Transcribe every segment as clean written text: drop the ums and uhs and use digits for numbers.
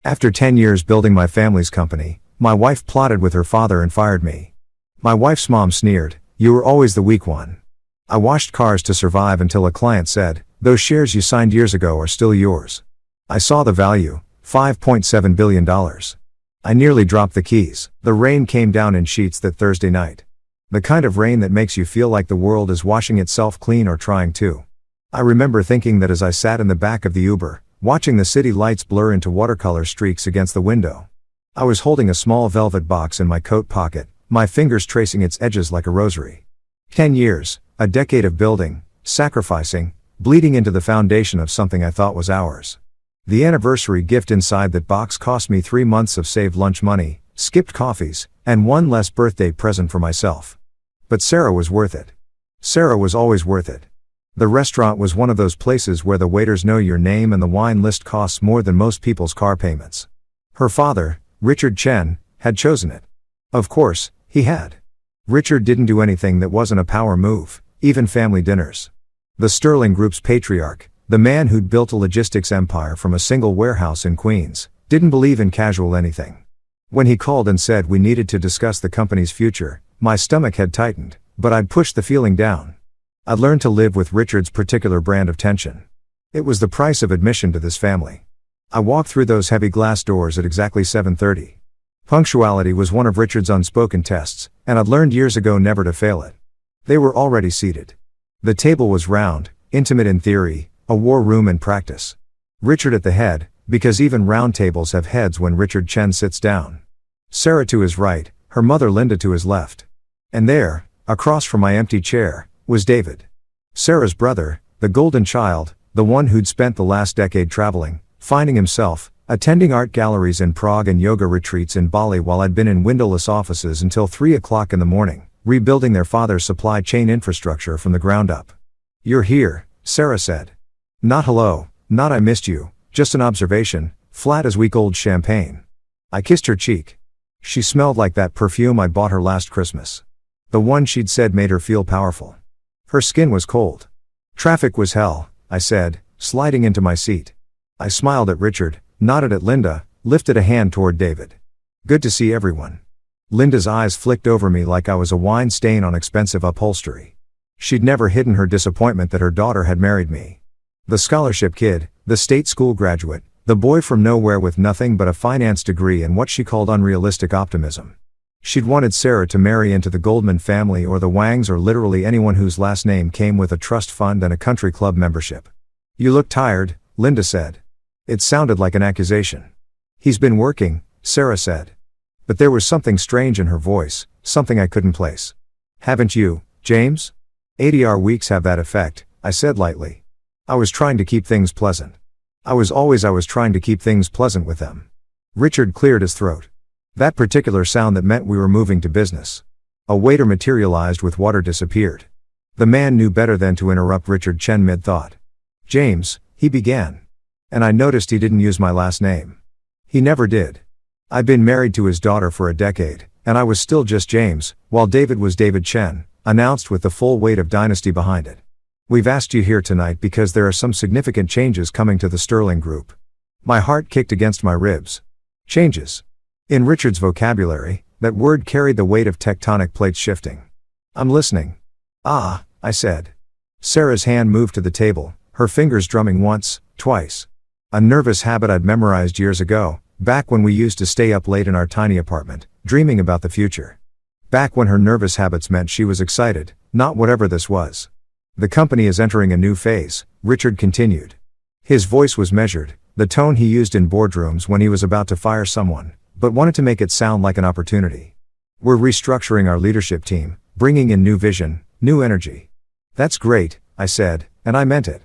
After 10 years building my family's company, my wife plotted with her father and fired me. My wife's mom sneered, "You were always the weak one." I washed cars to survive until a client said, "Those shares you signed years ago are still yours." I saw the value, $5.7 billion. I nearly dropped the keys. The rain came down in sheets that Thursday night. The kind of rain that makes you feel like the world is washing itself clean or trying to. I remember thinking that as I sat in the back of the Uber, watching the city lights blur into watercolor streaks against the window. I was holding a small velvet box in my coat pocket, my fingers tracing its edges like a rosary. 10 years, a decade of building, sacrificing, bleeding into the foundation of something I thought was ours. The anniversary gift inside that box cost me 3 months of saved lunch money, skipped coffees, and one less birthday present for myself. But Sarah was worth it. Sarah was always worth it. The restaurant was one of those places where the waiters know your name and the wine list costs more than most people's car payments. Her father, Richard Chen, had chosen it. Of course, he had. Richard didn't do anything that wasn't a power move, even family dinners. The Sterling Group's patriarch, the man who'd built a logistics empire from a single warehouse in Queens, didn't believe in casual anything. When he called and said we needed to discuss the company's future, my stomach had tightened, but I'd pushed the feeling down. I'd learned to live with Richard's particular brand of tension. It was the price of admission to this family. I walked through those heavy glass doors at exactly 7:30. Punctuality was one of Richard's unspoken tests, and I'd learned years ago never to fail it. They were already seated. The table was round, intimate in theory, a war room in practice. Richard at the head, because even round tables have heads when Richard Chen sits down. Sarah to his right, her mother Linda to his left. And there, across from my empty chair, was David. Sarah's brother, the golden child, the one who'd spent the last decade traveling, finding himself, attending art galleries in Prague and yoga retreats in Bali while I'd been in windowless offices until 3 o'clock in the morning, rebuilding their father's supply chain infrastructure from the ground up. "You're here," Sarah said. Not hello, not I missed you, just an observation, flat as week-old champagne. I kissed her cheek. She smelled like that perfume I'd bought her last Christmas. The one she'd said made her feel powerful. Her skin was cold. "Traffic was hell," I said, sliding into my seat. I smiled at Richard, nodded at Linda, lifted a hand toward David. "Good to see everyone." Linda's eyes flicked over me like I was a wine stain on expensive upholstery. She'd never hidden her disappointment that her daughter had married me. The scholarship kid, the state school graduate, the boy from nowhere with nothing but a finance degree and what she called unrealistic optimism. She'd wanted Sarah to marry into the Goldman family or the Wangs or literally anyone whose last name came with a trust fund and a country club membership. "You look tired," Linda said. It sounded like an accusation. "He's been working," Sarah said. But there was something strange in her voice, something I couldn't place. "Haven't you, James?" "ADR weeks have that effect," I said lightly. I was trying to keep things pleasant. I was trying to keep things pleasant with them. Richard cleared his throat. That particular sound that meant we were moving to business. A waiter materialized with water disappeared. The man knew better than to interrupt Richard Chen mid-thought. "James," he began. And I noticed he didn't use my last name. He never did. I'd been married to his daughter for a decade, and I was still just James, while David was David Chen, announced with the full weight of dynasty behind it. "We've asked you here tonight because there are some significant changes coming to the Sterling Group." My heart kicked against my ribs. Changes. In Richard's vocabulary, that word carried the weight of tectonic plates shifting. "I'm listening." "Ah," I said. Sarah's hand moved to the table, her fingers drumming once, twice. A nervous habit I'd memorized years ago, back when we used to stay up late in our tiny apartment, dreaming about the future. Back when her nervous habits meant she was excited, not whatever this was. "The company is entering a new phase," Richard continued. His voice was measured, the tone he used in boardrooms when he was about to fire someone, but wanted to make it sound like an opportunity. "We're restructuring our leadership team, bringing in new vision, new energy." "That's great," I said, and I meant it.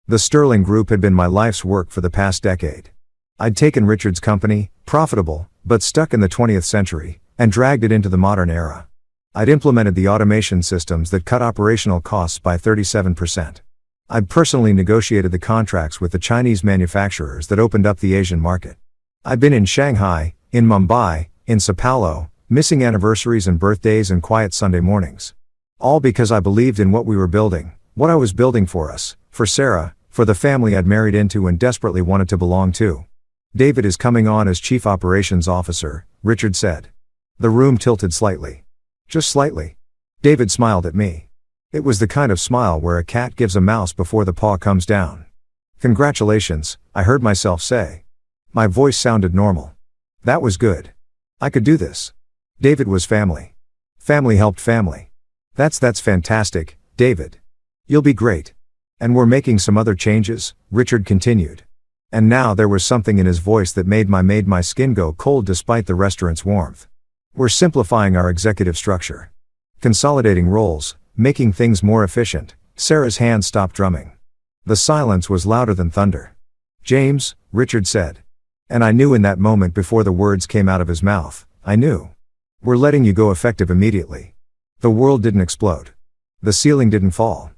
The Sterling Group had been my life's work for the past decade. I'd taken Richard's company, profitable, but stuck in the 20th century, and dragged it into the modern era. I'd implemented the automation systems that cut operational costs by 37%. I'd personally negotiated the contracts with the Chinese manufacturers that opened up the Asian market. I'd been in Shanghai, in Mumbai, in Sao Paulo, missing anniversaries and birthdays and quiet Sunday mornings. All because I believed in what we were building, what I was building for us, for Sarah, for the family I'd married into and desperately wanted to belong to. David is coming on as Chief Operations Officer, Richard said. The room tilted slightly. Just slightly. David smiled at me. It was the kind of smile where a cat gives a mouse before the paw comes down. Congratulations, I heard myself say. My voice sounded normal. That was good. I could do this. David was family. Family helped family. That's fantastic, David. You'll be great. And we're making some other changes, Richard continued. And now there was something in his voice that made my skin go cold despite the restaurant's warmth. We're simplifying our executive structure. Consolidating roles, making things more efficient. Sarah's hand stopped drumming. The silence was louder than thunder. James, Richard said. And I knew in that moment before the words came out of his mouth, I knew. We're letting you go effective immediately. The world didn't explode. The ceiling didn't fall.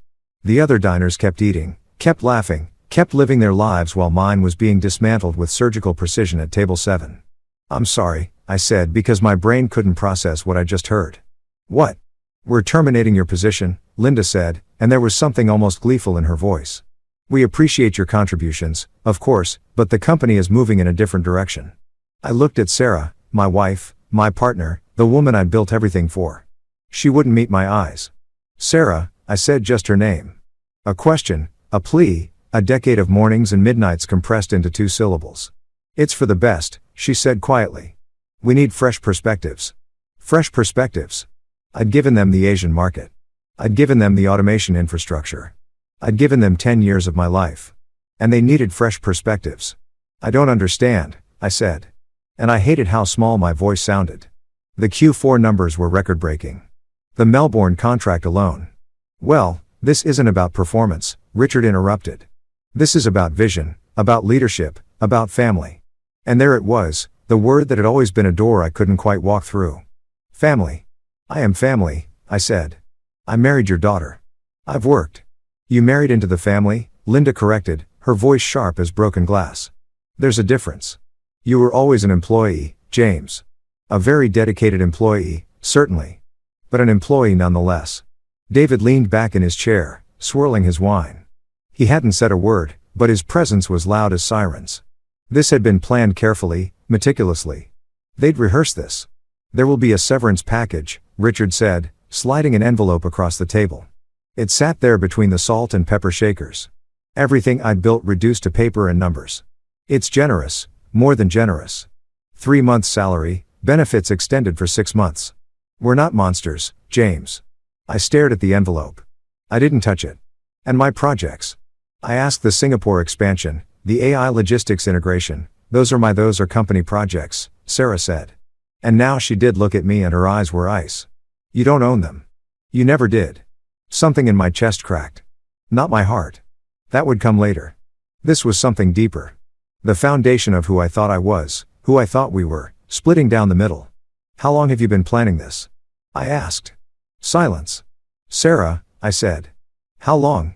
The other diners kept eating, kept laughing, kept living their lives while mine was being dismantled with surgical precision at table 7. I'm sorry, I said because my brain couldn't process what I just heard. What? We're terminating your position, Linda said, and there was something almost gleeful in her voice. We appreciate your contributions, of course, but the company is moving in a different direction. I looked at Sarah, my wife, my partner, the woman I'd built everything for. She wouldn't meet my eyes. Sarah, I said just her name. A question, a plea, a decade of mornings and midnights compressed into 2 syllables. It's for the best, she said quietly. We need fresh perspectives. Fresh perspectives. I'd given them the Asian market. I'd given them the automation infrastructure. I'd given them 10 years of my life. And they needed fresh perspectives. I don't understand, I said. And I hated how small my voice sounded. The Q4 numbers were record-breaking. The Melbourne contract alone. Well, this isn't about performance, Richard interrupted. This is about vision, about leadership, about family. And there it was, the word that had always been a door I couldn't quite walk through. Family. I am family, I said. I married your daughter. I've worked. You married into the family, Linda corrected, her voice sharp as broken glass. There's a difference. You were always an employee, James. A very dedicated employee, certainly. But an employee nonetheless. David leaned back in his chair, swirling his wine. He hadn't said a word, but his presence was loud as sirens. This had been planned carefully, meticulously. They'd rehearsed this. There will be a severance package, Richard said, sliding an envelope across the table. It sat there between the salt and pepper shakers. Everything I'd built reduced to paper and numbers. It's generous, more than generous. 3 months' salary, benefits extended for 6 months. We're not monsters, James. I stared at the envelope. I didn't touch it. And my projects. I asked the Singapore expansion, the AI logistics integration, those are company projects, Sarah said. And now she did look at me and her eyes were ice. You don't own them. You never did. Something in my chest cracked. Not my heart. That would come later. This was something deeper. The foundation of who I thought I was, who I thought we were, splitting down the middle. How long have you been planning this? I asked. Silence. Sarah, I said. How long?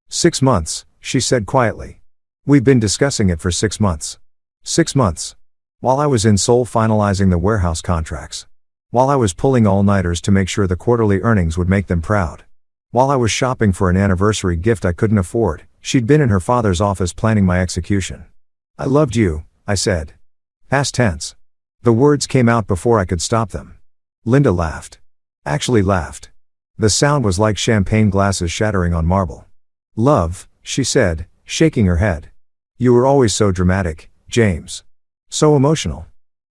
6 months, she said quietly. We've been discussing it for 6 months. 6 months. While I was in Seoul finalizing the warehouse contracts. While I was pulling all-nighters to make sure the quarterly earnings would make them proud. While I was shopping for an anniversary gift I couldn't afford, she'd been in her father's office planning my execution. I loved you, I said. Past tense. The words came out before I could stop them. Linda laughed. Actually laughed. The sound was like champagne glasses shattering on marble. Love, she said, shaking her head. You were always so dramatic, James. So emotional.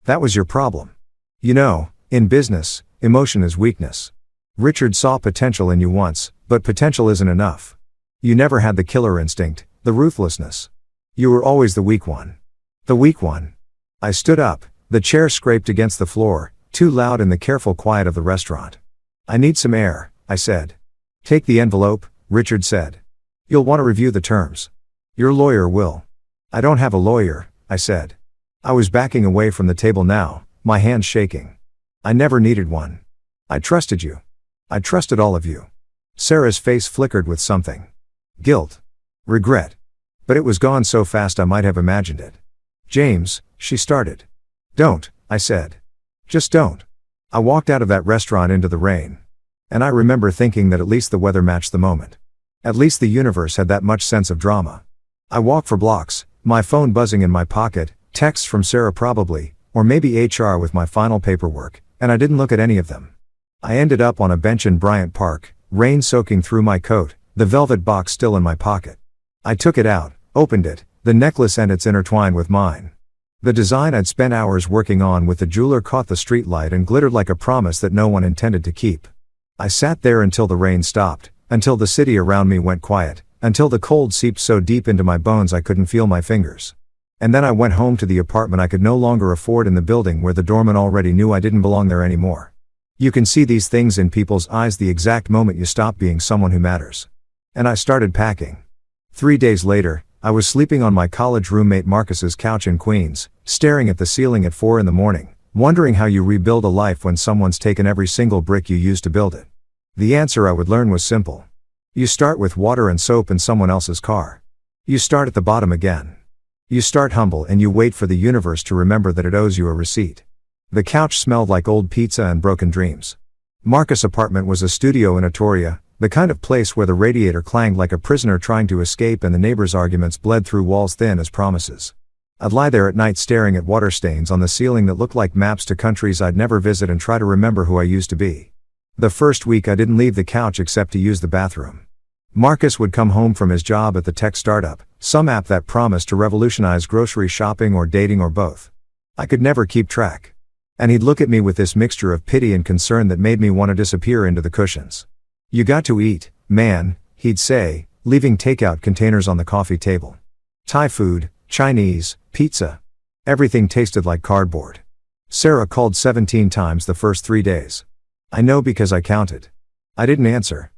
That was your problem. You know, in business, emotion is weakness. Richard saw potential in you once, but potential isn't enough. You never had the killer instinct, the ruthlessness. You were always the weak one. The weak one. I stood up, the chair scraped against the floor, too loud in the careful quiet of the restaurant. I need some air, I said. Take the envelope, Richard said. You'll want to review the terms. Your lawyer will. I don't have a lawyer, I said. I was backing away from the table now, my hands shaking. I never needed one. I trusted you. I trusted all of you. Sarah's face flickered with something. Guilt. Regret. But it was gone so fast I might have imagined it. James, she started. Don't, I said. Just don't. I walked out of that restaurant into the rain. And I remember thinking that at least the weather matched the moment. At least the universe had that much sense of drama. I walked for blocks, my phone buzzing in my pocket, Texts from Sarah probably, or maybe HR with my final paperwork, and I didn't look at any of them. I ended up on a bench in Bryant Park, rain soaking through my coat, the velvet box still in my pocket. I took it out, opened it, the necklace and it's intertwined with mine. The design I'd spent hours working on with the jeweler caught the streetlight and glittered like a promise that no one intended to keep. I sat there until the rain stopped, until the city around me went quiet, until the cold seeped so deep into my bones I couldn't feel my fingers. And then I went home to the apartment I could no longer afford in the building where the doorman already knew I didn't belong there anymore. You can see these things in people's eyes the exact moment you stop being someone who matters. And I started packing. 3 days later, I was sleeping on my college roommate Marcus's couch in Queens, staring at the ceiling at 4 a.m, wondering how you rebuild a life when someone's taken every single brick you used to build it. The answer I would learn was simple. You start with water and soap in someone else's car. You start at the bottom again. You start humble and you wait for the universe to remember that it owes you a receipt. The couch smelled like old pizza and broken dreams. Marcus' apartment was a studio in Atoria, the kind of place where the radiator clanged like a prisoner trying to escape and the neighbors' arguments bled through walls thin as promises. I'd lie there at night staring at water stains on the ceiling that looked like maps to countries I'd never visit and try to remember who I used to be. The first week I didn't leave the couch except to use the bathroom. Marcus would come home from his job at the tech startup, some app that promised to revolutionize grocery shopping or dating or both. I could never keep track. And he'd look at me with this mixture of pity and concern that made me want to disappear into the cushions. You got to eat, man, he'd say, leaving takeout containers on the coffee table. Thai food, Chinese, pizza. Everything tasted like cardboard. Sarah called 17 times the first 3 days. I know because I counted. I didn't answer.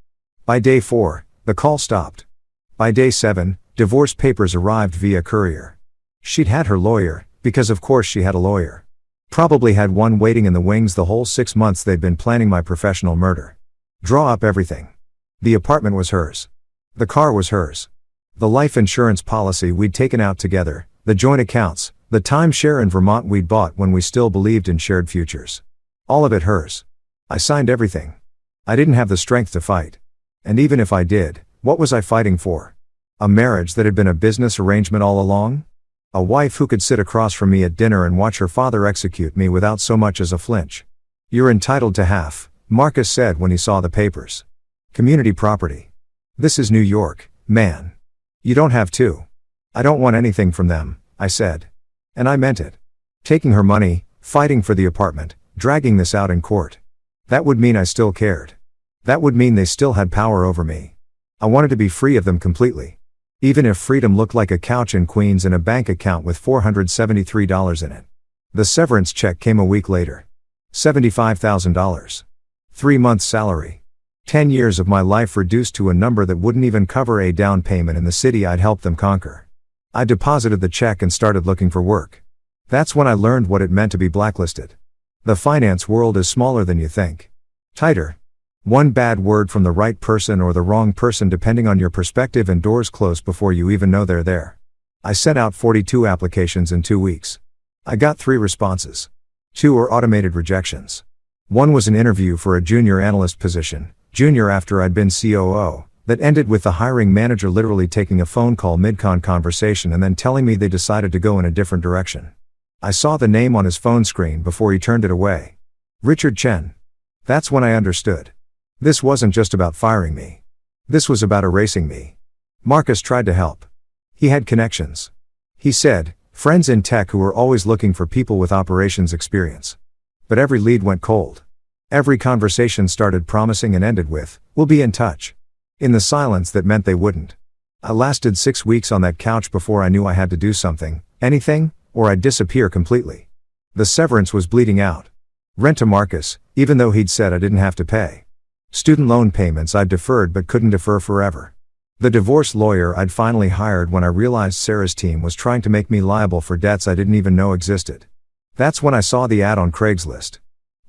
By day 4, the call stopped. By day 7, divorce papers arrived via courier. She'd had her lawyer, because of course she had a lawyer. Probably had one waiting in the wings the whole 6 months they'd been planning my professional murder. Draw up everything. The apartment was hers. The car was hers. The life insurance policy we'd taken out together, the joint accounts, the timeshare in Vermont we'd bought when we still believed in shared futures. All of it hers. I signed everything. I didn't have the strength to fight. And even if I did, what was I fighting for? A marriage that had been a business arrangement all along? A wife who could sit across from me at dinner and watch her father execute me without so much as a flinch. You're entitled to half, Marcus said when he saw the papers. Community property. This is New York, man. You don't have to. I don't want anything from them, I said. And I meant it. Taking her money, fighting for the apartment, dragging this out in court. That would mean I still cared. That would mean they still had power over me. I wanted to be free of them completely. Even if freedom looked like a couch in Queens and a bank account with $473 in it. The severance check came a week later. $75,000. 3 months' salary. 10 years of my life reduced to a number that wouldn't even cover a down payment in the city I'd helped them conquer. I deposited the check and started looking for work. That's when I learned what it meant to be blacklisted. The finance world is smaller than you think. Tighter. One bad word from the right person or the wrong person depending on your perspective and doors close before you even know they're there. I sent out 42 applications in 2 weeks. I got 3 responses. 2 were automated rejections. One was an interview for a junior analyst position, junior after I'd been COO, that ended with the hiring manager literally taking a phone call mid-con conversation and then telling me they decided to go in a different direction. I saw the name on his phone screen before he turned it away. Richard Chen. That's when I understood. This wasn't just about firing me. This was about erasing me. Marcus tried to help. He had connections. He said, friends in tech who were always looking for people with operations experience. But every lead went cold. Every conversation started promising and ended with, we'll be in touch. In the silence that meant they wouldn't. I lasted 6 weeks on that couch before I knew I had to do something, anything, or I'd disappear completely. The severance was bleeding out. Rent to Marcus, even though he'd said I didn't have to pay. Student loan payments I'd deferred but couldn't defer forever. The divorce lawyer I'd finally hired when I realized Sarah's team was trying to make me liable for debts I didn't even know existed. That's when I saw the ad on Craigslist.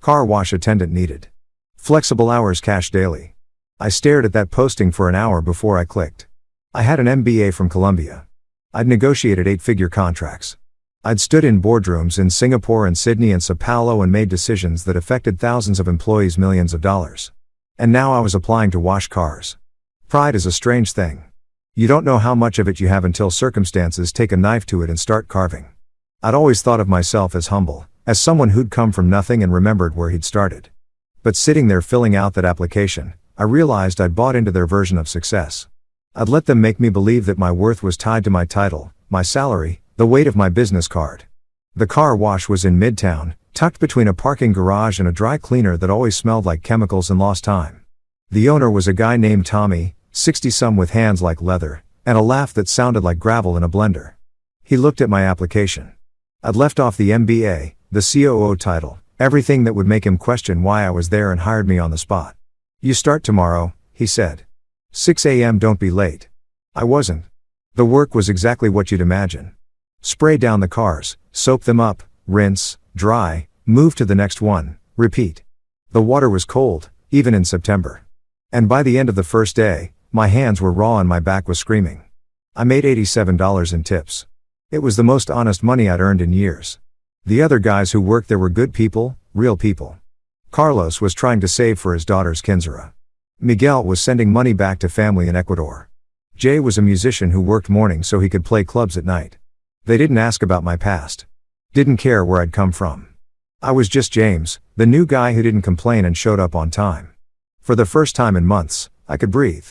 Car wash attendant needed. Flexible hours cash daily. I stared at that posting for an hour before I clicked. I had an MBA from Columbia. I'd negotiated 8-figure contracts. I'd stood in boardrooms in Singapore and Sydney and Sao Paulo and made decisions that affected thousands of employees millions of dollars. And now I was applying to wash cars. Pride is a strange thing. You don't know how much of it you have until circumstances take a knife to it and start carving. I'd always thought of myself as humble, as someone who'd come from nothing and remembered where he'd started. But sitting there filling out that application, I realized I'd bought into their version of success. I'd let them make me believe that my worth was tied to my title, my salary, the weight of my business card. The car wash was in Midtown, tucked between a parking garage and a dry cleaner that always smelled like chemicals and lost time. The owner was a guy named Tommy, 60-some with hands like leather, and a laugh that sounded like gravel in a blender. He looked at my application. I'd left off the MBA, the COO title, everything that would make him question why I was there, and hired me on the spot. "You start tomorrow," he said. 6 a.m. Don't be late. I wasn't. The work was exactly what you'd imagine. Spray down the cars, soap them up, rinse, dry, move to the next one, repeat. The water was cold, even in September. And by the end of the first day, my hands were raw and my back was screaming. I made $87 in tips. It was the most honest money I'd earned in years. The other guys who worked there were good people, real people. Carlos was trying to save for his daughter's quinceañera. Miguel was sending money back to family in Ecuador. Jay was a musician who worked mornings so he could play clubs at night. They didn't ask about my past. Didn't care where I'd come from. I was just James, the new guy who didn't complain and showed up on time. For the first time in months, I could breathe.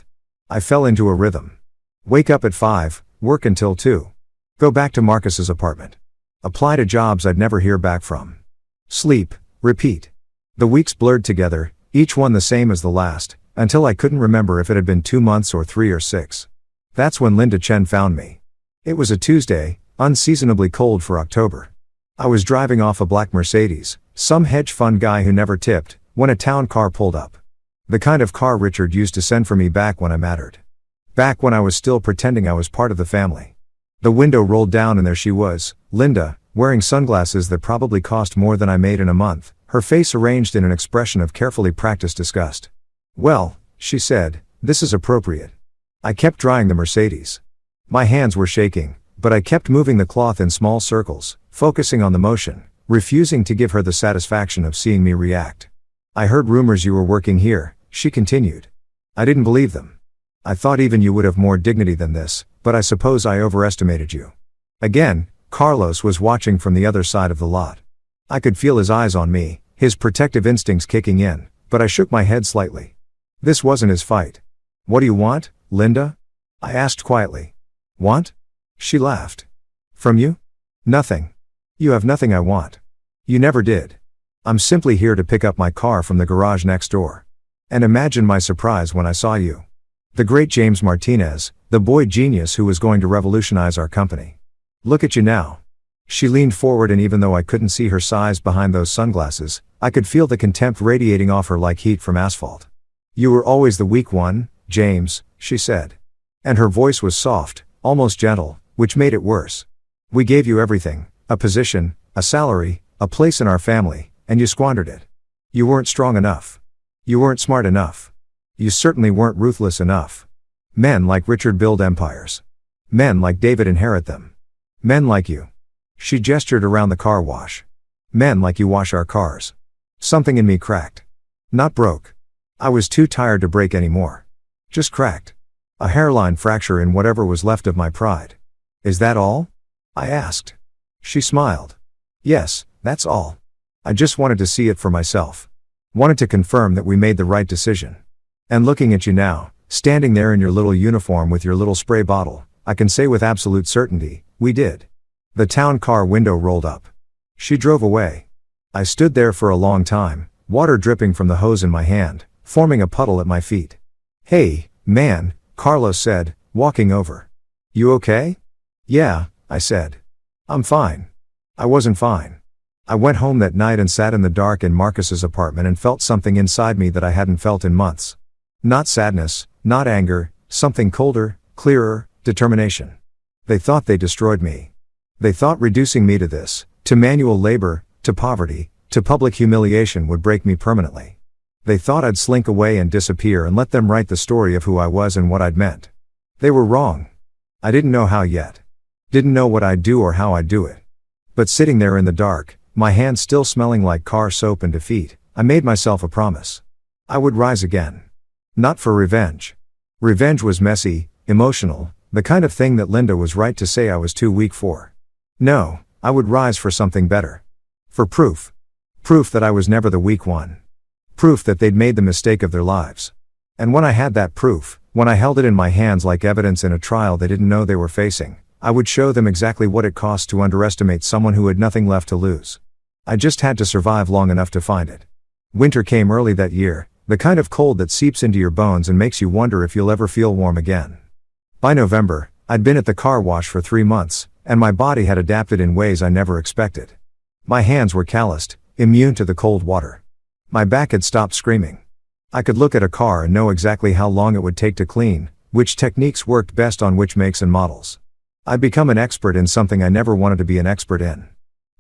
I fell into a rhythm. Wake up at 5, work until 2. Go back to Marcus's apartment. Apply to jobs I'd never hear back from. Sleep, repeat. The weeks blurred together, each one the same as the last, until I couldn't remember if it had been 2 months or 3 or 6. That's when Linda Chen found me. It was a Tuesday, unseasonably cold for October. I was driving off a black Mercedes, some hedge fund guy who never tipped, when a town car pulled up. The kind of car Richard used to send for me back when I mattered. Back when I was still pretending I was part of the family. The window rolled down and there she was, Linda, wearing sunglasses that probably cost more than I made in a month, her face arranged in an expression of carefully practiced disgust. "Well," she said, "this is appropriate." I kept drying the Mercedes. My hands were shaking, but I kept moving the cloth in small circles, focusing on the motion, refusing to give her the satisfaction of seeing me react. "I heard rumors you were working here," she continued. I didn't believe them. I thought even you would have more dignity than this, but I suppose I overestimated you. Again, Carlos was watching from the other side of the lot. I could feel his eyes on me, his protective instincts kicking in, but I shook my head slightly. This wasn't his fight. "What do you want, Linda?" I asked quietly. "Want?" She laughed. "From you? Nothing. You have nothing I want. You never did. I'm simply here to pick up my car from the garage next door." And imagine my surprise when I saw you. The great James Martinez, the boy genius who was going to revolutionize our company. Look at you now. She leaned forward, and even though I couldn't see her size behind those sunglasses, I could feel the contempt radiating off her like heat from asphalt. "You were always the weak one, James," she said. And her voice was soft, almost gentle, which made it worse. "We gave you everything, a position, a salary, a place in our family, and you squandered it. You weren't strong enough. You weren't smart enough. You certainly weren't ruthless enough. Men like Richard build empires. Men like David inherit them. Men like you." She gestured around the car wash. "Men like you wash our cars." Something in me cracked. Not broke. I was too tired to break anymore. Just cracked. A hairline fracture in whatever was left of my pride. "Is that all?" I asked. She smiled. "Yes, that's all. I just wanted to see it for myself. Wanted to confirm that we made the right decision. And looking at you now, standing there in your little uniform with your little spray bottle, I can say with absolute certainty, we did." The town car window rolled up. She drove away. I stood there for a long time, water dripping from the hose in my hand, forming a puddle at my feet. "Hey, man," Carlos said, walking over. "You okay?" "Yeah," I said. "I'm fine." I wasn't fine. I went home that night and sat in the dark in Marcus's apartment and felt something inside me that I hadn't felt in months. Not sadness, not anger, something colder, clearer, determination. They thought they destroyed me. They thought reducing me to this, to manual labor, to poverty, to public humiliation would break me permanently. They thought I'd slink away and disappear and let them write the story of who I was and what I'd meant. They were wrong. I didn't know how yet. Didn't know what I'd do or how I'd do it. But sitting there in the dark, my hands still smelling like car soap and defeat, I made myself a promise. I would rise again. Not for revenge. Revenge was messy, emotional, the kind of thing that Linda was right to say I was too weak for. No, I would rise for something better. For proof. Proof that I was never the weak one. Proof that they'd made the mistake of their lives. And when I had that proof, when I held it in my hands like evidence in a trial they didn't know they were facing, I would show them exactly what it costs to underestimate someone who had nothing left to lose. I just had to survive long enough to find it. Winter came early that year, the kind of cold that seeps into your bones and makes you wonder if you'll ever feel warm again. By November, I'd been at the car wash for 3 months, and my body had adapted in ways I never expected. My hands were calloused, immune to the cold water. My back had stopped screaming. I could look at a car and know exactly how long it would take to clean, which techniques worked best on which makes and models. I'd become an expert in something I never wanted to be an expert in.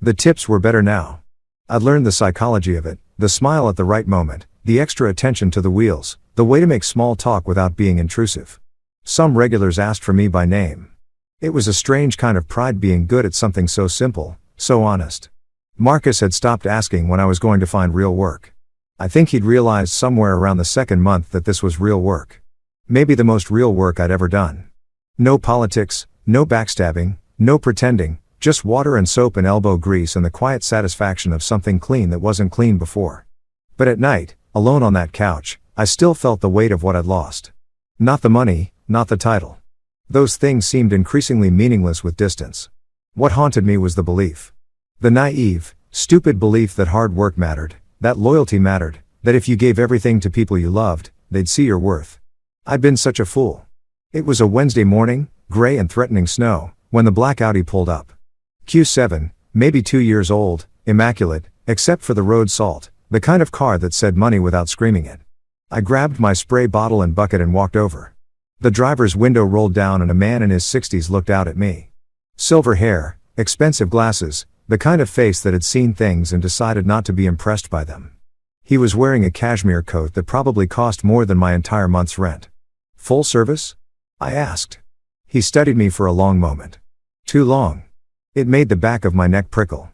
The tips were better now. I'd learned the psychology of it, the smile at the right moment, the extra attention to the wheels, the way to make small talk without being intrusive. Some regulars asked for me by name. It was a strange kind of pride being good at something so simple, so honest. Marcus had stopped asking when I was going to find real work. I think he'd realized somewhere around the second month that this was real work. Maybe the most real work I'd ever done. No politics, no backstabbing, no pretending, just water and soap and elbow grease and the quiet satisfaction of something clean that wasn't clean before. But at night, alone on that couch, I still felt the weight of what I'd lost. Not the money, not the title. Those things seemed increasingly meaningless with distance. What haunted me was the belief. The naive, stupid belief that hard work mattered, that loyalty mattered, that if you gave everything to people you loved, they'd see your worth. I'd been such a fool. It was a Wednesday morning, gray and threatening snow, when the black Audi pulled up. Q7, maybe 2 years old, immaculate, except for the road salt, the kind of car that said money without screaming it. I grabbed my spray bottle and bucket and walked over. The driver's window rolled down and a man in his 60s looked out at me. Silver hair, expensive glasses, the kind of face that had seen things and decided not to be impressed by them. He was wearing a cashmere coat that probably cost more than my entire month's rent. Full service? I asked. He studied me for a long moment. Too long. It made the back of my neck prickle.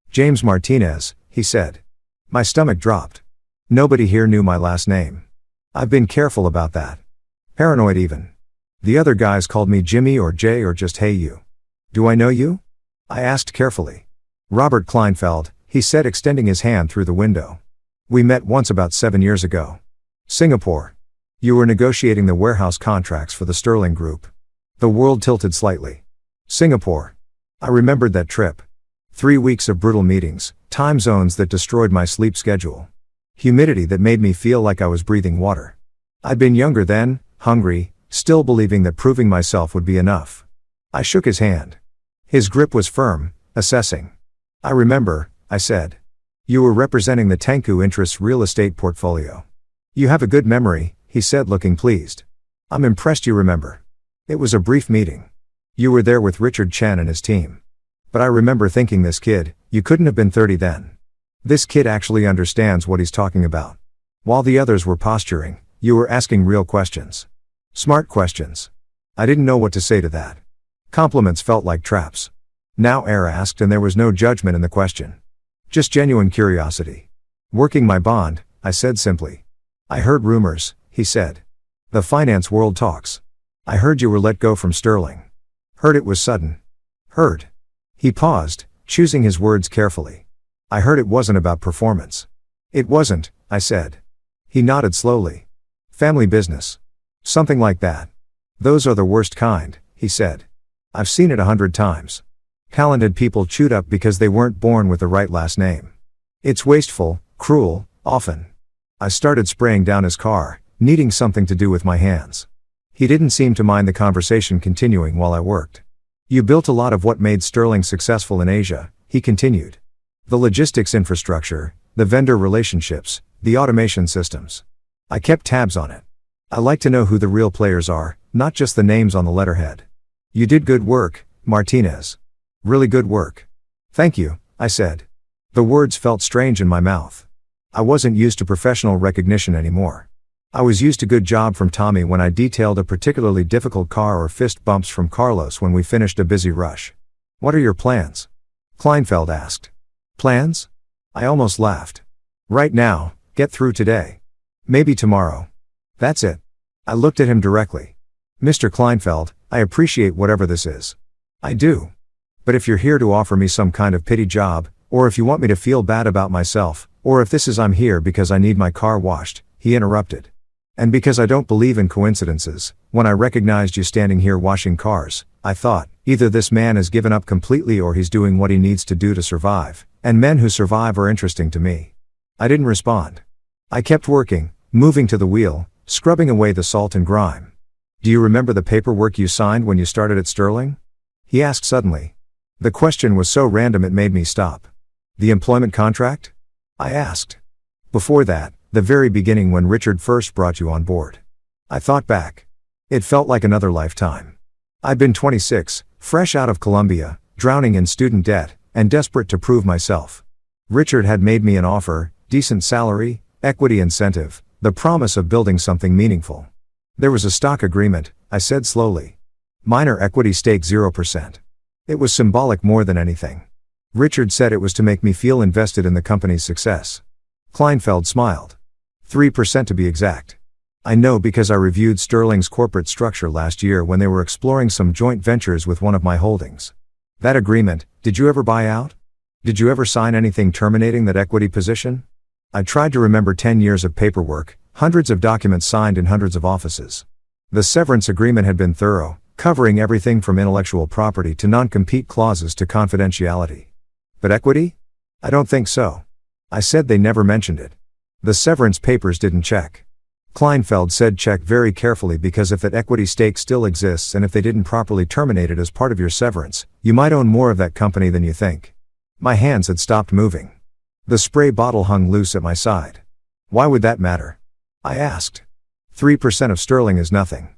James Martinez, he said. My stomach dropped. Nobody here knew my last name. I've been careful about that. Paranoid even. The other guys called me Jimmy or Jay or just Hey You. Do I know you? I asked carefully. Robert Kleinfeld, he said, extending his hand through the window. We met once about 7 years ago. Singapore. You were negotiating the warehouse contracts for the Sterling Group. The world tilted slightly. Singapore. I remembered that trip. 3 weeks of brutal meetings, time zones that destroyed my sleep schedule. Humidity that made me feel like I was breathing water. I'd been younger then, hungry, still believing that proving myself would be enough. I shook his hand. His grip was firm, assessing. I remember, I said. You were representing the Tenku Interests real estate portfolio. You have a good memory, he said, looking pleased. I'm impressed you remember. It was a brief meeting. You were there with Richard Chen and his team. But I remember thinking, this kid, you couldn't have been 30 then. This kid actually understands what he's talking about. While the others were posturing, you were asking real questions. Smart questions. I didn't know what to say to that. Compliments felt like traps. Now Air asked and there was no judgment in the question. Just genuine curiosity. Working my bond, I said simply. I heard rumors, he said. The finance world talks. I heard you were let go from Sterling. Heard it was sudden. Heard. He paused, choosing his words carefully. I heard it wasn't about performance. It wasn't, I said. He nodded slowly. Family business. Something like that. Those are the worst kind, he said. I've seen it 100 times. Talented people chewed up because they weren't born with the right last name. It's wasteful, cruel, often. I started spraying down his car, needing something to do with my hands. He didn't seem to mind the conversation continuing while I worked. You built a lot of what made Sterling successful in Asia, he continued. The logistics infrastructure, the vendor relationships, the automation systems. I kept tabs on it. I like to know who the real players are, not just the names on the letterhead. You did good work, Martinez. Really good work. Thank you, I said. The words felt strange in my mouth. I wasn't used to professional recognition anymore. I was used to good job from Tommy when I detailed a particularly difficult car or fist bumps from Carlos when we finished a busy rush. What are your plans? Kleinfeld asked. Plans? I almost laughed. Right now, get through today. Maybe tomorrow. That's it. I looked at him directly. Mr. Kleinfeld, I appreciate whatever this is. I do. But if you're here to offer me some kind of pity job, or if you want me to feel bad about myself, or if this is I'm here because I need my car washed," he interrupted. "And because I don't believe in coincidences, when I recognized you standing here washing cars, I thought, either this man has given up completely or he's doing what he needs to do to survive, and men who survive are interesting to me." I didn't respond. I kept working, moving to the wheel, scrubbing away the salt and grime. "Do you remember the paperwork you signed when you started at Sterling?" he asked suddenly. The question was so random it made me stop. "The employment contract?" I asked. "Before that, the very beginning when Richard first brought you on board." I thought back. It felt like another lifetime. I'd been 26, fresh out of Columbia, drowning in student debt, and desperate to prove myself. Richard had made me an offer, decent salary, equity incentive, the promise of building something meaningful. "There was a stock agreement," I said slowly. "Minor equity stake 0%. It was symbolic more than anything. Richard said it was to make me feel invested in the company's success." Kleinfeld smiled. 3% to be exact. "I know because I reviewed Sterling's corporate structure last year when they were exploring some joint ventures with one of my holdings. That agreement, did you ever buy out? Did you ever sign anything terminating that equity position?" I tried to remember 10 years of paperwork, hundreds of documents signed in hundreds of offices. The severance agreement had been thorough, covering everything from intellectual property to non-compete clauses to confidentiality. "But equity? I don't think so." I said. "They never mentioned it. The severance papers didn't check." Kleinfeld said, "Check very carefully because if that equity stake still exists and if they didn't properly terminate it as part of your severance, you might own more of that company than you think." My hands had stopped moving. The spray bottle hung loose at my side. "Why would that matter?" I asked. 3% of Sterling is nothing.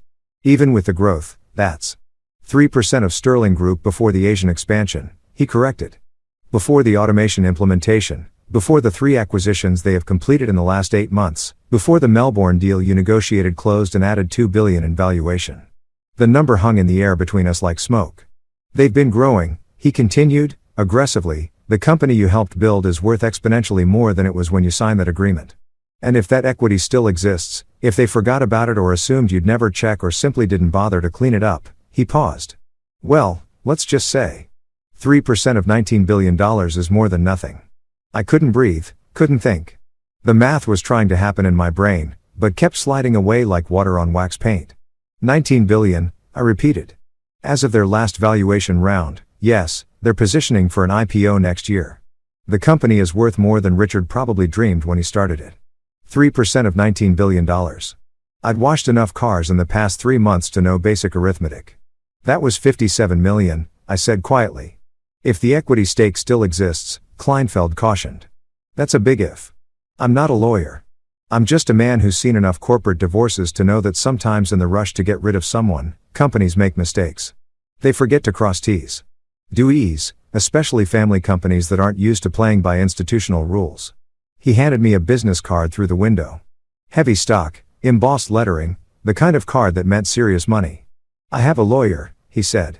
Even with the growth, that's 3% of Sterling Group before the Asian expansion," he corrected. "Before the automation implementation, before the 3 acquisitions they have completed in the last 8 months, before the Melbourne deal you negotiated closed and added $2 billion in valuation." The number hung in the air between us like smoke. "They've been growing," he continued, aggressively. "The company you helped build is worth exponentially more than it was when you signed that agreement. And if that equity still exists, if they forgot about it or assumed you'd never check or simply didn't bother to clean it up," he paused. "Well, let's just say 3% of $19 billion is more than nothing." I couldn't breathe, couldn't think. The math was trying to happen in my brain, but kept sliding away like water on wax paint. 19 billion, I repeated. As of their last valuation round, yes, they're positioning for an IPO next year. The company is worth more than Richard probably dreamed when he started it. 3% of $19 billion. I'd washed enough cars in the past 3 months to know basic arithmetic. "That was 57 million, I said quietly. "If the equity stake still exists," Kleinfeld cautioned. "That's a big if. I'm not a lawyer. I'm just a man who's seen enough corporate divorces to know that sometimes in the rush to get rid of someone, companies make mistakes. They forget to cross T's. Do E's, especially family companies that aren't used to playing by institutional rules." He handed me a business card through the window. Heavy stock, embossed lettering, the kind of card that meant serious money. "I have a lawyer," he said.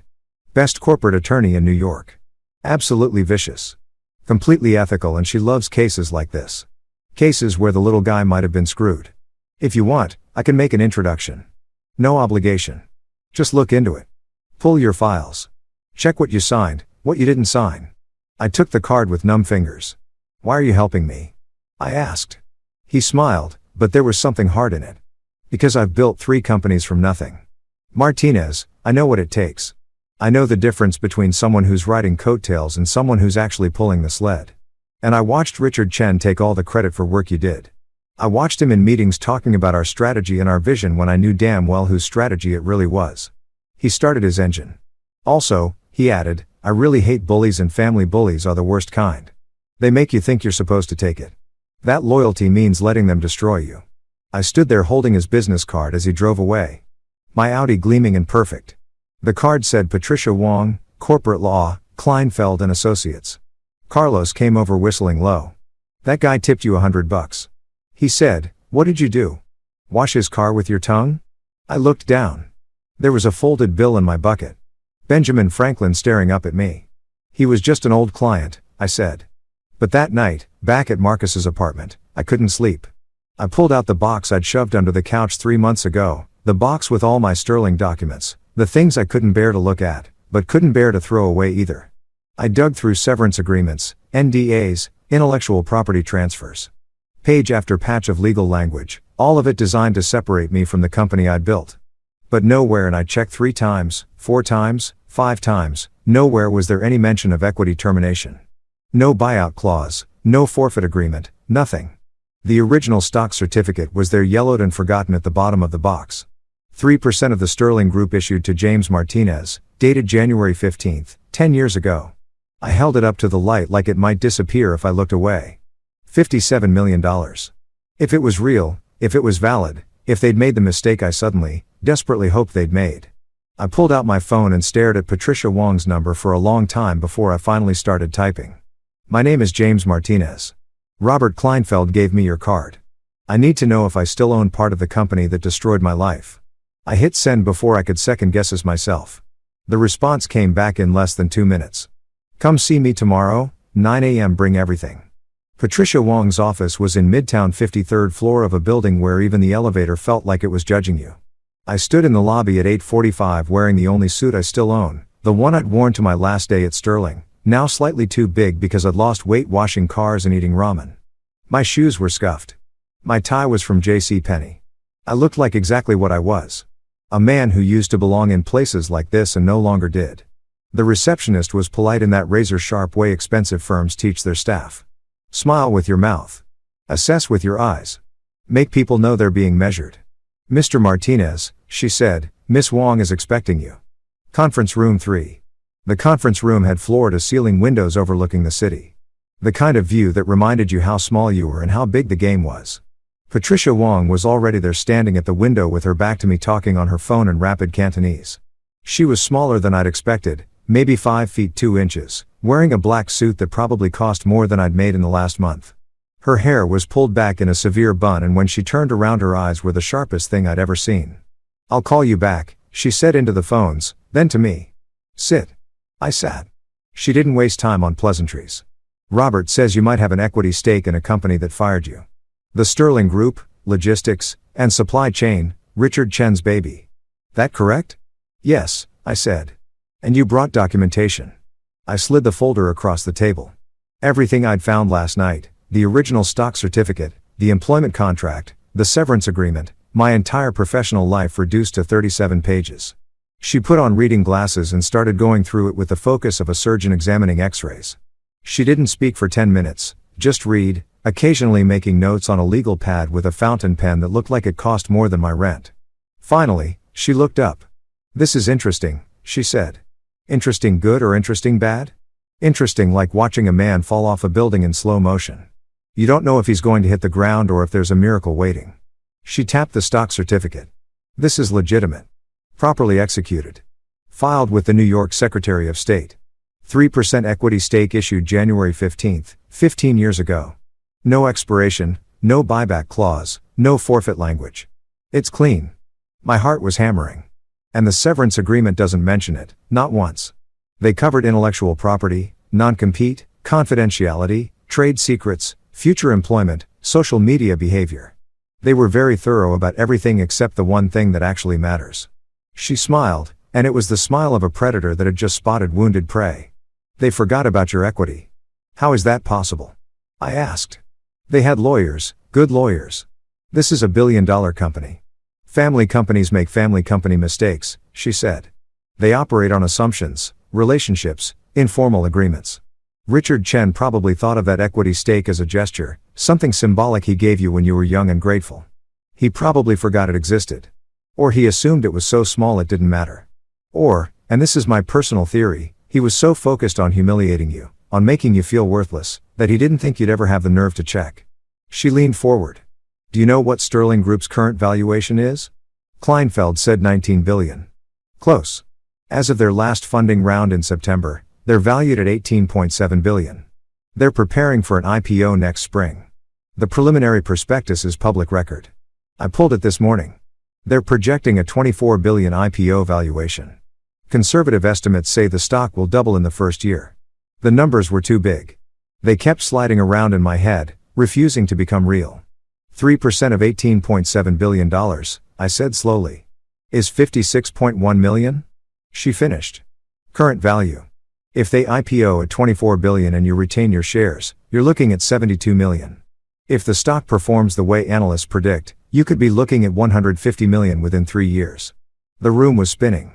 "Best corporate attorney in New York. Absolutely vicious. Completely ethical, and she loves cases like this. Cases where the little guy might have been screwed. If you want, I can make an introduction. No obligation. Just look into it. Pull your files. Check what you signed, what you didn't sign." I took the card with numb fingers. "Why are you helping me?" I asked. He smiled, but there was something hard in it. "Because I've built 3 companies from nothing. Martinez, I know what it takes. I know the difference between someone who's riding coattails and someone who's actually pulling the sled. And I watched Richard Chen take all the credit for work you did. I watched him in meetings talking about our strategy and our vision when I knew damn well whose strategy it really was." He started his engine. "Also," he added, "I really hate bullies, and family bullies are the worst kind. They make you think you're supposed to take it. That loyalty means letting them destroy you." I stood there holding his business card as he drove away. My Audi gleaming and perfect. The card said Patricia Wong, Corporate Law, Kleinfeld and Associates. Carlos came over whistling low. "That guy tipped you $100. He said, "What did you do? Wash his car with your tongue?" I looked down. There was a folded bill in my bucket. Benjamin Franklin staring up at me. "He was just an old client," I said. But that night, back at Marcus's apartment, I couldn't sleep. I pulled out the box I'd shoved under the couch 3 months ago, the box with all my Sterling documents, the things I couldn't bear to look at, but couldn't bear to throw away either. I dug through severance agreements, NDAs, intellectual property transfers. Page after patch of legal language, all of it designed to separate me from the company I'd built. But nowhere, and I checked 3 times, 4 times, 5 times, nowhere was there any mention of equity termination. No buyout clause, no forfeit agreement, nothing. The original stock certificate was there, yellowed and forgotten at the bottom of the box. 3% of the Sterling Group issued to James Martinez, dated January 15, 10 years ago. I held it up to the light like it might disappear if I looked away. $57 million. If it was real, if it was valid, if they'd made the mistake I suddenly, desperately hoped they'd made. I pulled out my phone and stared at Patricia Wong's number for a long time before I finally started typing. My name is James Martinez. Robert Kleinfeld gave me your card. I need to know if I still own part of the company that destroyed my life. I hit send before I could second guess as myself. The response came back in less than 2 minutes. Come see me tomorrow, 9 a.m. Bring everything. Patricia Wong's office was in Midtown 53rd floor of a building where even the elevator felt like it was judging you. I stood in the lobby at 8:45 wearing the only suit I still own, the one I'd worn to my last day at Sterling, now slightly too big because I'd lost weight washing cars and eating ramen. My shoes were scuffed. My tie was from JCPenney. I looked like exactly what I was. A man who used to belong in places like this and no longer did. The receptionist was polite in that razor-sharp way expensive firms teach their staff. Smile with your mouth. Assess with your eyes. Make people know they're being measured. Mr. Martinez, she said, Miss Wong is expecting you. Conference room 3. The conference room had floor-to-ceiling windows overlooking the city. The kind of view that reminded you how small you were and how big the game was. Patricia Wong was already there, standing at the window with her back to me, talking on her phone in rapid Cantonese. She was smaller than I'd expected, maybe 5 feet 2 inches, wearing a black suit that probably cost more than I'd made in the last month. Her hair was pulled back in a severe bun, and when she turned around her eyes were the sharpest thing I'd ever seen. I'll call you back, she said into the phones, then to me. Sit. I sat. She didn't waste time on pleasantries. Robert says you might have an equity stake in a company that fired you. The Sterling Group, Logistics, and Supply Chain, Richard Chen's baby. That correct? Yes, I said. And you brought documentation. I slid the folder across the table. Everything I'd found last night, the original stock certificate, the employment contract, the severance agreement, my entire professional life reduced to 37 pages. She put on reading glasses and started going through it with the focus of a surgeon examining x-rays. She didn't speak for 10 minutes, just read, occasionally making notes on a legal pad with a fountain pen that looked like it cost more than my rent. Finally, she looked up. This is interesting, she said. Interesting good or interesting bad? Interesting like watching a man fall off a building in slow motion. You don't know if he's going to hit the ground or if there's a miracle waiting. She tapped the stock certificate. This is legitimate. Properly executed. Filed with the New York Secretary of State. 3% equity stake issued January 15th, 15 years ago. No expiration, no buyback clause, no forfeit language. It's clean. My heart was hammering. And the severance agreement doesn't mention it, not once. They covered intellectual property, non-compete, confidentiality, trade secrets, future employment, social media behavior. They were very thorough about everything except the one thing that actually matters. She smiled, and it was the smile of a predator that had just spotted wounded prey. They forgot about your equity. How is that possible? I asked. They had lawyers, good lawyers. This is a billion-dollar company. Family companies make family company mistakes, she said. They operate on assumptions, relationships, informal agreements. Richard Chen probably thought of that equity stake as a gesture, something symbolic he gave you when you were young and grateful. He probably forgot it existed. Or he assumed it was so small it didn't matter. Or, and this is my personal theory, he was so focused on humiliating you, on making you feel worthless, that he didn't think you'd ever have the nerve to check. She leaned forward. Do you know what Sterling Group's current valuation is? Kleinfeld said 19 billion. Close. As of their last funding round in September, they're valued at 18.7 billion. They're preparing for an IPO next spring. The preliminary prospectus is public record. I pulled it this morning. They're projecting a 24 billion IPO valuation. Conservative estimates say the stock will double in the first year. The numbers were too big. They kept sliding around in my head, refusing to become real. 3% of $18.7 billion, I said slowly. Is 56.1 million? She finished. Current value. If they IPO at 24 billion and you retain your shares, you're looking at 72 million. If the stock performs the way analysts predict, you could be looking at 150 million within 3 years. The room was spinning.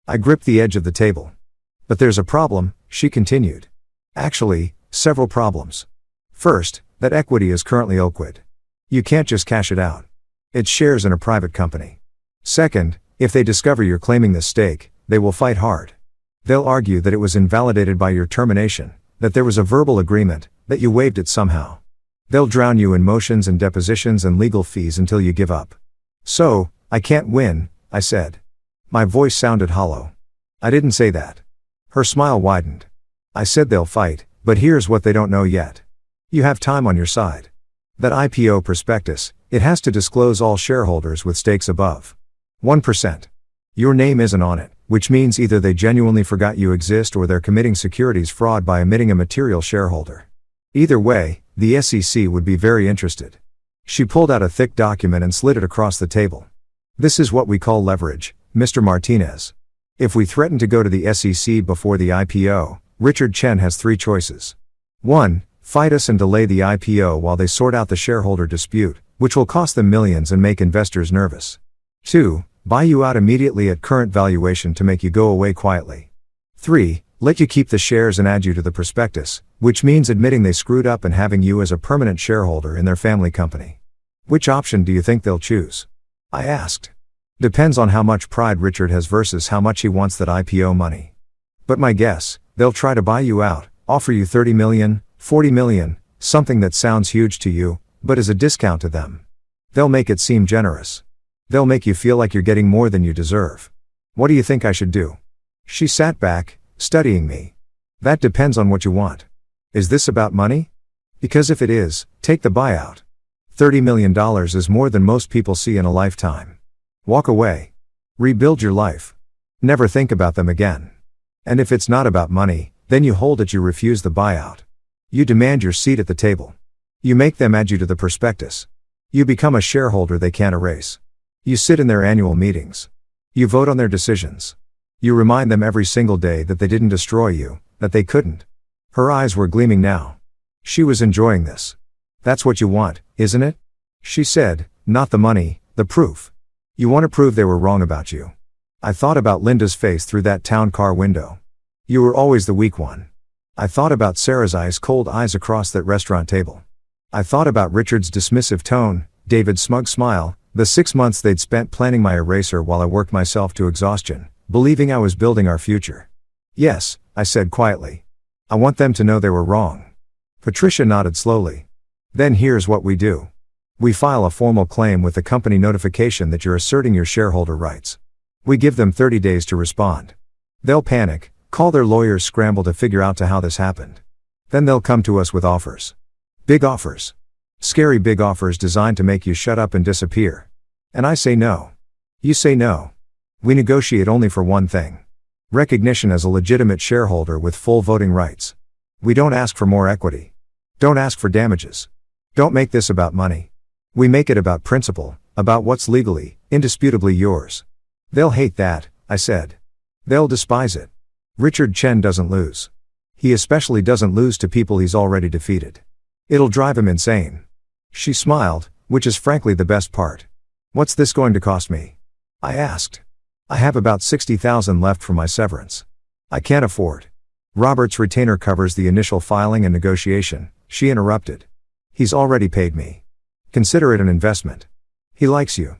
I gripped the edge of the table. But there's a problem, she continued. Actually, several problems. First, that equity is currently illiquid. You can't just cash it out. It's shares in a private company. Second, if they discover you're claiming this stake, they will fight hard. They'll argue that it was invalidated by your termination, that there was a verbal agreement, that you waived it somehow. They'll drown you in motions and depositions and legal fees until you give up. So, I can't win, I said. My voice sounded hollow. I didn't say that. Her smile widened. I said they'll fight, but here's what they don't know yet. You have time on your side. That IPO prospectus, it has to disclose all shareholders with stakes above 1%. Your name isn't on it, which means either they genuinely forgot you exist or they're committing securities fraud by omitting a material shareholder. Either way, the SEC would be very interested. She pulled out a thick document and slid it across the table. This is what we call leverage, Mr. Martinez. If we threaten to go to the SEC before the IPO, Richard Chen has 3 choices. 1. Fight us and delay the IPO while they sort out the shareholder dispute, which will cost them millions and make investors nervous. 2. Buy you out immediately at current valuation to make you go away quietly. 3. Let you keep the shares and add you to the prospectus, which means admitting they screwed up and having you as a permanent shareholder in their family company. Which option do you think they'll choose? I asked. Depends on how much pride Richard has versus how much he wants that IPO money. But my guess, they'll try to buy you out, offer you 30 million, 40 million, something that sounds huge to you, but is a discount to them. They'll make it seem generous. They'll make you feel like you're getting more than you deserve. What do you think I should do? She sat back, studying me. That depends on what you want. Is this about money? Because if it is, take the buyout. $30 million is more than most people see in a lifetime. Walk away. Rebuild your life. Never think about them again. And if it's not about money, then you hold it, you refuse the buyout. You demand your seat at the table. You make them add you to the prospectus. You become a shareholder they can't erase. You sit in their annual meetings. You vote on their decisions. You remind them every single day that they didn't destroy you, that they couldn't. Her eyes were gleaming now. She was enjoying this. That's what you want, isn't it? She said, not the money, the proof. You want to prove they were wrong about you. I thought about Linda's face through that town car window. You were always the weak one. I thought about Sarah's ice-cold eyes across that restaurant table. I thought about Richard's dismissive tone, David's smug smile, the 6 months they'd spent planning my eraser while I worked myself to exhaustion, believing I was building our future. Yes, I said quietly. I want them to know they were wrong. Patricia nodded slowly. Then here's what we do. We file a formal claim with the company notification that you're asserting your shareholder rights. We give them 30 days to respond. They'll panic, call their lawyers, scramble to figure out how this happened. Then they'll come to us with offers. Big offers. Scary big offers designed to make you shut up and disappear. And I say no. You say no. We negotiate only for one thing. Recognition as a legitimate shareholder with full voting rights. We don't ask for more equity. Don't ask for damages. Don't make this about money. We make it about principle, about what's legally, indisputably yours. They'll hate that, I said. They'll despise it. Richard Chen doesn't lose. He especially doesn't lose to people he's already defeated. It'll drive him insane. She smiled, which is frankly the best part. What's this going to cost me? I asked. I have about 60,000 left from my severance. I can't afford. Robert's retainer covers the initial filing and negotiation, she interrupted. He's already paid me. Consider it an investment. He likes you.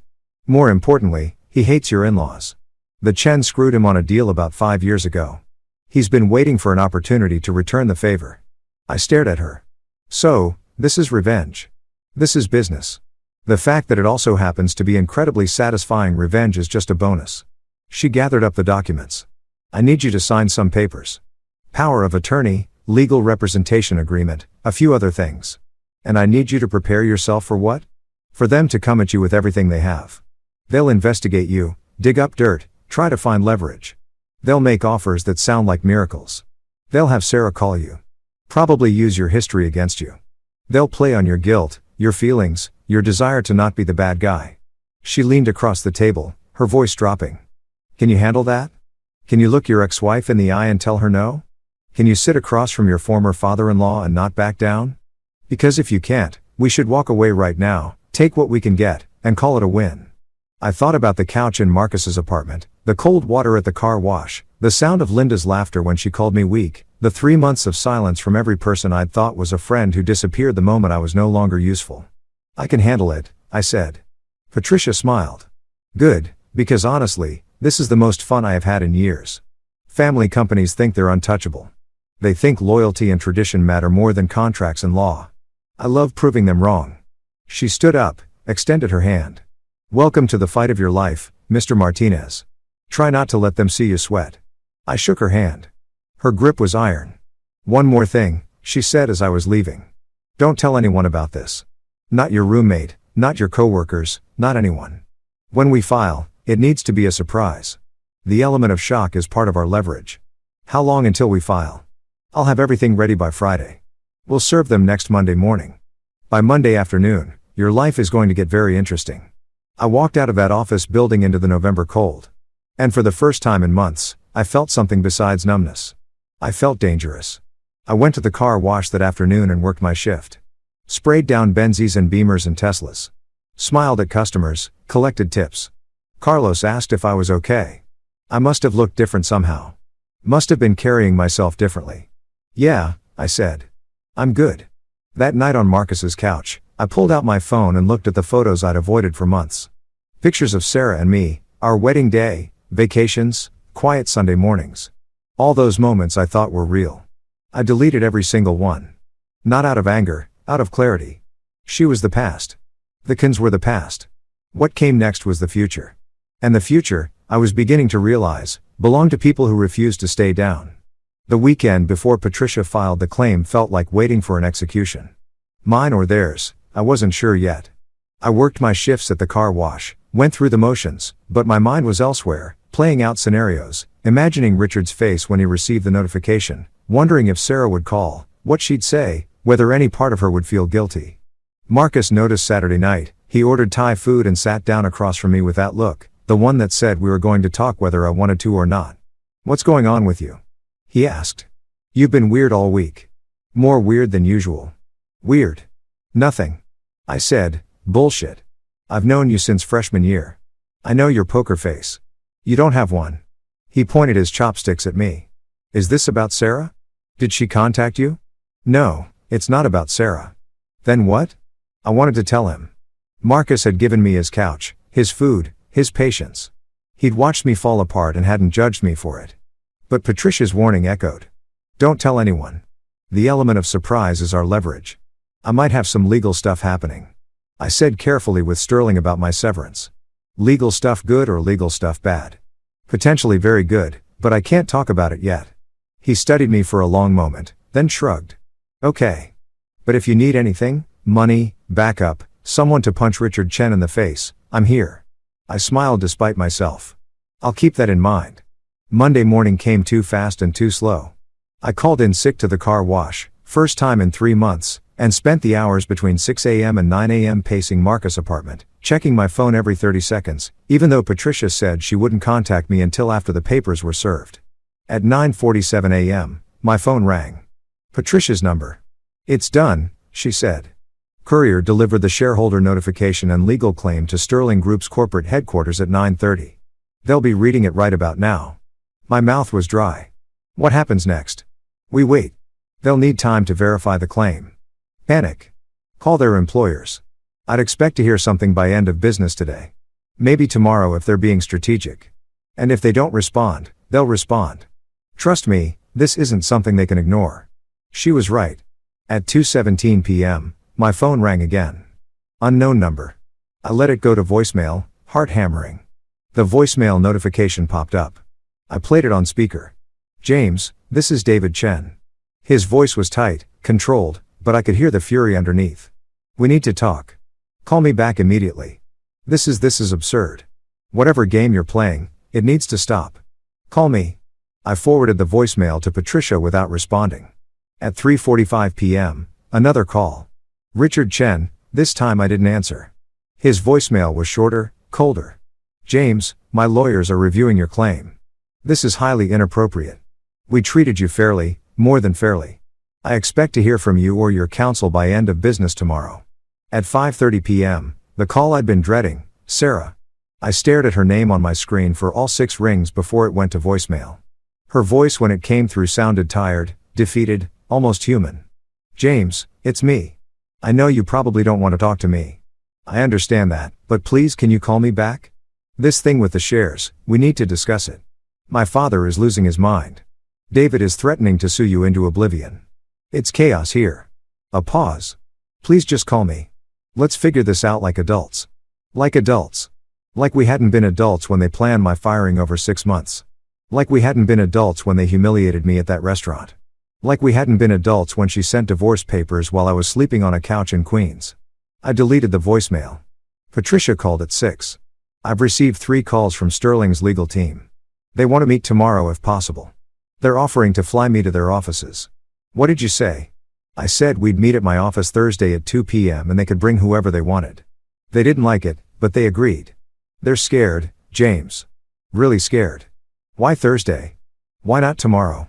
More importantly, he hates your in-laws. The Chen screwed him on a deal about 5 years ago. He's been waiting for an opportunity to return the favor. I stared at her. So, this is revenge. This is business. The fact that it also happens to be incredibly satisfying revenge is just a bonus. She gathered up the documents. I need you to sign some papers. Power of attorney, legal representation agreement, a few other things. And I need you to prepare yourself for what? For them to come at you with everything they have. They'll investigate you, dig up dirt, try to find leverage. They'll make offers that sound like miracles. They'll have Sarah call you. Probably use your history against you. They'll play on your guilt, your feelings, your desire to not be the bad guy. She leaned across the table, her voice dropping. Can you handle that? Can you look your ex-wife in the eye and tell her no? Can you sit across from your former father-in-law and not back down? Because if you can't, we should walk away right now, take what we can get, and call it a win. I thought about the couch in Marcus's apartment, the cold water at the car wash, the sound of Linda's laughter when she called me weak, the 3 months of silence from every person I'd thought was a friend who disappeared the moment I was no longer useful. I can handle it, I said. Patricia smiled. Good, because honestly, this is the most fun I have had in years. Family companies think they're untouchable. They think loyalty and tradition matter more than contracts and law. I love proving them wrong. She stood up, extended her hand. Welcome to the fight of your life, Mr. Martinez. Try not to let them see you sweat. I shook her hand. Her grip was iron. One more thing, she said as I was leaving. Don't tell anyone about this. Not your roommate, not your coworkers, not anyone. When we file, it needs to be a surprise. The element of shock is part of our leverage. How long until we file? I'll have everything ready by Friday. We'll serve them next Monday morning. By Monday afternoon, your life is going to get very interesting. I walked out of that office building into the November cold. And for the first time in months, I felt something besides numbness. I felt dangerous. I went to the car wash that afternoon and worked my shift. Sprayed down Benzes and Beamers and Teslas. Smiled at customers, collected tips. Carlos asked if I was okay. I must have looked different somehow. Must have been carrying myself differently. Yeah, I said. I'm good. That night on Marcus's couch, I pulled out my phone and looked at the photos I'd avoided for months. Pictures of Sarah and me, our wedding day, vacations, quiet Sunday mornings. All those moments I thought were real. I deleted every single one. Not out of anger, out of clarity. She was the past. The Kins were the past. What came next was the future. And the future, I was beginning to realize, belonged to people who refused to stay down. The weekend before Patricia filed the claim felt like waiting for an execution. Mine or theirs, I wasn't sure yet. I worked my shifts at the car wash, went through the motions, but my mind was elsewhere, playing out scenarios, imagining Richard's face when he received the notification, wondering if Sarah would call, what she'd say, whether any part of her would feel guilty. Marcus noticed Saturday night, he ordered Thai food and sat down across from me with that look, the one that said we were going to talk whether I wanted to or not. What's going on with you? He asked. You've been weird all week. More weird than usual. Weird. Nothing. I said, bullshit. I've known you since freshman year. I know your poker face. You don't have one. He pointed his chopsticks at me. Is this about Sarah? Did she contact you? No, it's not about Sarah. Then what? I wanted to tell him. Marcus had given me his couch, his food, his patience. He'd watched me fall apart and hadn't judged me for it. But Patricia's warning echoed. Don't tell anyone. The element of surprise is our leverage. I might have some legal stuff happening. I said carefully with Sterling about my severance. Legal stuff good or legal stuff bad? Potentially very good, but I can't talk about it yet. He studied me for a long moment, then shrugged. Okay. But if you need anything, money, backup, someone to punch Richard Chen in the face, I'm here. I smiled despite myself. I'll keep that in mind. Monday morning came too fast and too slow. I called in sick to the car wash, first time in 3 months, and spent the hours between 6 a.m. and 9 a.m. pacing Marcus' apartment, checking my phone every 30 seconds, even though Patricia said she wouldn't contact me until after the papers were served. At 9:47 a.m., my phone rang. Patricia's number. It's done, she said. Courier delivered the shareholder notification and legal claim to Sterling Group's corporate headquarters at 9:30. They'll be reading it right about now. My mouth was dry. What happens next? We wait. They'll need time to verify the claim. Panic. Call their employers. I'd expect to hear something by end of business today. Maybe tomorrow if they're being strategic. And if they don't respond, they'll respond. Trust me, this isn't something they can ignore. She was right. At 2:17 p.m., my phone rang again. Unknown number. I let it go to voicemail, heart hammering. The voicemail notification popped up. I played it on speaker. James, this is David Chen. His voice was tight, controlled, but I could hear the fury underneath. We need to talk. Call me back immediately. This is absurd. Whatever game you're playing, it needs to stop. Call me. I forwarded the voicemail to Patricia without responding. At 3:45 p.m., another call. Richard Chen, this time I didn't answer. His voicemail was shorter, colder. James, my lawyers are reviewing your claim. This is highly inappropriate. We treated you fairly, More than fairly. I expect to hear from you or your counsel by end of business tomorrow. At 5:30 p.m., the call I'd been dreading, Sarah. I stared at her name on my screen for all 6 rings before it went to voicemail. Her voice when it came through sounded tired, defeated, almost human. James, it's me. I know you probably don't want to talk to me. I understand that, but please can you call me back? This thing with the shares, we need to discuss it. My father is losing his mind. David is threatening to sue you into oblivion. It's chaos here. A pause. Please just call me. Let's figure this out like adults. Like adults. Like we hadn't been adults when they planned my firing over 6 months. Like we hadn't been adults when they humiliated me at that restaurant. Like we hadn't been adults when she sent divorce papers while I was sleeping on a couch in Queens. I deleted the voicemail. Patricia called at 6. I've received 3 calls from Sterling's legal team. They want to meet tomorrow if possible. They're offering to fly me to their offices. What did you say? I said we'd meet at my office Thursday at 2 p.m. and they could bring whoever they wanted. They didn't like it, but they agreed. They're scared, James. Really scared. Why Thursday? Why not tomorrow?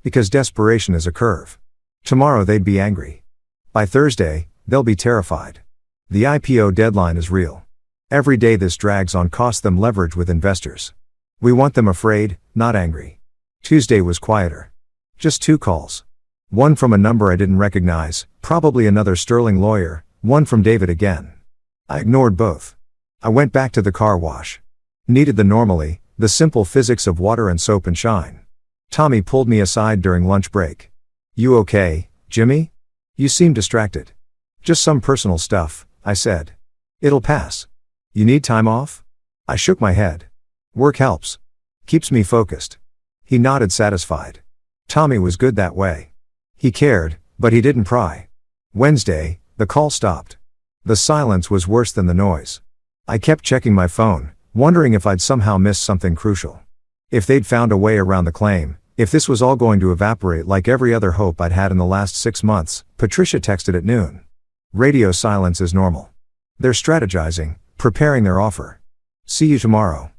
Because desperation is a curve. Tomorrow they'd be angry. By Thursday, they'll be terrified. The IPO deadline is real. Every day this drags on costs them leverage with investors. We want them afraid, not angry. Tuesday was quieter. Just 2 calls. One from a number I didn't recognize, probably another Sterling lawyer, one from David again. I ignored both. I went back to the car wash. Needed the simple physics of water and soap and shine. Tommy pulled me aside during lunch break. You okay, Jimmy? You seem distracted. Just some personal stuff, I said. It'll pass. You need time off? I shook my head. Work helps. Keeps me focused. He nodded satisfied. Tommy was good that way. He cared, but he didn't pry. Wednesday, the call stopped. The silence was worse than the noise. I kept checking my phone, wondering if I'd somehow missed something crucial. If they'd found a way around the claim, if this was all going to evaporate like every other hope I'd had in the last 6 months. Patricia texted at noon. Radio silence is normal. They're strategizing, preparing their offer. See you tomorrow.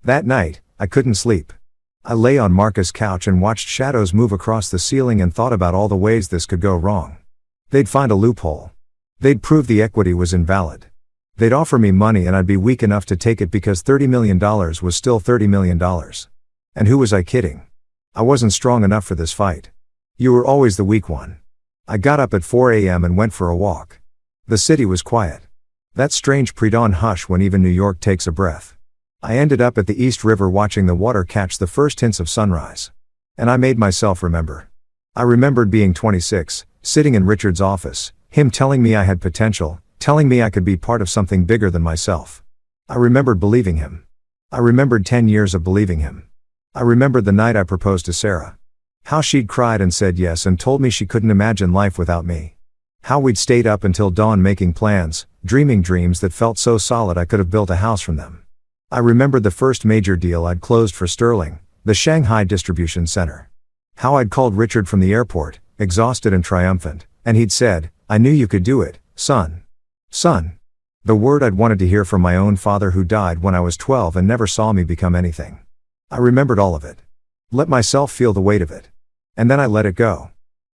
That night, I couldn't sleep. I lay on Marcus' couch and watched shadows move across the ceiling and thought about all the ways this could go wrong. They'd find a loophole. They'd prove the equity was invalid. They'd offer me money and I'd be weak enough to take it because $30 million was still $30 million. And who was I kidding? I wasn't strong enough for this fight. You were always the weak one. I got up at 4 a.m. and went for a walk. The city was quiet. That strange pre-dawn hush when even New York takes a breath. I ended up at the East River watching the water catch the first hints of sunrise. And I made myself remember. I remembered being 26, sitting in Richard's office, him telling me I had potential, telling me I could be part of something bigger than myself. I remembered believing him. I remembered 10 years of believing him. I remembered the night I proposed to Sarah. How she'd cried and said yes and told me she couldn't imagine life without me. How we'd stayed up until dawn making plans, dreaming dreams that felt so solid I could have built a house from them. I remembered the first major deal I'd closed for Sterling, the Shanghai distribution center. How I'd called Richard from the airport, exhausted and triumphant, and he'd said, "I knew you could do it, son." Son. The word I'd wanted to hear from my own father who died when I was 12 and never saw me become anything. I remembered all of it. Let myself feel the weight of it. And then I let it go.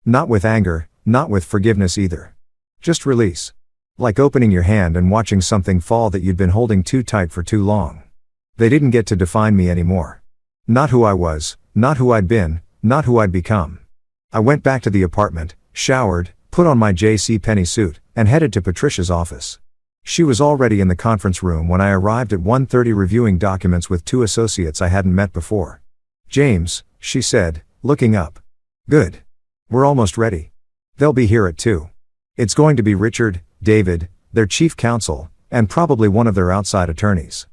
Not with anger, not with forgiveness either. Just release. Like opening your hand and watching something fall that you'd been holding too tight for too long. They didn't get to define me anymore. Not who I was, not who I'd been, not who I'd become. I went back to the apartment, showered, put on my JCPenney suit, and headed to Patricia's office. She was already in the conference room when I arrived at 1:30 reviewing documents with 2 associates I hadn't met before. "James," she said, looking up. "Good. We're almost ready. They'll be here at 2. It's going to be Richard, David, their chief counsel, and probably one of their outside attorneys.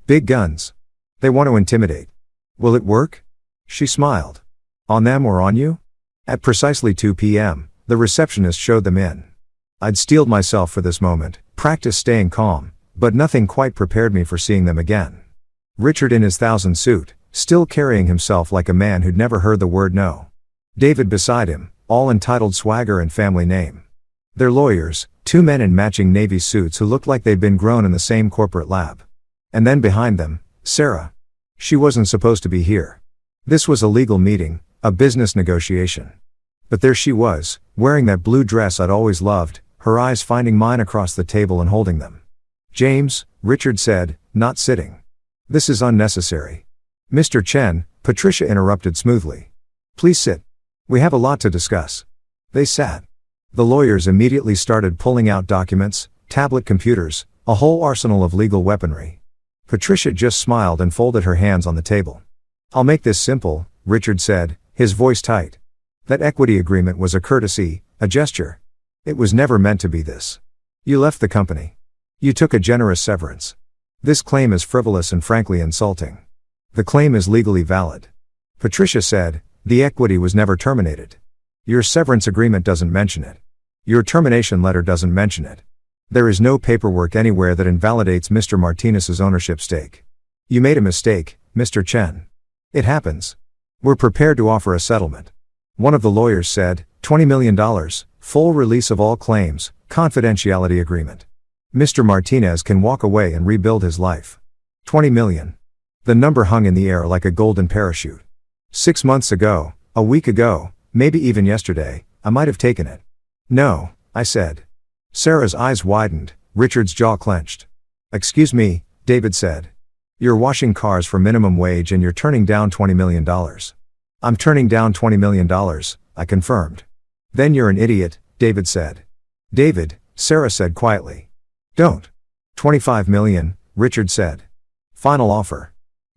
Big guns. They want to intimidate. Will it work?" She smiled. "On them or on you?" At precisely 2 p.m., the receptionist showed them in. I'd steeled myself for this moment, practiced staying calm, but nothing quite prepared me for seeing them again. Richard in his 1000 suit, still carrying himself like a man who'd never heard the word no. David beside him, all entitled swagger and family name. Their lawyers, 2 men in matching navy suits who looked like they'd been grown in the same corporate lab. And then behind them, Sarah. She wasn't supposed to be here. This was a legal meeting, a business negotiation. But there she was, wearing that blue dress I'd always loved, her eyes finding mine across the table and holding them. "James," Richard said, not sitting. "This is unnecessary." "Mr. Chen," Patricia interrupted smoothly. "Please sit. We have a lot to discuss." They sat. The lawyers immediately started pulling out documents, tablet computers, a whole arsenal of legal weaponry. Patricia just smiled and folded her hands on the table. "I'll make this simple," Richard said, his voice tight. "That equity agreement was a courtesy, a gesture. It was never meant to be this. You left the company. You took a generous severance. This claim is frivolous and frankly insulting. The claim is legally valid." Patricia said, "The equity was never terminated. Your severance agreement doesn't mention it. Your termination letter doesn't mention it. There is no paperwork anywhere that invalidates Mr. Martinez's ownership stake. You made a mistake, Mr. Chen. It happens. We're prepared to offer a settlement." One of the lawyers said, $20 million, full release of all claims, confidentiality agreement. Mr. Martinez can walk away and rebuild his life. 20 million. The number hung in the air like a golden parachute. 6 months ago, a week ago, maybe even yesterday, I might have taken it. "No," I said. Sarah's eyes widened, Richard's jaw clenched. "Excuse me," David said. "You're washing cars for minimum wage and you're turning down $20 million. "I'm turning down $20 million, I confirmed. "Then you're an idiot," David said. "David," Sarah said quietly. "Don't." $25 million, Richard said. "Final offer.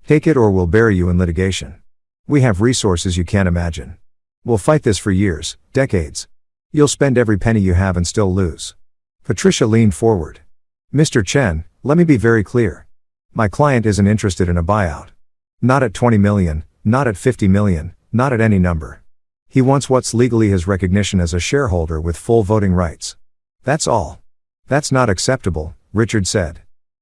Take it or we'll bury you in litigation. We have resources you can't imagine. We'll fight this for years, decades. You'll spend every penny you have and still lose." Patricia leaned forward. "Mr. Chen, let me be very clear. My client isn't interested in a buyout. Not at 20 million, not at 50 million, not at any number. He wants what's legally his recognition as a shareholder with full voting rights. That's all." "That's not acceptable," Richard said.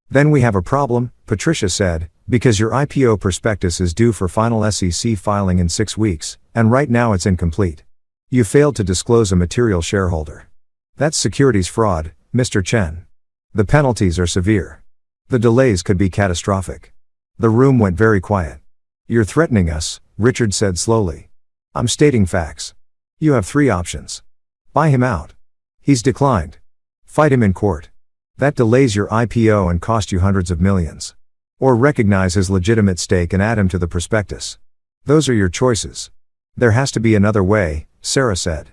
"Then we have a problem," Patricia said, "because your IPO prospectus is due for final SEC filing in 6 weeks, and right now it's incomplete. You failed to disclose a material shareholder. That's securities fraud, Mr. Chen. The penalties are severe. The delays could be catastrophic." The room went very quiet. "You're threatening us," Richard said slowly. "I'm stating facts. You have 3 options. Buy him out. He's declined. Fight him in court. That delays your IPO and cost you hundreds of millions. Or recognize his legitimate stake and add him to the prospectus. Those are your choices." "There has to be another way," Sarah said.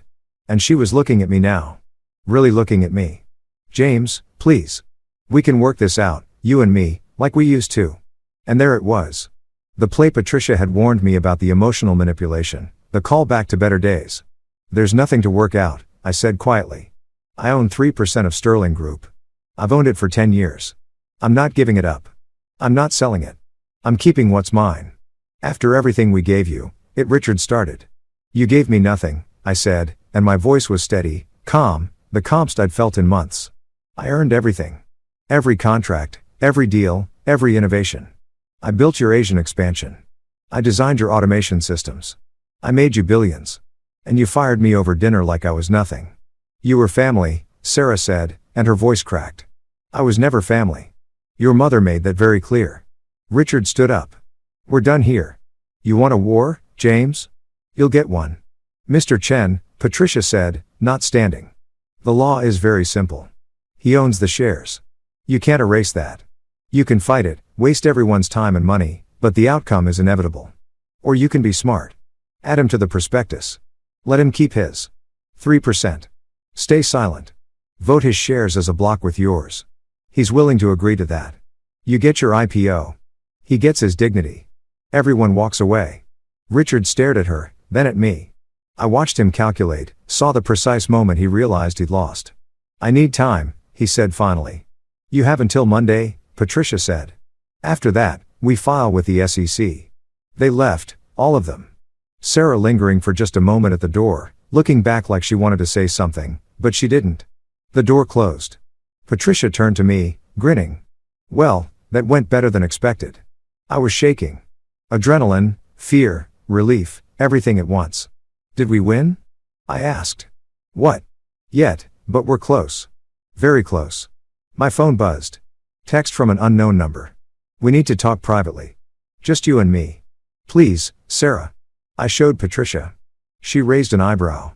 And she was looking at me now. Really looking at me. "James, please. We can work this out, you and me, like we used to." And there it was. The play Patricia had warned me about, the emotional manipulation, the call back to better days. "There's nothing to work out," I said quietly. "I own 3% of Sterling Group. I've owned it for 10 years. I'm not giving it up. I'm not selling it. I'm keeping what's mine. After everything we gave you," Richard started. "You gave me nothing," I said, and my voice was steady, calm, the calmest I'd felt in months. "I earned everything. Every contract, every deal, every innovation. I built your Asian expansion. I designed your automation systems. I made you billions. And you fired me over dinner like I was nothing." "You were family," Sarah said, and her voice cracked. "I was never family. Your mother made that very clear." Richard stood up. "We're done here. You want a war, James? You'll get one." "Mr. Chen," Patricia said, not standing. "The law is very simple. He owns the shares. You can't erase that. You can fight it, waste everyone's time and money, but the outcome is inevitable. Or you can be smart. Add him to the prospectus. Let him keep his 3%. Stay silent. Vote his shares as a block with yours. He's willing to agree to that. You get your IPO. He gets his dignity. Everyone walks away." Richard stared at her, then at me. I watched him calculate, saw the precise moment he realized he'd lost. "I need time," he said finally. "You have until Monday," Patricia said. "After that, we file with the SEC." They left, all of them. Sarah lingering for just a moment at the door, looking back like she wanted to say something, but she didn't. The door closed. Patricia turned to me, grinning. "Well, that went better than expected." I was shaking. Adrenaline, fear, relief, everything at once. "Did we win?" I asked. "What? Yet, but we're close. Very close." My phone buzzed. Text from an unknown number. "We need to talk privately. Just you and me. Please, Sarah." I showed Patricia. She raised an eyebrow.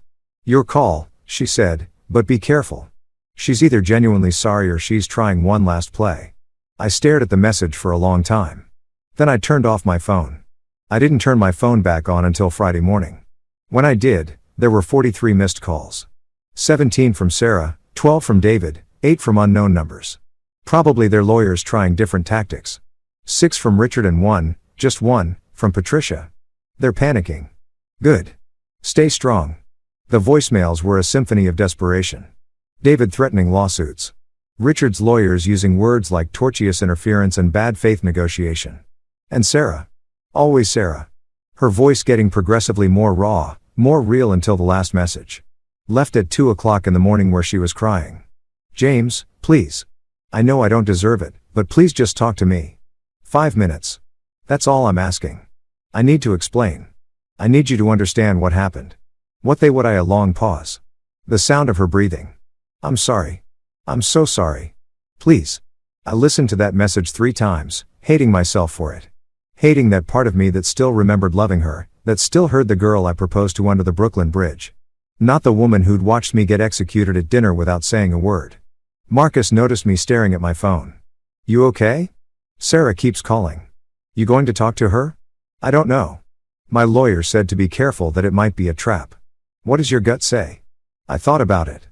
Your call, she said, but be careful. She's either genuinely sorry or she's trying one last play. I stared at the message for a long time. Then I turned off my phone. I didn't turn my phone back on until Friday morning. When I did, there were 43 missed calls. 17 from Sarah, 12 from David, 8 from unknown numbers. Probably their lawyers trying different tactics. 6 from Richard and just one, from Patricia. They're panicking. Good. Stay strong. The voicemails were a symphony of desperation. David threatening lawsuits. Richard's lawyers using words like tortious interference and bad faith negotiation. And Sarah. Always Sarah. Her voice getting progressively more raw, more real until the last message. Left at 2 o'clock in the morning where she was crying. James, please. I know I don't deserve it, but please just talk to me. 5 minutes. That's all I'm asking. I need to explain. I need you to understand what happened. What I a long pause. The sound of her breathing. I'm sorry. I'm so sorry. Please. I listened to that message 3 times, hating myself for it. Hating that part of me that still remembered loving her, that still heard the girl I proposed to under the Brooklyn Bridge. Not the woman who'd watched me get executed at dinner without saying a word. Marcus noticed me staring at my phone. You okay? Sarah keeps calling. You going to talk to her? I don't know. My lawyer said to be careful that it might be a trap. What does your gut say? I thought about it.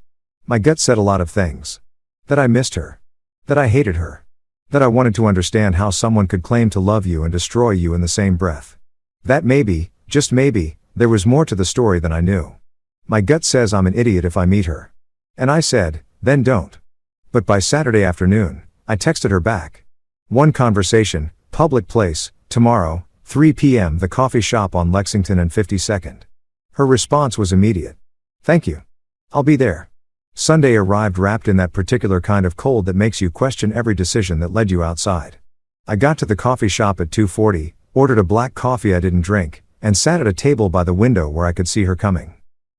My gut said a lot of things. That I missed her. That I hated her. That I wanted to understand how someone could claim to love you and destroy you in the same breath. That maybe, just maybe, there was more to the story than I knew. My gut says I'm an idiot if I meet her. And I said, then don't. But by Saturday afternoon, I texted her back. One conversation, public place, tomorrow, 3 p.m. the coffee shop on Lexington and 52nd. Her response was immediate. Thank you. I'll be there. Sunday arrived wrapped in that particular kind of cold that makes you question every decision that led you outside. I got to the coffee shop at 2:40, ordered a black coffee I didn't drink, and sat at a table by the window where I could see her coming.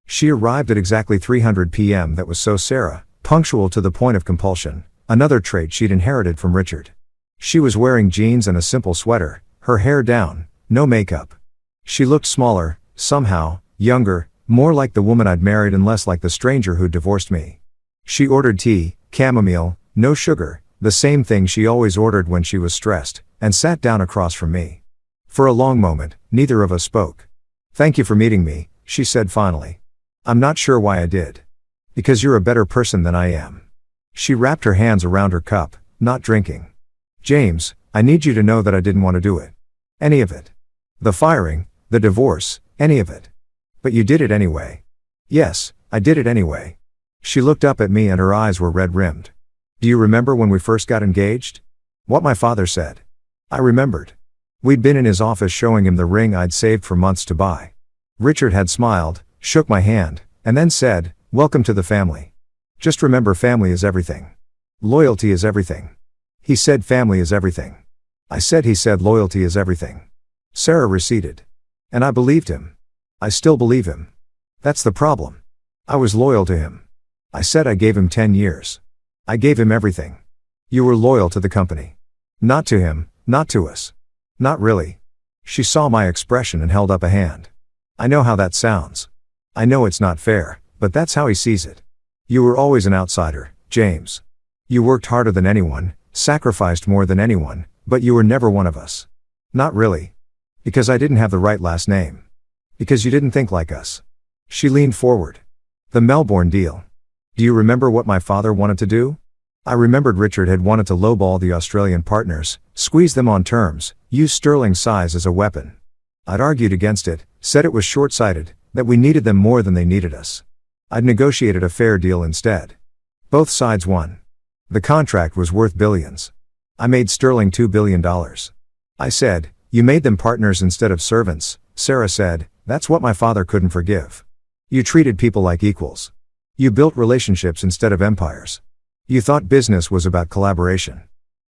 She arrived at exactly 3:00 p.m. That was so Sarah, punctual to the point of compulsion, another trait she'd inherited from Richard. She was wearing jeans and a simple sweater, her hair down, no makeup. She looked smaller, somehow, younger, more like the woman I'd married and less like the stranger who'd divorced me. She ordered tea, chamomile, no sugar, the same thing she always ordered when she was stressed, and sat down across from me. For a long moment, neither of us spoke. Thank you for meeting me, she said finally. I'm not sure why I did. Because you're a better person than I am. She wrapped her hands around her cup, not drinking. James, I need you to know that I didn't want to do it. Any of it. The firing, the divorce, any of it. But you did it anyway. Yes, I did it anyway. She looked up at me and her eyes were red-rimmed. Do you remember when we first got engaged? What my father said. I remembered. We'd been in his office showing him the ring I'd saved for months to buy. Richard had smiled, shook my hand, and then said, welcome to the family. Just remember family is everything. Loyalty is everything. He said family is everything. I said he said loyalty is everything. Sarah receded. And I believed him. I still believe him. That's the problem. I was loyal to him. I said I gave him 10 years. I gave him everything. You were loyal to the company. Not to him, not to us. Not really. She saw my expression and held up a hand. I know how that sounds. I know it's not fair, but that's how he sees it. You were always an outsider, James. You worked harder than anyone, sacrificed more than anyone, but you were never one of us. Not really. Because I didn't have the right last name. Because you didn't think like us. She leaned forward. The Melbourne deal. Do you remember what my father wanted to do? I remembered Richard had wanted to lowball the Australian partners, squeeze them on terms, use sterling size as a weapon. I'd argued against it, said it was short-sighted, that we needed them more than they needed us. I'd negotiated a fair deal instead. Both sides won. The contract was worth billions. I made sterling $2 billion. I said, you made them partners instead of servants. Sarah said, that's what my father couldn't forgive. You treated people like equals. You built relationships instead of empires. You thought business was about collaboration.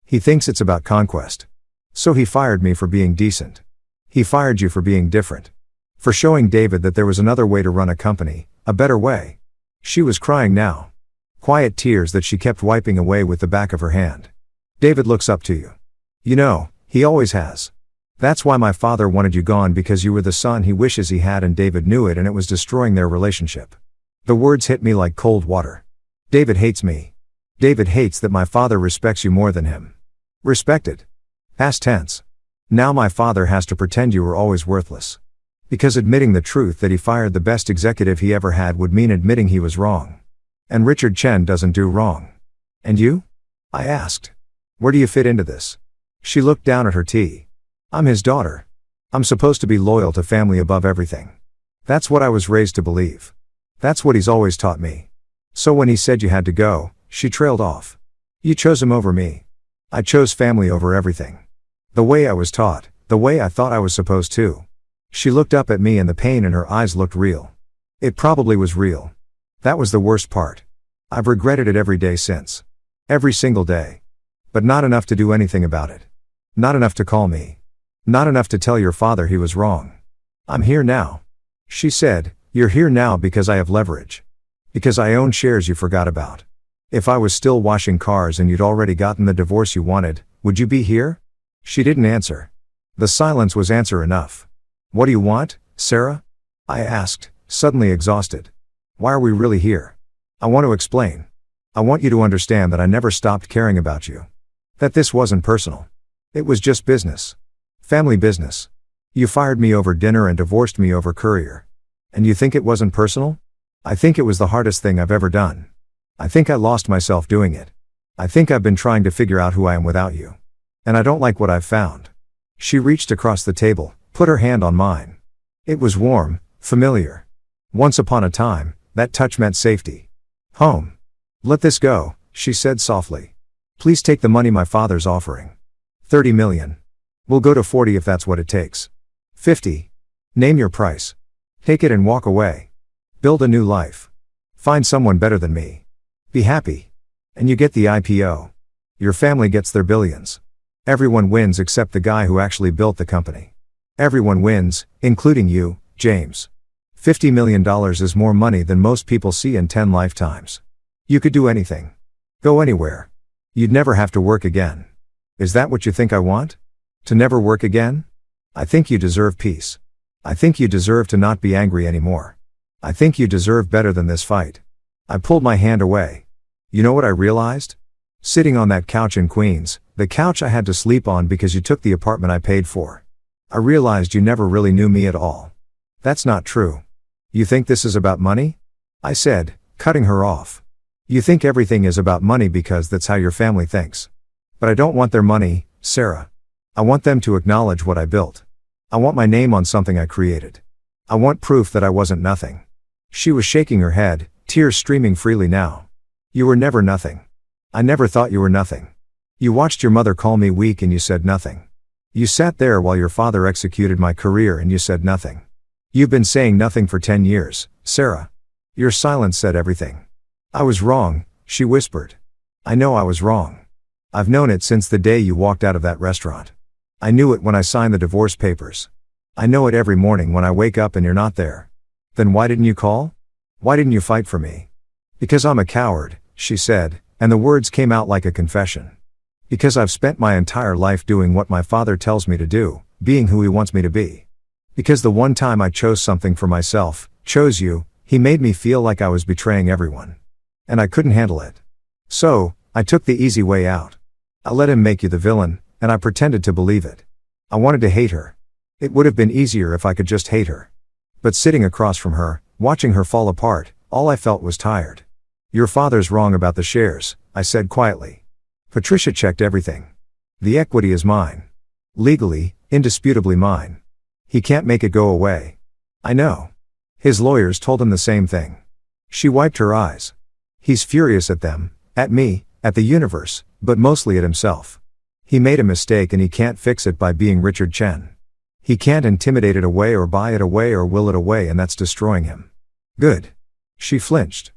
He thinks it's about conquest. So he fired me for being decent. He fired you for being different. For showing David that there was another way to run a company, a better way. She was crying now. Quiet tears that she kept wiping away with the back of her hand. David looks up to you. You know, he always has. That's why my father wanted you gone, because you were the son he wishes he had, and David knew it, and it was destroying their relationship. The words hit me like cold water. David hates me. David hates that my father respects you more than him. Respected. Past tense. Now my father has to pretend you were always worthless. Because admitting the truth that he fired the best executive he ever had would mean admitting he was wrong. And Richard Chen doesn't do wrong. And you? I asked. Where do you fit into this? She looked down at her tea. I'm his daughter. I'm supposed to be loyal to family above everything. That's what I was raised to believe. That's what he's always taught me. So when he said you had to go, she trailed off. You chose him over me. I chose family over everything. The way I was taught, the way I thought I was supposed to. She looked up at me and the pain in her eyes looked real. It probably was real. That was the worst part. I've regretted it every day since. Every single day. But not enough to do anything about it. Not enough to call me. Not enough to tell your father he was wrong. I'm here now. She said, you're here now because I have leverage. Because I own shares you forgot about. If I was still washing cars and you'd already gotten the divorce you wanted, would you be here? She didn't answer. The silence was answer enough. What do you want, Sarah? I asked, suddenly exhausted. Why are we really here? I want to explain. I want you to understand that I never stopped caring about you. That this wasn't personal. It was just business. Family business. You fired me over dinner and divorced me over courier. And you think it wasn't personal? I think it was the hardest thing I've ever done. I think I lost myself doing it. I think I've been trying to figure out who I am without you. And I don't like what I've found. She reached across the table, put her hand on mine. It was warm, familiar. Once upon a time, that touch meant safety. Home. Let this go, she said softly. Please take the money my father's offering. 30 million. We'll go to 40 if that's what it takes. 50. Name your price. Take it and walk away. Build a new life. Find someone better than me. Be happy. And you get the IPO. Your family gets their billions. Everyone wins except the guy who actually built the company. Everyone wins, including you, James. $50 million is more money than most people see in 10 lifetimes. You could do anything. Go anywhere. You'd never have to work again. Is that what you think I want? To never work again? I think you deserve peace. I think you deserve to not be angry anymore. I think you deserve better than this fight. I pulled my hand away. You know what I realized? Sitting on that couch in Queens, the couch I had to sleep on because you took the apartment I paid for. I realized you never really knew me at all. That's not true. You think this is about money? I said, cutting her off. You think everything is about money because that's how your family thinks. But I don't want their money, Sarah. I want them to acknowledge what I built. I want my name on something I created. I want proof that I wasn't nothing. She was shaking her head, tears streaming freely now. You were never nothing. I never thought you were nothing. You watched your mother call me weak and you said nothing. You sat there while your father executed my career and you said nothing. You've been saying nothing for 10 years, Sarah. Your silence said everything. I was wrong, she whispered. I know I was wrong. I've known it since the day you walked out of that restaurant. I knew it when I signed the divorce papers. I know it every morning when I wake up and you're not there. Then why didn't you call? Why didn't you fight for me? Because I'm a coward, she said, and the words came out like a confession. Because I've spent my entire life doing what my father tells me to do, being who he wants me to be. Because the one time I chose something for myself, chose you, he made me feel like I was betraying everyone. And I couldn't handle it. So, I took the easy way out. I let him make you the villain, and I pretended to believe it. I wanted to hate her. It would have been easier if I could just hate her. But sitting across from her, watching her fall apart, all I felt was tired. Your father's wrong about the shares, I said quietly. Patricia checked everything. The equity is mine. Legally, indisputably mine. He can't make it go away. I know. His lawyers told him the same thing. She wiped her eyes. He's furious at them, at me, at the universe, but mostly at himself. He made a mistake and he can't fix it by being Richard Chen. He can't intimidate it away or buy it away or will it away, and that's destroying him. Good. She flinched.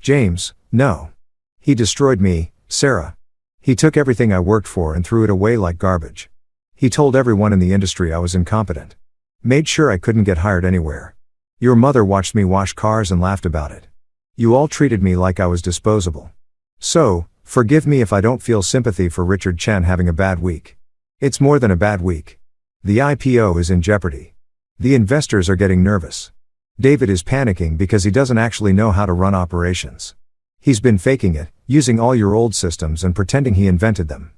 James, no. He destroyed me, Sarah. He took everything I worked for and threw it away like garbage. He told everyone in the industry I was incompetent. Made sure I couldn't get hired anywhere. Your mother watched me wash cars and laughed about it. You all treated me like I was disposable. So, forgive me if I don't feel sympathy for Richard Chen having a bad week. It's more than a bad week. The IPO is in jeopardy. The investors are getting nervous. David is panicking because he doesn't actually know how to run operations. He's been faking it, using all your old systems and pretending he invented them.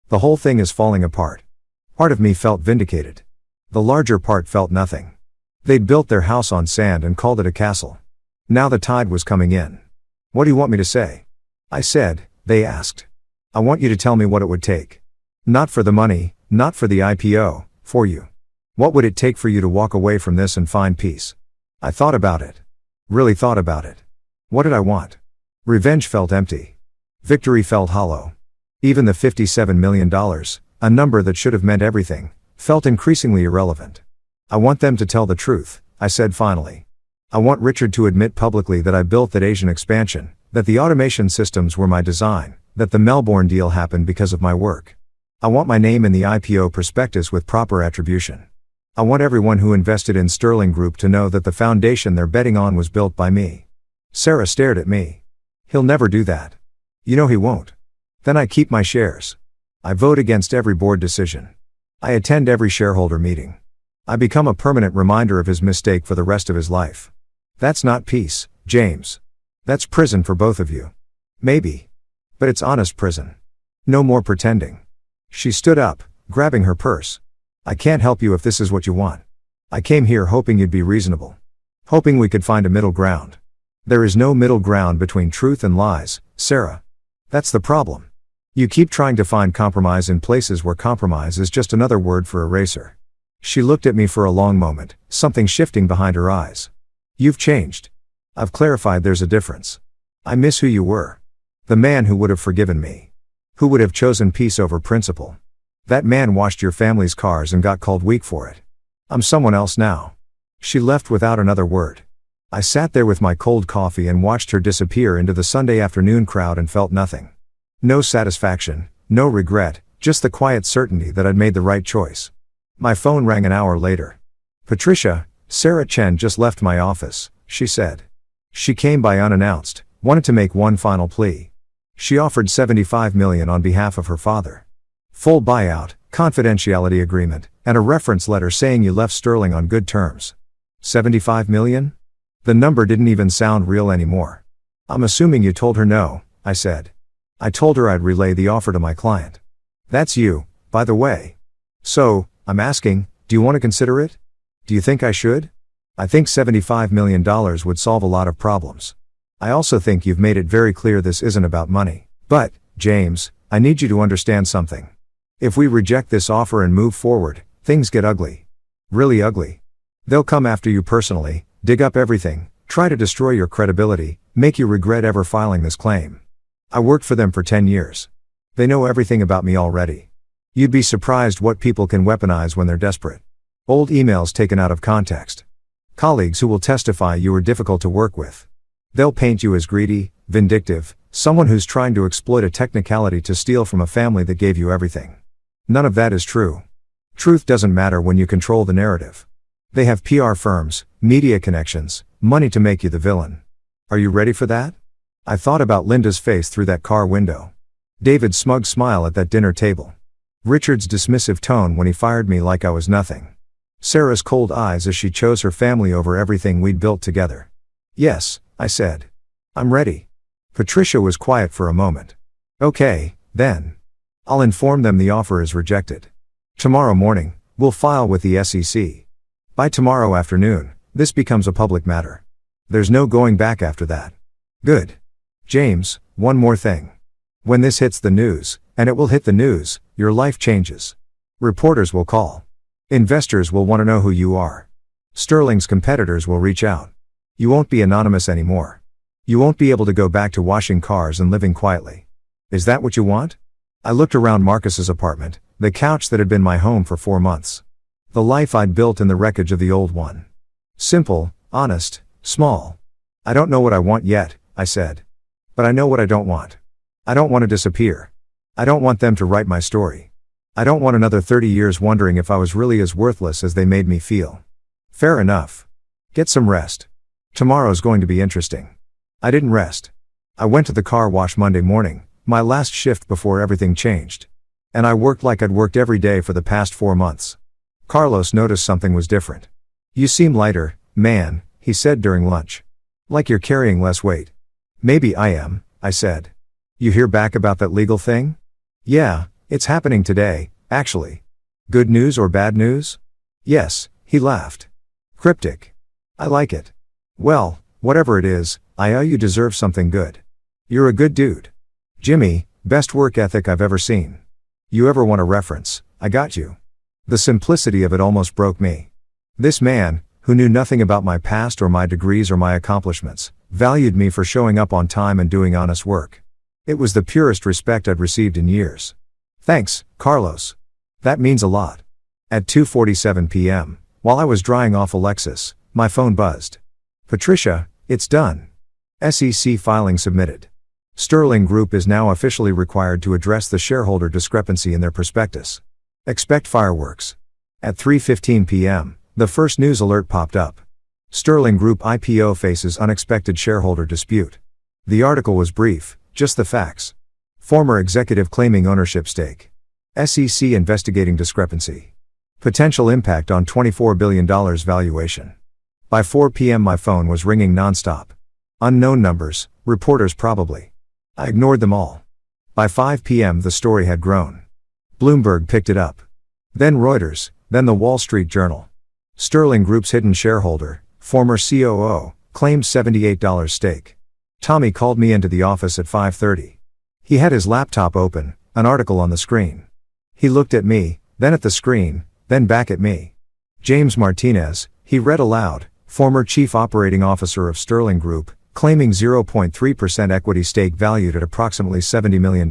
The whole thing is falling apart. Part of me felt vindicated. The larger part felt nothing. They'd built their house on sand and called it a castle. Now the tide was coming in. What do you want me to say? I said, they asked. I want you to tell me what it would take. Not for the money, not for the IPO, for you. What would it take for you to walk away from this and find peace? I thought about it. Really thought about it. What did I want? Revenge felt empty. Victory felt hollow. Even the $57 million, a number that should have meant everything, felt increasingly irrelevant. I want them to tell the truth, I said finally. I want Richard to admit publicly that I built that Asian expansion, that the automation systems were my design, that the Melbourne deal happened because of my work. I want my name in the IPO prospectus with proper attribution. I want everyone who invested in Sterling Group to know that the foundation they're betting on was built by me. Sarah stared at me. He'll never do that. You know he won't. Then I keep my shares. I vote against every board decision. I attend every shareholder meeting. I become a permanent reminder of his mistake for the rest of his life. That's not peace, James. That's prison for both of you. Maybe. But it's honest prison. No more pretending. She stood up, grabbing her purse. I can't help you if this is what you want. I came here hoping you'd be reasonable. Hoping we could find a middle ground. There is no middle ground between truth and lies, Sarah. That's the problem. You keep trying to find compromise in places where compromise is just another word for eraser. She looked at me for a long moment, something shifting behind her eyes. You've changed. I've clarified there's a difference. I miss who you were. The man who would have forgiven me. Who would have chosen peace over principle. That man washed your family's cars and got called weak for it. I'm someone else now. She left without another word. I sat there with my cold coffee and watched her disappear into the Sunday afternoon crowd and felt nothing. No satisfaction, no regret, just the quiet certainty that I'd made the right choice. My phone rang an hour later. Patricia, Sarah Chen just left my office, she said. She came by unannounced, wanted to make one final plea. She offered $75 million on behalf of her father. Full buyout, confidentiality agreement, and a reference letter saying you left Sterling on good terms. $75 million? The number didn't even sound real anymore. I'm assuming you told her no, I said. I told her I'd relay the offer to my client. That's you, by the way. So, I'm asking, do you want to consider it? Do you think I should? I think $75 million would solve a lot of problems. I also think you've made it very clear this isn't about money. But, James, I need you to understand something. If we reject this offer and move forward, things get ugly. Really ugly. They'll come after you personally, dig up everything, try to destroy your credibility, make you regret ever filing this claim. I worked for them for 10 years. They know everything about me already. You'd be surprised what people can weaponize when they're desperate. Old emails taken out of context. Colleagues who will testify you were difficult to work with. They'll paint you as greedy, vindictive, someone who's trying to exploit a technicality to steal from a family that gave you everything. None of that is true. Truth doesn't matter when you control the narrative. They have PR firms, media connections, money to make you the villain. Are you ready for that? I thought about Linda's face through that car window. David's smug smile at that dinner table. Richard's dismissive tone when he fired me like I was nothing. Sarah's cold eyes as she chose her family over everything we'd built together. Yes, I said. I'm ready. Patricia was quiet for a moment. Okay, then. I'll inform them the offer is rejected. Tomorrow morning, we'll file with the SEC. By tomorrow afternoon, this becomes a public matter. There's no going back after that. Good. James, one more thing. When this hits the news, and it will hit the news, your life changes. Reporters will call. Investors will want to know who you are. Sterling's competitors will reach out. You won't be anonymous anymore. You won't be able to go back to washing cars and living quietly. Is that what you want? I looked around Marcus's apartment, the couch that had been my home for 4 months. The life I'd built in the wreckage of the old one. Simple, honest, small. I don't know what I want yet, I said. But I know what I don't want. I don't want to disappear. I don't want them to write my story. I don't want another 30 years wondering if I was really as worthless as they made me feel. Fair enough. Get some rest. Tomorrow's going to be interesting. I didn't rest. I went to the car wash Monday morning, my last shift before everything changed. And I worked like I'd worked every day for the past 4 months. Carlos noticed something was different. You seem lighter, man, he said during lunch. Like you're carrying less weight. Maybe I am, I said. You hear back about that legal thing? Yeah, it's happening today, actually. Good news or bad news? Yes, he laughed. Cryptic. I like it. Well, whatever it is, I owe you deserve something good. You're a good dude. Jimmy, best work ethic I've ever seen. You ever want a reference, I got you. The simplicity of it almost broke me. This man, who knew nothing about my past or my degrees or my accomplishments, valued me for showing up on time and doing honest work. It was the purest respect I'd received in years. Thanks, Carlos. That means a lot. At 2:47 p.m., while I was drying off a Lexus, my phone buzzed. Patricia, it's done. SEC filing submitted. Sterling Group is now officially required to address the shareholder discrepancy in their prospectus. Expect fireworks. At 3:15 p.m., the first news alert popped up. Sterling Group IPO faces unexpected shareholder dispute. The article was brief, just the facts. Former executive claiming ownership stake. SEC investigating discrepancy. Potential impact on $24 billion valuation. By 4 p.m. my phone was ringing nonstop. Unknown numbers, reporters probably. I ignored them all. By 5 p.m. the story had grown. Bloomberg picked it up. Then Reuters, then the Wall Street Journal. Sterling Group's hidden shareholder, former COO, claimed $78 stake. Tommy called me into the office at 5:30. He had his laptop open, an article on the screen. He looked at me, then at the screen, then back at me. James Martinez, he read aloud, former chief operating officer of Sterling Group, claiming 0.3% equity stake valued at approximately $70 million.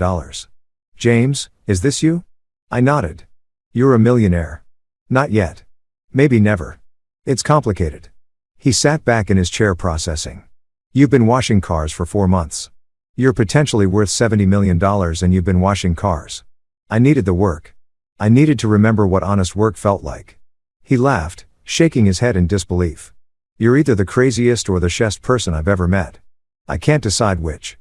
James, is this you? I nodded. You're a millionaire. Not yet. Maybe never. It's complicated. He sat back in his chair processing. You've been washing cars for 4 months. You're potentially worth $70 million and you've been washing cars. I needed the work. I needed to remember what honest work felt like. He laughed, shaking his head in disbelief. You're either the craziest or the chest person I've ever met. I can't decide which.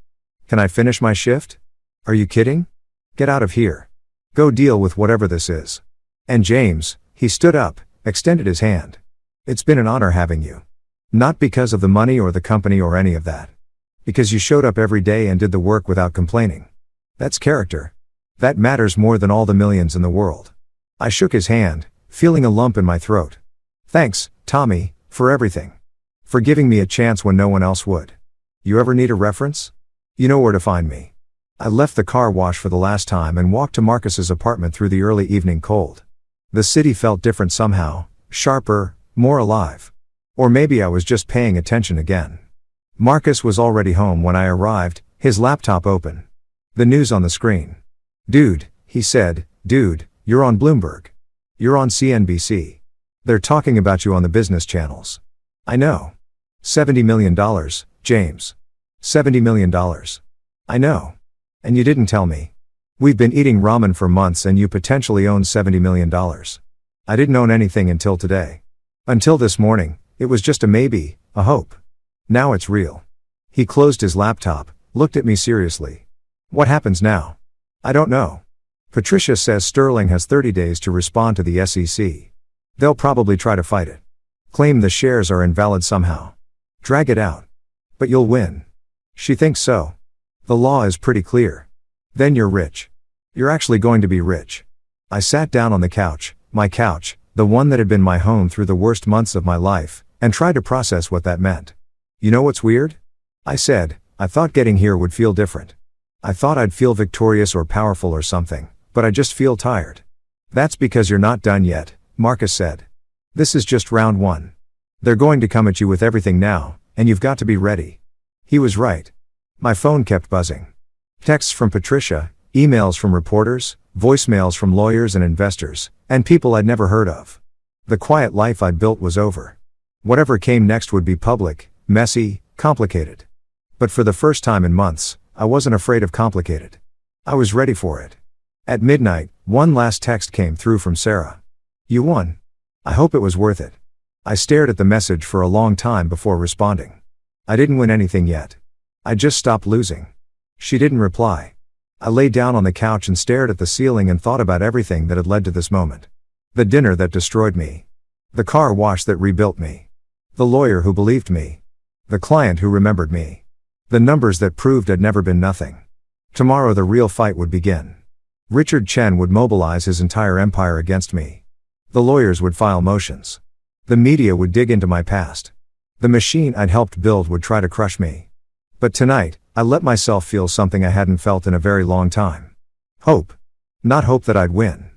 Can I finish my shift? Are you kidding? Get out of here. Go deal with whatever this is. And James, he stood up, extended his hand. It's been an honor having you. Not because of the money or the company or any of that. Because you showed up every day and did the work without complaining. That's character. That matters more than all the millions in the world. I shook his hand, feeling a lump in my throat. Thanks, Tommy, for everything. For giving me a chance when no one else would. You ever need a reference? You know where to find me. I left the car wash for the last time and walked to Marcus's apartment through the early evening cold. The city felt different somehow, sharper, more alive. Or maybe I was just paying attention again. Marcus was already home when I arrived, his laptop open. The news on the screen. Dude, he said, dude, you're on Bloomberg. You're on CNBC. They're talking about you on the business channels. I know. $70 million, James. $70 million. I know. And you didn't tell me. We've been eating ramen for months and you potentially own $70 million. I didn't own anything until today. Until this morning, it was just a maybe, a hope. Now it's real. He closed his laptop, looked at me seriously. What happens now? I don't know. Patricia says Sterling has 30 days to respond to the SEC. They'll probably try to fight it. Claim the shares are invalid somehow. Drag it out. But you'll win. She thinks so. The law is pretty clear. Then you're rich. You're actually going to be rich. I sat down on the couch, my couch, the one that had been my home through the worst months of my life, and tried to process what that meant. You know what's weird? I said, I thought getting here would feel different. I thought I'd feel victorious or powerful or something, but I just feel tired. That's because you're not done yet, Marcus said. This is just round one. They're going to come at you with everything now, and you've got to be ready. He was right. My phone kept buzzing. Texts from Patricia, emails from reporters, voicemails from lawyers and investors, and people I'd never heard of. The quiet life I'd built was over. Whatever came next would be public, messy, complicated. But for the first time in months, I wasn't afraid of complicated. I was ready for it. At midnight, one last text came through from Sarah. You won. I hope it was worth it. I stared at the message for a long time before responding. I didn't win anything yet. I just stopped losing. She didn't reply. I lay down on the couch and stared at the ceiling and thought about everything that had led to this moment. The dinner that destroyed me. The car wash that rebuilt me. The lawyer who believed me. The client who remembered me. The numbers that proved I'd never been nothing. Tomorrow the real fight would begin. Richard Chen would mobilize his entire empire against me. The lawyers would file motions. The media would dig into my past. The machine I'd helped build would try to crush me. But tonight, I let myself feel something I hadn't felt in a very long time. Hope. Not hope that I'd win.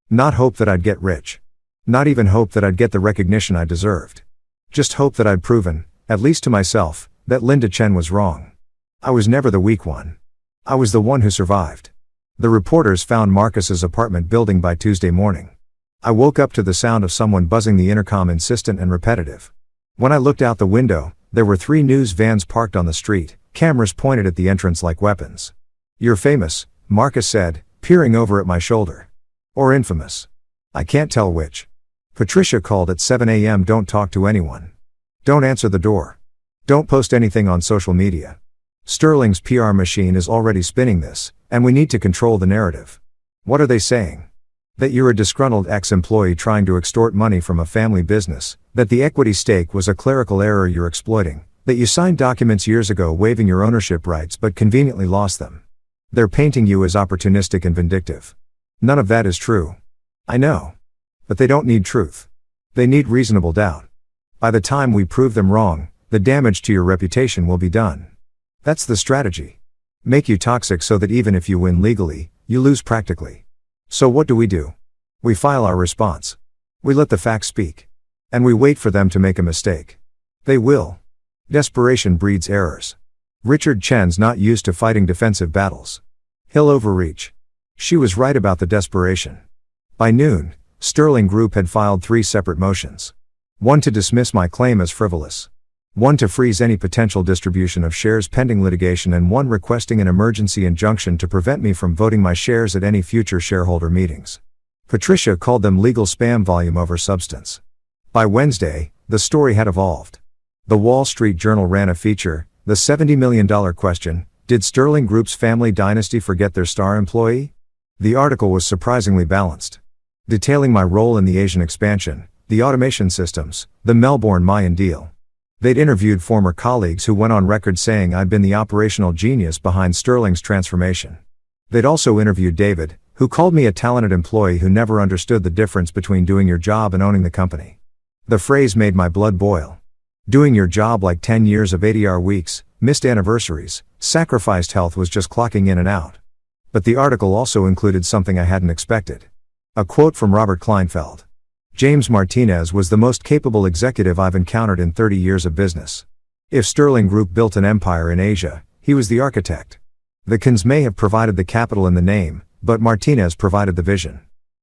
Not hope that I'd get rich. Not even hope that I'd get the recognition I deserved. Just hope that I'd proven, at least to myself, that Linda Chen was wrong. I was never the weak one. I was the one who survived. The reporters found Marcus's apartment building by Tuesday morning. I woke up to the sound of someone buzzing the intercom, insistent and repetitive. When I looked out the window, there were 3 news vans parked on the street, cameras pointed at the entrance like weapons. "You're famous," Marcus said, peering over at my shoulder. Or infamous. I can't tell which. Patricia called at 7 a.m. Don't talk to anyone. Don't answer the door. Don't post anything on social media. Sterling's PR machine is already spinning this, and we need to control the narrative. What are they saying? That you're a disgruntled ex-employee trying to extort money from a family business, that the equity stake was a clerical error you're exploiting, that you signed documents years ago waiving your ownership rights but conveniently lost them. They're painting you as opportunistic and vindictive. None of that is true. I know. But they don't need truth. They need reasonable doubt. By the time we prove them wrong, the damage to your reputation will be done. That's the strategy. Make you toxic so that even if you win legally, you lose practically. So what do? We file our response. We let the facts speak. And we wait for them to make a mistake. They will. Desperation breeds errors. Richard Chen's not used to fighting defensive battles. He'll overreach. She was right about the desperation. By noon, Sterling Group had filed 3 separate motions. One to dismiss my claim as frivolous. One to freeze any potential distribution of shares pending litigation, and one requesting an emergency injunction to prevent me from voting my shares at any future shareholder meetings. Patricia called them legal spam, volume over substance. By Wednesday, the story had evolved. The Wall Street Journal ran a feature, The $70 million Question, Did Sterling Group's Family Dynasty Forget Their Star Employee? The article was surprisingly balanced. Detailing my role in the Asian expansion, the automation systems, the Melbourne Mayan deal. They'd interviewed former colleagues who went on record saying I'd been the operational genius behind Sterling's transformation. They'd also interviewed David, who called me a talented employee who never understood the difference between doing your job and owning the company. The phrase made my blood boil. Doing your job like 10 years of 80-hour weeks, missed anniversaries, sacrificed health was just clocking in and out. But the article also included something I hadn't expected. A quote from Robert Kleinfeld. James Martinez was the most capable executive I've encountered in 30 years of business. If Sterling Group built an empire in Asia, he was the architect. The Khans may have provided the capital and the name, but Martinez provided the vision.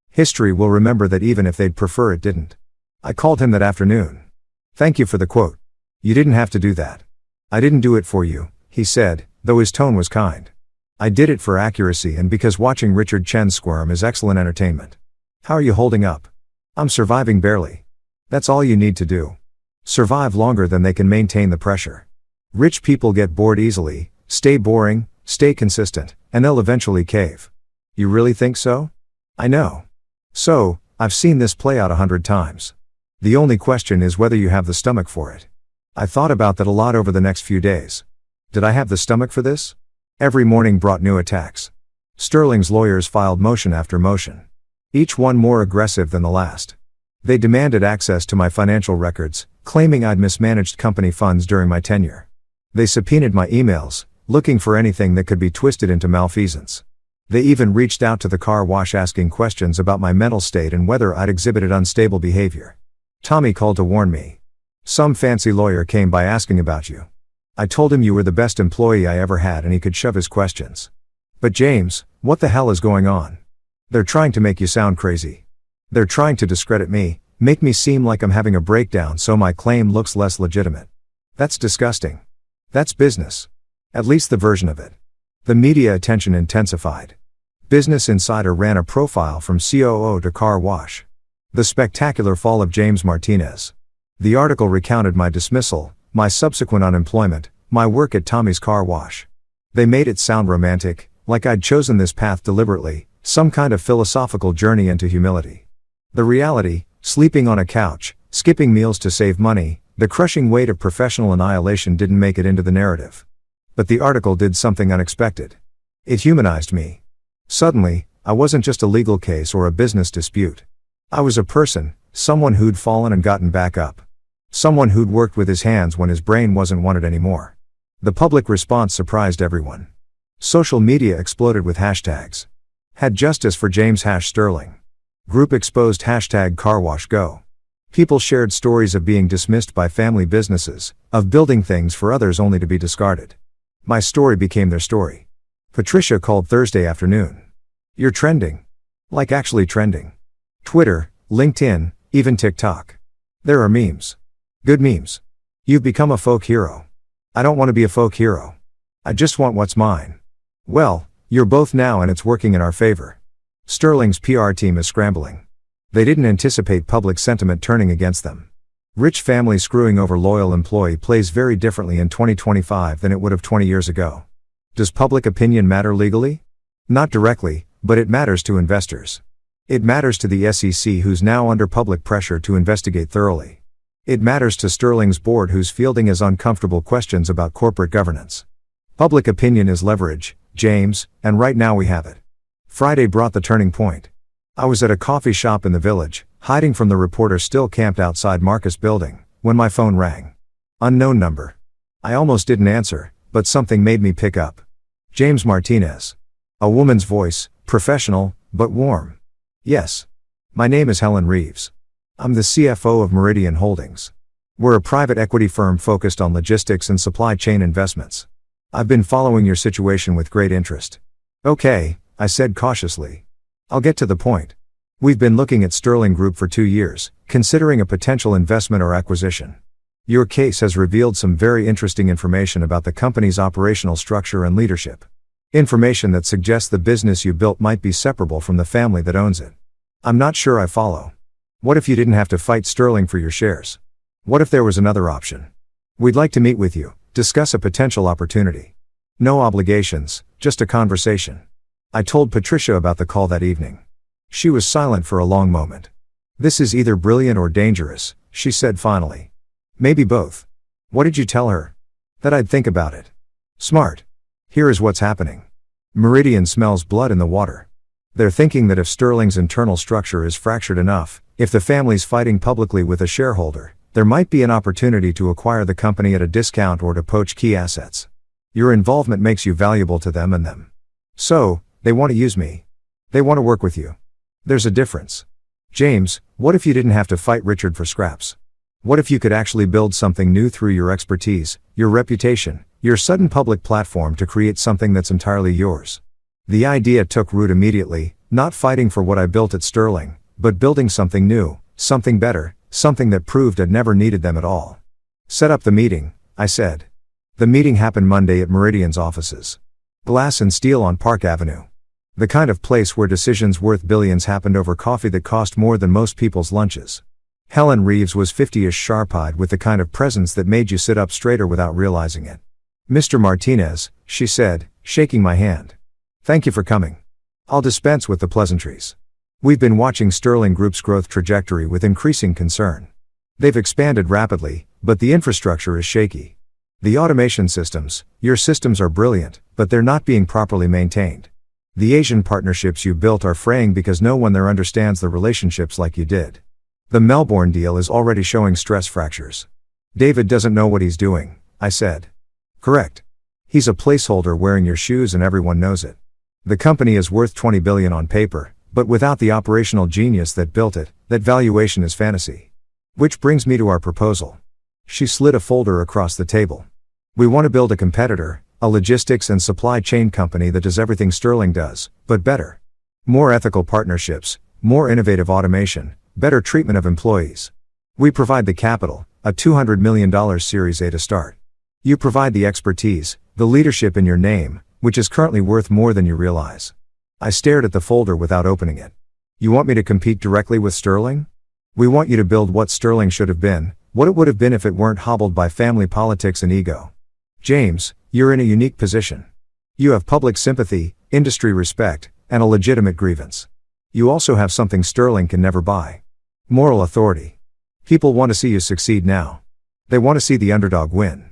History will remember that even if they'd prefer it didn't. I called him that afternoon. "Thank you for the quote. You didn't have to do that. I didn't do it for you," he said, though his tone was kind. "I did it for accuracy and because watching Richard Chen squirm is excellent entertainment. How are you holding up?" "I'm surviving barely." That's all you need to do. Survive longer than they can maintain the pressure. Rich people get bored easily, stay boring, stay consistent, and they'll eventually cave. You really think so? I know. So, I've seen this play out 100 times. The only question is whether you have the stomach for it. I thought about that a lot over the next few days. Did I have the stomach for this? Every morning brought new attacks. Sterling's lawyers filed motion after motion. Each one more aggressive than the last. They demanded access to my financial records, claiming I'd mismanaged company funds during my tenure. They subpoenaed my emails, looking for anything that could be twisted into malfeasance. They even reached out to the car wash asking questions about my mental state and whether I'd exhibited unstable behavior. Tommy called to warn me. "Some fancy lawyer came by asking about you. I told him you were the best employee I ever had and he could shove his questions. But James, what the hell is going on? They're trying to make you sound crazy. They're trying to discredit me, make me seem like I'm having a breakdown so my claim looks less legitimate. That's disgusting. That's business. At least the version of it." The media attention intensified. Business Insider ran a profile from COO to car wash. The spectacular fall of James Martinez. The article recounted my dismissal, my subsequent unemployment, my work at Tommy's car wash. They made it sound romantic, like I'd chosen this path deliberately, some kind of philosophical journey into humility. The reality, sleeping on a couch, skipping meals to save money, The crushing weight of professional annihilation didn't make it into the narrative. But the article did something unexpected. It humanized me. Suddenly, I wasn't just a legal case or a business dispute. I was a person, someone who'd fallen and gotten back up. Someone who'd worked with his hands when his brain wasn't wanted anymore. The public response surprised everyone. Social media exploded with hashtags. Had justice for James Sterling. Group exposed #carwashgo. People shared stories of being dismissed by family businesses, of building things for others only to be discarded. My story became their story. Patricia called Thursday afternoon. "You're trending." Like actually trending. Twitter, LinkedIn, even TikTok. There are memes. Good memes. "You've become a folk hero." "I don't want to be a folk hero. I just want what's mine." "Well, you're both now and it's working in our favor." Sterling's PR team is scrambling. They didn't anticipate public sentiment turning against them. Rich families screwing over loyal employee plays very differently in 2025 than it would have 20 years ago. Does public opinion matter legally? Not directly, but it matters to investors. It matters to the SEC, who's now under public pressure to investigate thoroughly. It matters to Sterling's board, who's fielding as uncomfortable questions about corporate governance. Public opinion is leverage, James, and right now we have it. Friday brought the turning point. I was at a coffee shop in the village, hiding from the reporter still camped outside Marcus Building, when my phone rang. Unknown number. I almost didn't answer, but something made me pick up. James Martinez. A woman's voice, professional, but warm. "Yes. My name is Helen Reeves. I'm the CFO of Meridian Holdings. We're a private equity firm focused on logistics and supply chain investments. I've been following your situation with great interest." "Okay," I said cautiously. "I'll get to the point. We've been looking at Sterling Group for 2 years, considering a potential investment or acquisition. Your case has revealed some very interesting information about the company's operational structure and leadership. Information that suggests the business you built might be separable from the family that owns it. I'm not sure I follow. What if you didn't have to fight Sterling for your shares? What if there was another option? We'd like to meet with you, discuss a potential opportunity. No obligations, just a conversation." I told Patricia about the call that evening. She was silent for a long moment. "This is either brilliant or dangerous," she said finally. "Maybe both." "What did you tell her?" "That I'd think about it." "Smart. Here is what's happening. Meridian smells blood in the water. They're thinking that if Sterling's internal structure is fractured enough, if the family's fighting publicly with a shareholder, there might be an opportunity to acquire the company at a discount or to poach key assets. Your involvement makes you valuable to them and them. So, they want to use me. They want to work with you. There's a difference. James, what if you didn't have to fight Richard for scraps? What if you could actually build something new through your expertise, your reputation, your sudden public platform to create something that's entirely yours?" The idea took root immediately, not fighting for what I built at Sterling, but building something new, something better, something that proved I'd never needed them at all. "Set up the meeting," I said. The meeting happened Monday at Meridian's offices. Glass and steel on Park Avenue. The kind of place where decisions worth billions happened over coffee that cost more than most people's lunches. Helen Reeves was 50-ish, sharp-eyed, with the kind of presence that made you sit up straighter without realizing it. "Mr. Martinez," she said, shaking my hand. "Thank you for coming. I'll dispense with the pleasantries. We've been watching Sterling Group's growth trajectory with increasing concern. They've expanded rapidly, but the infrastructure is shaky. The automation systems, your systems are brilliant, but they're not being properly maintained. The Asian partnerships you built are fraying because no one there understands the relationships like you did. The Melbourne deal is already showing stress fractures." "David doesn't know what he's doing," I said. "Correct. He's a placeholder wearing your shoes and everyone knows it. The company is worth $20 billion on paper, but without the operational genius that built it, that valuation is fantasy. Which brings me to our proposal." She slid a folder across the table. "We want to build a competitor, a logistics and supply chain company that does everything Sterling does, but better. More ethical partnerships, more innovative automation, better treatment of employees. We provide the capital, a $200 million Series A to start. You provide the expertise, the leadership in your name, which is currently worth more than you realize." I stared at the folder without opening it. "You want me to compete directly with Sterling? We want you to build what Sterling should have been, what it would have been if it weren't hobbled by family politics and ego. James, you're in a unique position. You have public sympathy, industry respect, and a legitimate grievance. You also have something Sterling can never buy. Moral authority. People want to see you succeed now. They want to see the underdog win.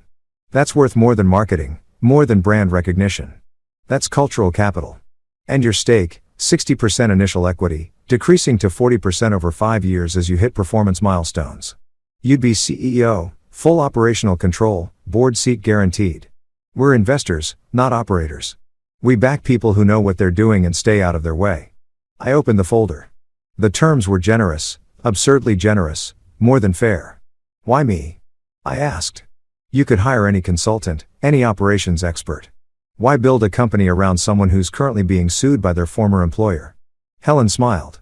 That's worth more than marketing, more than brand recognition. That's cultural capital. And your stake, 60% initial equity, decreasing to 40% over 5 years as you hit performance milestones. You'd be CEO, full operational control, board seat guaranteed. We're investors, not operators. We back people who know what they're doing and stay out of their way. I opened the folder. The terms were generous, absurdly generous, more than fair. Why me? I asked. You could hire any consultant, any operations expert. Why build a company around someone who's currently being sued by their former employer? Helen smiled.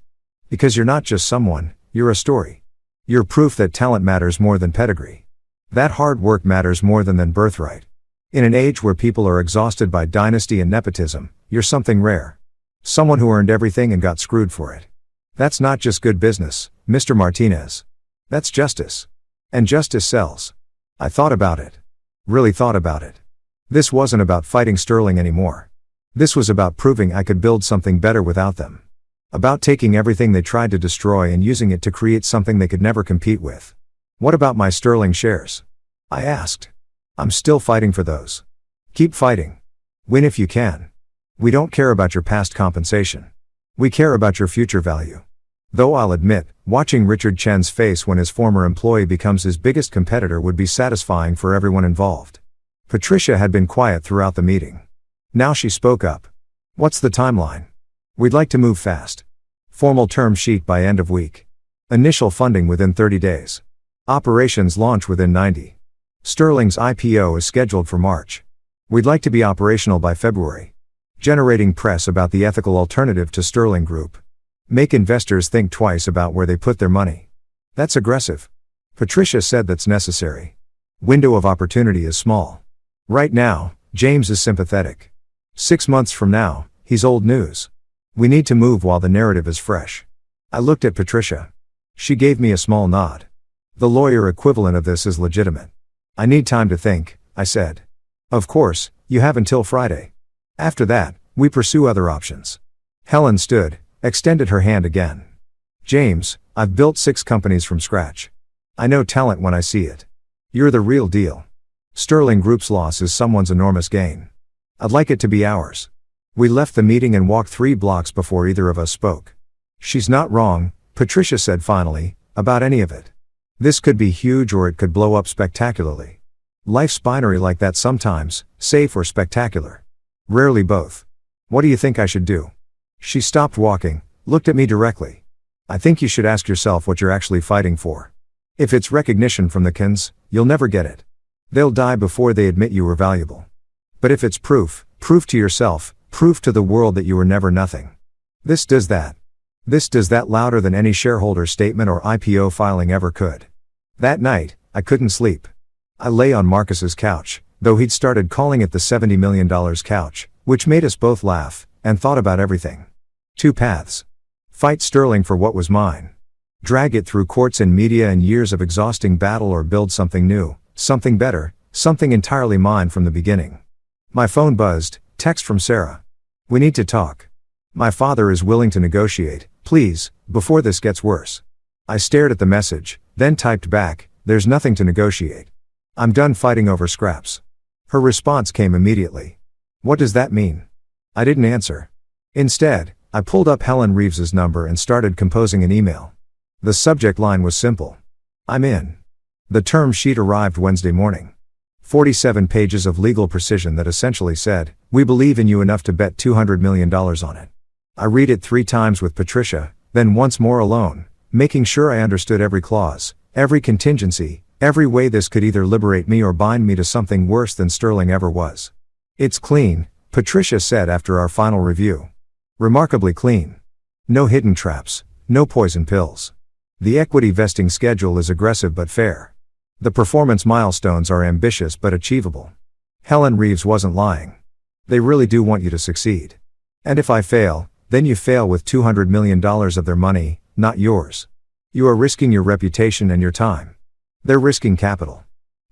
Because you're not just someone, you're a story. You're proof that talent matters more than pedigree. That hard work matters more than birthright. In an age where people are exhausted by dynasty and nepotism, you're something rare. Someone who earned everything and got screwed for it. That's not just good business, Mr. Martinez. That's justice. And justice sells. I thought about it. Really thought about it. This wasn't about fighting Sterling anymore. This was about proving I could build something better without them. About taking everything they tried to destroy and using it to create something they could never compete with. What about my Sterling shares? I asked. I'm still fighting for those. Keep fighting. Win if you can. We don't care about your past compensation. We care about your future value. Though I'll admit, watching Richard Chen's face when his former employee becomes his biggest competitor would be satisfying for everyone involved. Patricia had been quiet throughout the meeting. Now she spoke up. What's the timeline? We'd like to move fast. Formal term sheet by end of week. Initial funding within 30 days. Operations launch within 90. Sterling's IPO is scheduled for March. We'd like to be operational by February. Generating press about the ethical alternative to Sterling Group. Make investors think twice about where they put their money. That's aggressive. Patricia said that's necessary. Window of opportunity is small. Right now, James is sympathetic. 6 months from now, he's old news. We need to move while the narrative is fresh. I looked at Patricia. She gave me a small nod. The lawyer equivalent of this is legitimate. I need time to think, I said. Of course, you have until Friday. After that, we pursue other options. Helen stood, extended her hand again. James, I've built 6 companies from scratch. I know talent when I see it. You're the real deal. Sterling Group's loss is someone's enormous gain. I'd like it to be ours. We left the meeting and walked 3 blocks before either of us spoke. She's not wrong, Patricia said finally, about any of it. This could be huge or it could blow up spectacularly. Life's binary like that sometimes, safe or spectacular. Rarely both. What do you think I should do? She stopped walking, looked at me directly. I think you should ask yourself what you're actually fighting for. If it's recognition from the Kins, you'll never get it. They'll die before they admit you were valuable. But if it's proof to yourself, proof to the world that you were never nothing. This does that. This does that louder than any shareholder statement or IPO filing ever could. That night, I couldn't sleep. I lay on Marcus's couch, though he'd started calling it the $70 million couch, which made us both laugh, and thought about everything. 2 paths. Fight Sterling for what was mine. Drag it through courts and media and years of exhausting battle, or build something new, something better, something entirely mine from the beginning. My phone buzzed, text from Sarah. We need to talk. My father is willing to negotiate, please, before this gets worse. I stared at the message, then typed back, there's nothing to negotiate. I'm done fighting over scraps. Her response came immediately. What does that mean? I didn't answer. Instead, I pulled up Helen Reeves's number and started composing an email. The subject line was simple. I'm in. The term sheet arrived Wednesday morning. 47 pages of legal precision that essentially said, we believe in you enough to bet $200 million on it. I read it 3 times with Patricia, then once more alone, making sure I understood every clause, every contingency, every way this could either liberate me or bind me to something worse than Sterling ever was. It's clean, Patricia said after our final review. Remarkably clean. No hidden traps, no poison pills. The equity vesting schedule is aggressive but fair. The performance milestones are ambitious but achievable. Helen Reeves wasn't lying. They really do want you to succeed. And if I fail, then you fail with $200 million of their money, not yours. You are risking your reputation and your time. They're risking capital.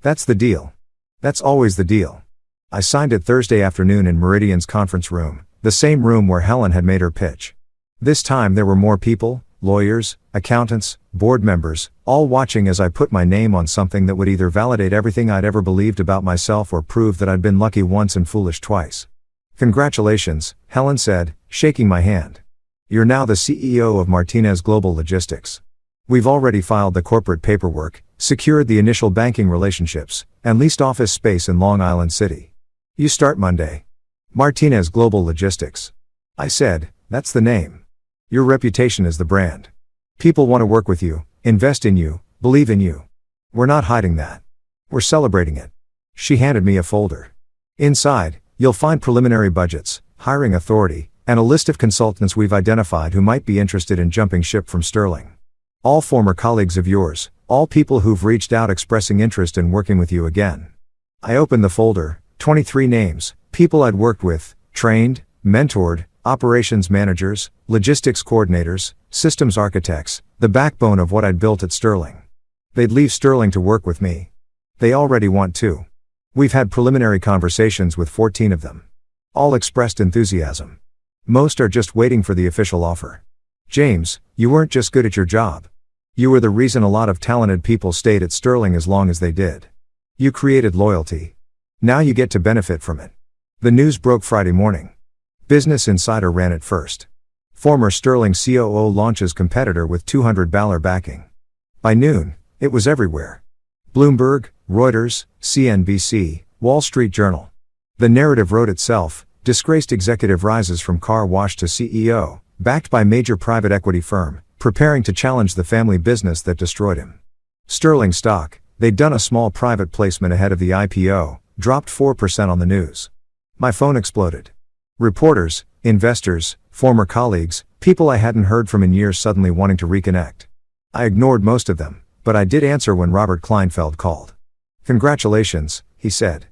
That's the deal. That's always the deal. I signed it Thursday afternoon in Meridian's conference room, the same room where Helen had made her pitch. This time there were more people, lawyers, accountants, board members, all watching as I put my name on something that would either validate everything I'd ever believed about myself or prove that I'd been lucky once and foolish twice. "Congratulations," Helen said, shaking my hand. "You're now the CEO of Martinez Global Logistics. We've already filed the corporate paperwork, secured the initial banking relationships, and leased office space in Long Island City. You start Monday." "Martinez Global Logistics," I said. "That's the name. Your reputation is the brand. People want to work with you, invest in you, believe in you. We're not hiding that. We're celebrating it." She handed me a folder. Inside, you'll find preliminary budgets, hiring authority, and a list of consultants we've identified who might be interested in jumping ship from Sterling. All former colleagues of yours, all people who've reached out expressing interest in working with you again. I opened the folder, 23 names, people I'd worked with, trained, mentored, operations managers, logistics coordinators, systems architects, the backbone of what I'd built at Sterling. They'd leave Sterling to work with me. They already want to. We've had preliminary conversations with 14 of them. All expressed enthusiasm. Most are just waiting for the official offer. "James, you weren't just good at your job. You were the reason a lot of talented people stayed at Sterling as long as they did. You created loyalty. Now you get to benefit from it." The news broke Friday morning. Business Insider ran it first. Former Sterling COO launches competitor with $200 backing. By noon, it was everywhere. Bloomberg, Reuters, CNBC, Wall Street Journal. The narrative wrote itself. Disgraced executive rises from car wash to CEO, backed by major private equity firm, preparing to challenge the family business that destroyed him. Sterling stock, they'd done a small private placement ahead of the IPO, dropped 4% on the news. My phone exploded. Reporters, investors, former colleagues, people I hadn't heard from in years suddenly wanting to reconnect. I ignored most of them, but I did answer when Robert Kleinfeld called. "Congratulations," he said.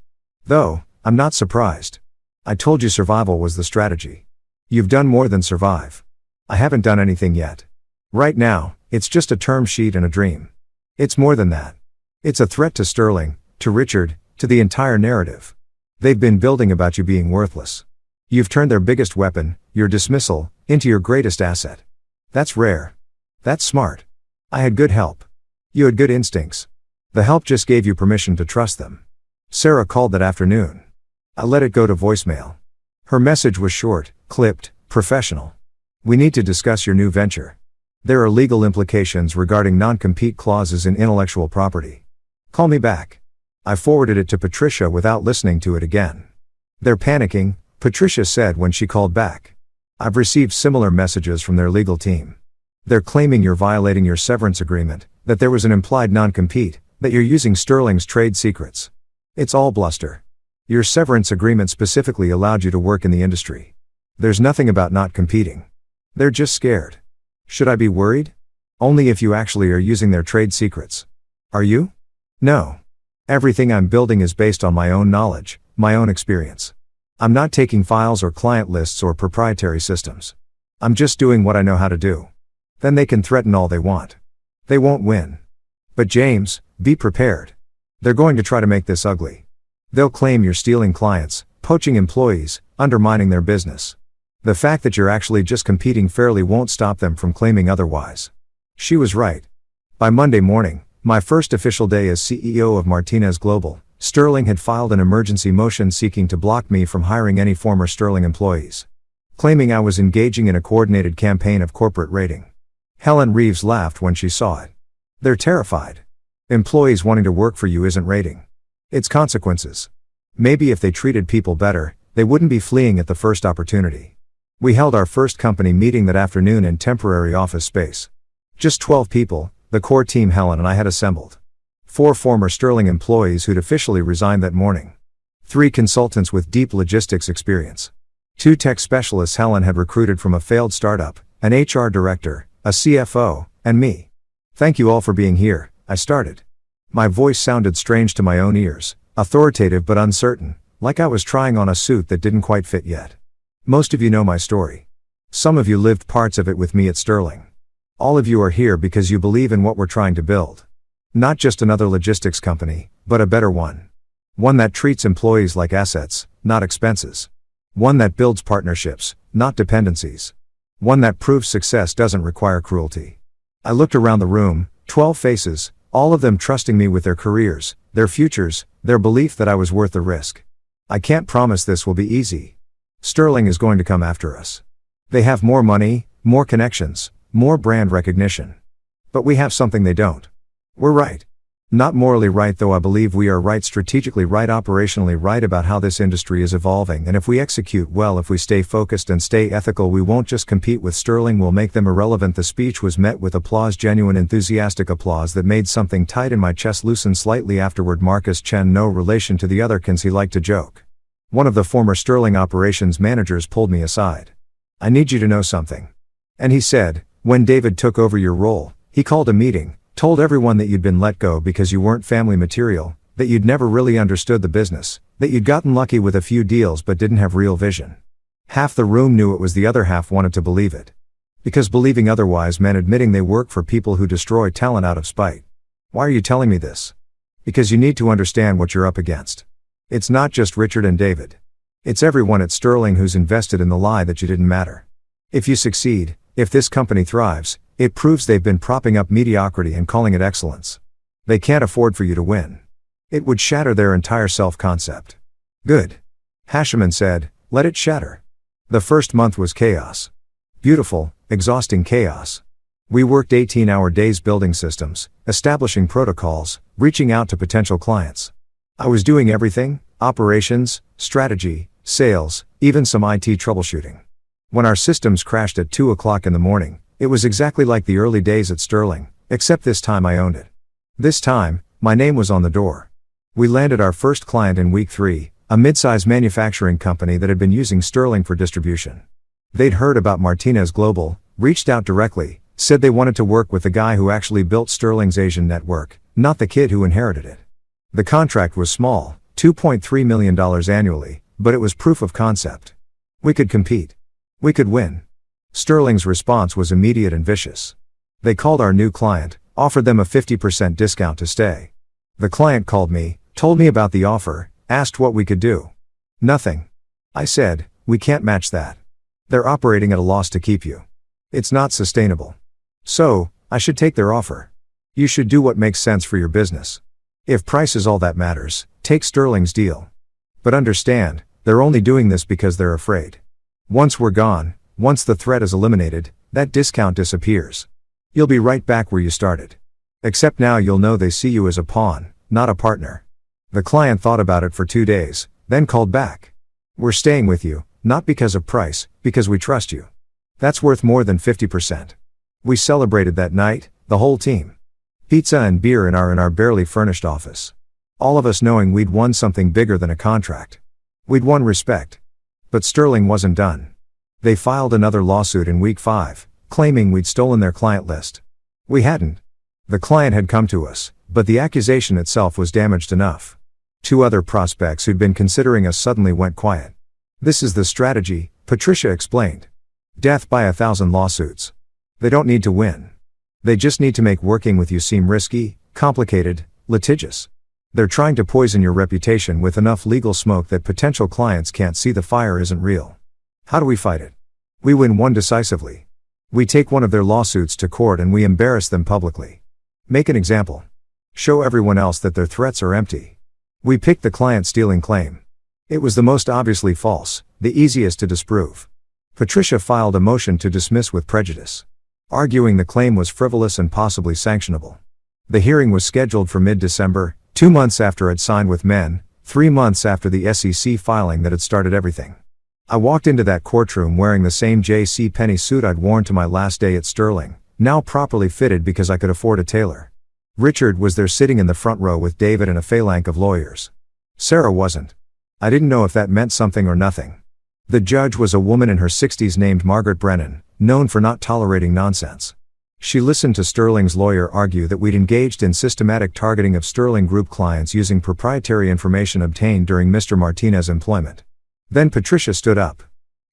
"Though, I'm not surprised. I told you survival was the strategy. You've done more than survive. I haven't done anything yet. Right now, it's just a term sheet and a dream. It's more than that. It's a threat to Sterling, to Richard, to the entire narrative. They've been building about you being worthless. You've turned their biggest weapon, your dismissal, into your greatest asset. That's rare. That's smart. I had good help. You had good instincts. The help just gave you permission to trust them." Sarah called that afternoon. I let it go to voicemail. Her message was short, clipped, professional. "We need to discuss your new venture. There are legal implications regarding non-compete clauses in intellectual property. Call me back." I forwarded it to Patricia without listening to it again. "They're panicking," Patricia said when she called back. "I've received similar messages from their legal team. They're claiming you're violating your severance agreement, that there was an implied non-compete, that you're using Sterling's trade secrets. It's all bluster. Your severance agreement specifically allowed you to work in the industry. There's nothing about not competing. They're just scared. Should I be worried? Only if you actually are using their trade secrets. Are you? No. Everything I'm building is based on my own knowledge, my own experience. I'm not taking files or client lists or proprietary systems. I'm just doing what I know how to do. Then they can threaten all they want. They won't win. But James, be prepared. They're going to try to make this ugly. They'll claim you're stealing clients, poaching employees, undermining their business. The fact that you're actually just competing fairly won't stop them from claiming otherwise." She was right. By Monday morning, my first official day as CEO of Martinez Global, Sterling had filed an emergency motion seeking to block me from hiring any former Sterling employees, claiming I was engaging in a coordinated campaign of corporate raiding. Helen Reeves laughed when she saw it. "They're terrified. Employees wanting to work for you isn't raiding. It's consequences. Maybe if they treated people better, they wouldn't be fleeing at the first opportunity." We held our first company meeting that afternoon in temporary office space. Just 12 people, the core team Helen and I had assembled. 4 former Sterling employees who'd officially resigned that morning. 3 consultants with deep logistics experience. 2 tech specialists Helen had recruited from a failed startup, an HR director, a CFO, and me. "Thank you all for being here," I started. My voice sounded strange to my own ears, authoritative but uncertain, like I was trying on a suit that didn't quite fit yet. Most of you know my story. Some of you lived parts of it with me at Sterling. All of you are here because you believe in what we're trying to build. Not just another logistics company, but a better one. One that treats employees like assets, not expenses. One that builds partnerships, not dependencies. One that proves success doesn't require cruelty. I looked around the room, 12 faces, all of them trusting me with their careers, their futures, their belief that I was worth the risk. I can't promise this will be easy. Sterling is going to come after us. They have more money, more connections, more brand recognition. But we have something they don't. We're right. Not morally right, though I believe we are right, strategically right, operationally right about how this industry is evolving, and if we execute well, if we stay focused and stay ethical, we won't just compete with Sterling, we'll make them irrelevant. The speech was met with applause, genuine enthusiastic applause that made something tight in my chest loosen slightly afterward. Marcus Chen, no relation to the otherkins, he liked to joke. One of the former Sterling operations managers pulled me aside. I need you to know something. And he said, when David took over your role, he called a meeting, told everyone that you'd been let go because you weren't family material, that you'd never really understood the business, that you'd gotten lucky with a few deals but didn't have real vision. Half the room knew it was, the other half wanted to believe it. Because believing otherwise meant admitting they work for people who destroy talent out of spite. Why are you telling me this? Because you need to understand what you're up against. It's not just Richard and David. It's everyone at Sterling who's invested in the lie that you didn't matter. If you succeed, if this company thrives, it proves they've been propping up mediocrity and calling it excellence. They can't afford for you to win. It would shatter their entire self-concept. Good. Hashiman said, let it shatter. The first month was chaos. Beautiful, exhausting chaos. We worked 18-hour days building systems, establishing protocols, reaching out to potential clients. I was doing everything: operations, strategy, sales, even some IT troubleshooting. When our systems crashed at 2 o'clock in the morning, it was exactly like the early days at Sterling, except this time I owned it. This time, my name was on the door. We landed our first client in week 3, a mid-size manufacturing company that had been using Sterling for distribution. They'd heard about Martinez Global, reached out directly, said they wanted to work with the guy who actually built Sterling's Asian network, not the kid who inherited it. The contract was small, $2.3 million annually, but it was proof of concept. We could compete. We could win. Sterling's response was immediate and vicious. They called our new client, offered them a 50% discount to stay. The client called me, told me about the offer, asked what we could do. Nothing. I said, we can't match that. They're operating at a loss to keep you. It's not sustainable. So, I should take their offer. You should do what makes sense for your business. If price is all that matters, take Sterling's deal. But understand, they're only doing this because they're afraid. Once we're gone, once the threat is eliminated, that discount disappears. You'll be right back where you started. Except now you'll know they see you as a pawn, not a partner. The client thought about it for 2 days, then called back. We're staying with you, not because of price, because we trust you. That's worth more than 50%. We celebrated that night, the whole team. Pizza and beer in our barely furnished office. All of us knowing we'd won something bigger than a contract. We'd won respect. But Sterling wasn't done. They filed another lawsuit in week 5, claiming we'd stolen their client list. We hadn't. The client had come to us, but the accusation itself was damaged enough. 2 other prospects who'd been considering us suddenly went quiet. This is the strategy, Patricia explained. Death by 1,000 lawsuits. They don't need to win. They just need to make working with you seem risky, complicated, litigious. They're trying to poison your reputation with enough legal smoke that potential clients can't see the fire isn't real. How do we fight it? We win one decisively. We take one of their lawsuits to court and we embarrass them publicly. Make an example. Show everyone else that their threats are empty. We picked the client stealing claim. It was the most obviously false, the easiest to disprove. Patricia filed a motion to dismiss with prejudice, arguing the claim was frivolous and possibly sanctionable. The hearing was scheduled for mid-December, 2 months after I'd signed with Men, 3 months after the SEC filing that had started everything. I walked into that courtroom wearing the same J.C. Penney suit I'd worn to my last day at Sterling, now properly fitted because I could afford a tailor. Richard was there sitting in the front row with David and a phalanx of lawyers. Sarah wasn't. I didn't know if that meant something or nothing. The judge was a woman in her 60s named Margaret Brennan, known for not tolerating nonsense. She listened to Sterling's lawyer argue that we'd engaged in systematic targeting of Sterling Group clients using proprietary information obtained during Mr. Martinez's employment. Then Patricia stood up.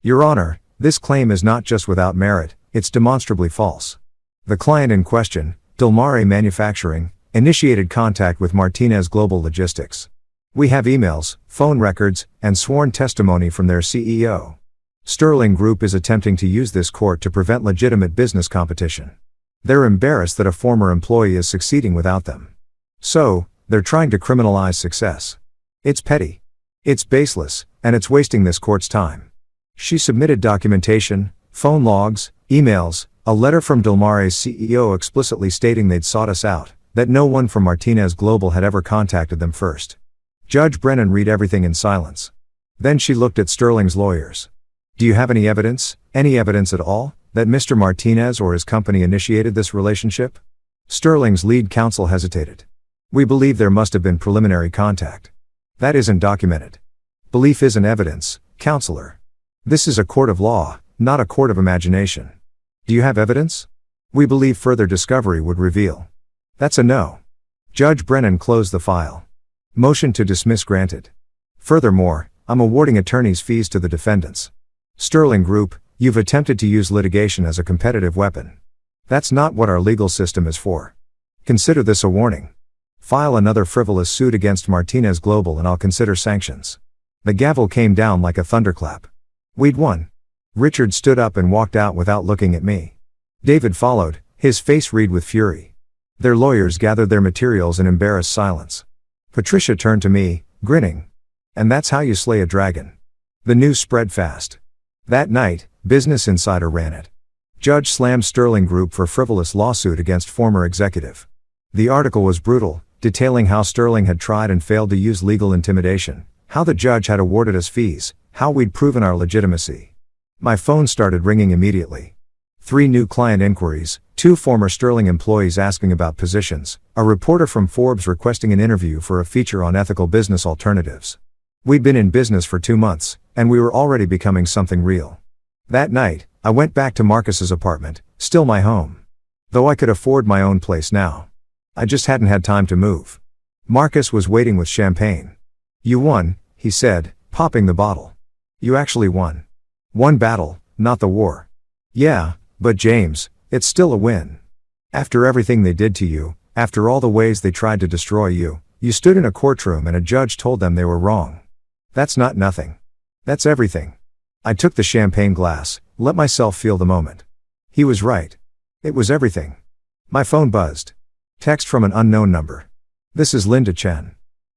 Your Honor, this claim is not just without merit, it's demonstrably false. The client in question, Dilmare Manufacturing, initiated contact with Martinez Global Logistics. We have emails, phone records, and sworn testimony from their CEO. Sterling Group is attempting to use this court to prevent legitimate business competition. They're embarrassed that a former employee is succeeding without them. So, they're trying to criminalize success. It's petty. It's baseless, and it's wasting this court's time. She submitted documentation, phone logs, emails, a letter from Dilmare's CEO explicitly stating they'd sought us out, that no one from Martinez Global had ever contacted them first. Judge Brennan read everything in silence. Then she looked at Sterling's lawyers. Do you have any evidence at all, that Mr. Martinez or his company initiated this relationship? Sterling's lead counsel hesitated. We believe there must have been preliminary contact. That isn't documented. Belief isn't evidence, counselor. This is a court of law, not a court of imagination. Do you have evidence? We believe further discovery would reveal. That's a no. Judge Brennan closed the file. Motion to dismiss granted. Furthermore, I'm awarding attorney's fees to the defendants. Sterling Group, you've attempted to use litigation as a competitive weapon. That's not what our legal system is for. Consider this a warning. File another frivolous suit against Martinez Global and I'll consider sanctions. The gavel came down like a thunderclap. We'd won. Richard stood up and walked out without looking at me. David followed, his face red with fury. Their lawyers gathered their materials in embarrassed silence. Patricia turned to me, grinning. And that's how you slay a dragon. The news spread fast. That night, Business Insider ran it. Judge slammed Sterling Group for frivolous lawsuit against former executive. The article was brutal, detailing how Sterling had tried and failed to use legal intimidation, how the judge had awarded us fees, how we'd proven our legitimacy. My phone started ringing immediately. 3 new client inquiries, 2 former Sterling employees asking about positions, a reporter from Forbes requesting an interview for a feature on ethical business alternatives. We'd been in business for 2 months, and we were already becoming something real. That night, I went back to Marcus's apartment, still my home. Though I could afford my own place now. I just hadn't had time to move. Marcus was waiting with champagne. You won, he said, popping the bottle. You actually won. One battle, not the war. Yeah, but James, it's still a win. After everything they did to you, after all the ways they tried to destroy you, you stood in a courtroom and a judge told them they were wrong. That's not nothing. That's everything. I took the champagne glass, let myself feel the moment. He was right. It was everything. My phone buzzed. Text from an unknown number. This is Linda Chen.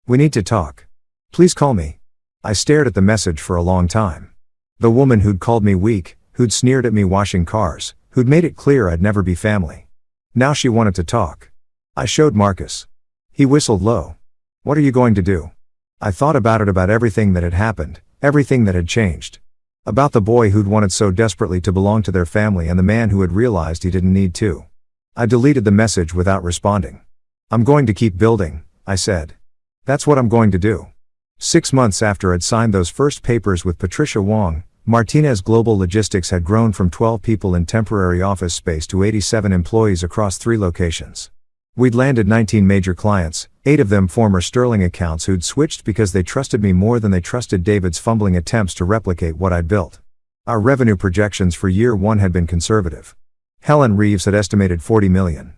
We need to talk. Please call me. I stared at the message for a long time. The woman who'd called me weak, who'd sneered at me washing cars, who'd made it clear I'd never be family. Now she wanted to talk. I showed Marcus. He whistled low. What are you going to do? I thought about everything that had happened, everything that had changed. About the boy who'd wanted so desperately to belong to their family and the man who had realized he didn't need to. I deleted the message without responding. I'm going to keep building, I said. That's what I'm going to do. 6 months after I'd signed those first papers with Patricia Wong, Martinez Global Logistics had grown from 12 people in temporary office space to 87 employees across 3 locations. We'd landed 19 major clients, 8 of them former Sterling accounts who'd switched because they trusted me more than they trusted David's fumbling attempts to replicate what I'd built. Our revenue projections for year 1 had been conservative. Helen Reeves had estimated $40 million.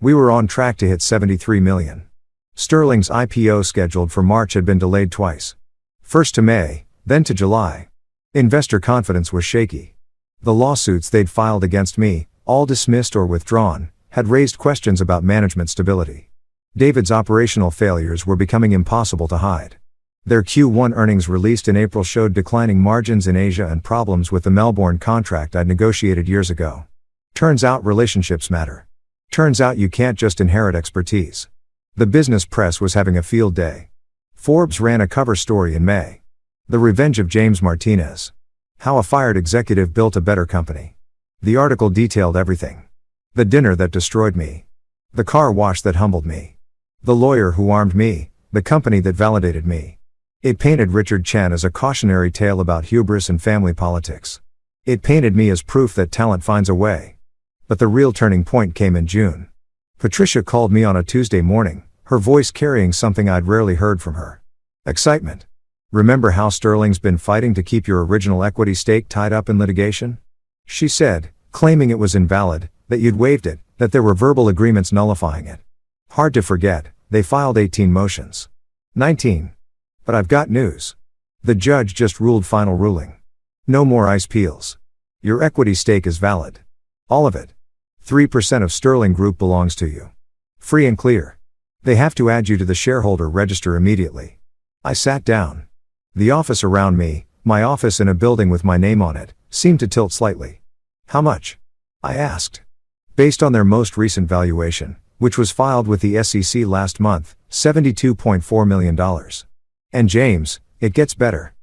We were on track to hit $73 million. Sterling's IPO scheduled for March had been delayed twice. First to May, then to July. Investor confidence was shaky. The lawsuits they'd filed against me, all dismissed or withdrawn, had raised questions about management stability. David's operational failures were becoming impossible to hide. Their Q1 earnings released in April showed declining margins in Asia and problems with the Melbourne contract I'd negotiated years ago. Turns out relationships matter. Turns out you can't just inherit expertise. The business press was having a field day. Forbes ran a cover story in May. The Revenge of James Martinez. How a fired executive built a better company. The article detailed everything. The dinner that destroyed me. The car wash that humbled me. The lawyer who armed me, the company that validated me. It painted Richard Chen as a cautionary tale about hubris and family politics. It painted me as proof that talent finds a way. But the real turning point came in June. Patricia called me on a Tuesday morning, her voice carrying something I'd rarely heard from her. Excitement. Remember how Sterling's been fighting to keep your original equity stake tied up in litigation? She said, claiming it was invalid, that you'd waived it, that there were verbal agreements nullifying it. Hard to forget, they filed 18 motions. 19. But I've got news. The judge just ruled final ruling. No more ice peels. Your equity stake is valid. All of it. 3% of Sterling Group belongs to you. Free and clear. They have to add you to the shareholder register immediately. I sat down. The office around me, my office in a building with my name on it, seemed to tilt slightly. How much? I asked. Based on their most recent valuation, which was filed with the SEC last month, $72.4 million. And James, it gets better.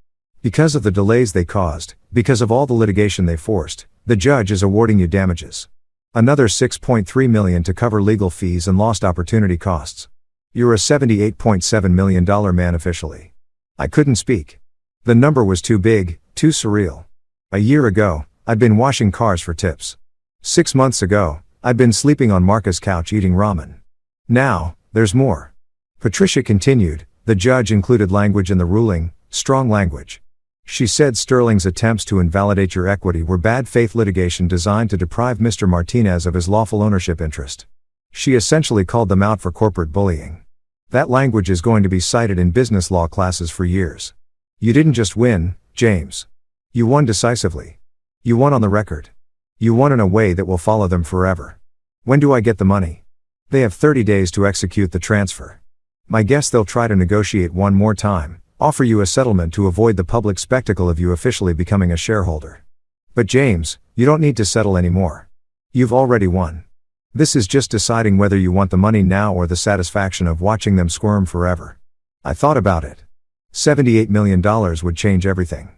Because of the delays they caused, because of all the litigation they forced, the judge is awarding you damages. Another $6.3 million to cover legal fees and lost opportunity costs. You're a $78.7 million man officially. I couldn't speak. The number was too big, too surreal. A year ago, I'd been washing cars for tips. 6 months ago, I'd been sleeping on Marca's couch eating ramen. Now, there's more. Patricia continued. The judge included language in the ruling, strong language. She said Sterling's attempts to invalidate your equity were bad faith litigation designed to deprive Mr. Martinez of his lawful ownership interest. She essentially called them out for corporate bullying. That language is going to be cited in business law classes for years. You didn't just win, James. You won decisively. You won on the record. You won in a way that will follow them forever. When do I get the money? They have 30 days to execute the transfer. My guess they'll try to negotiate one more time, offer you a settlement to avoid the public spectacle of you officially becoming a shareholder. But James, you don't need to settle anymore. You've already won. This is just deciding whether you want the money now or the satisfaction of watching them squirm forever. I thought about it. $78 million would change everything.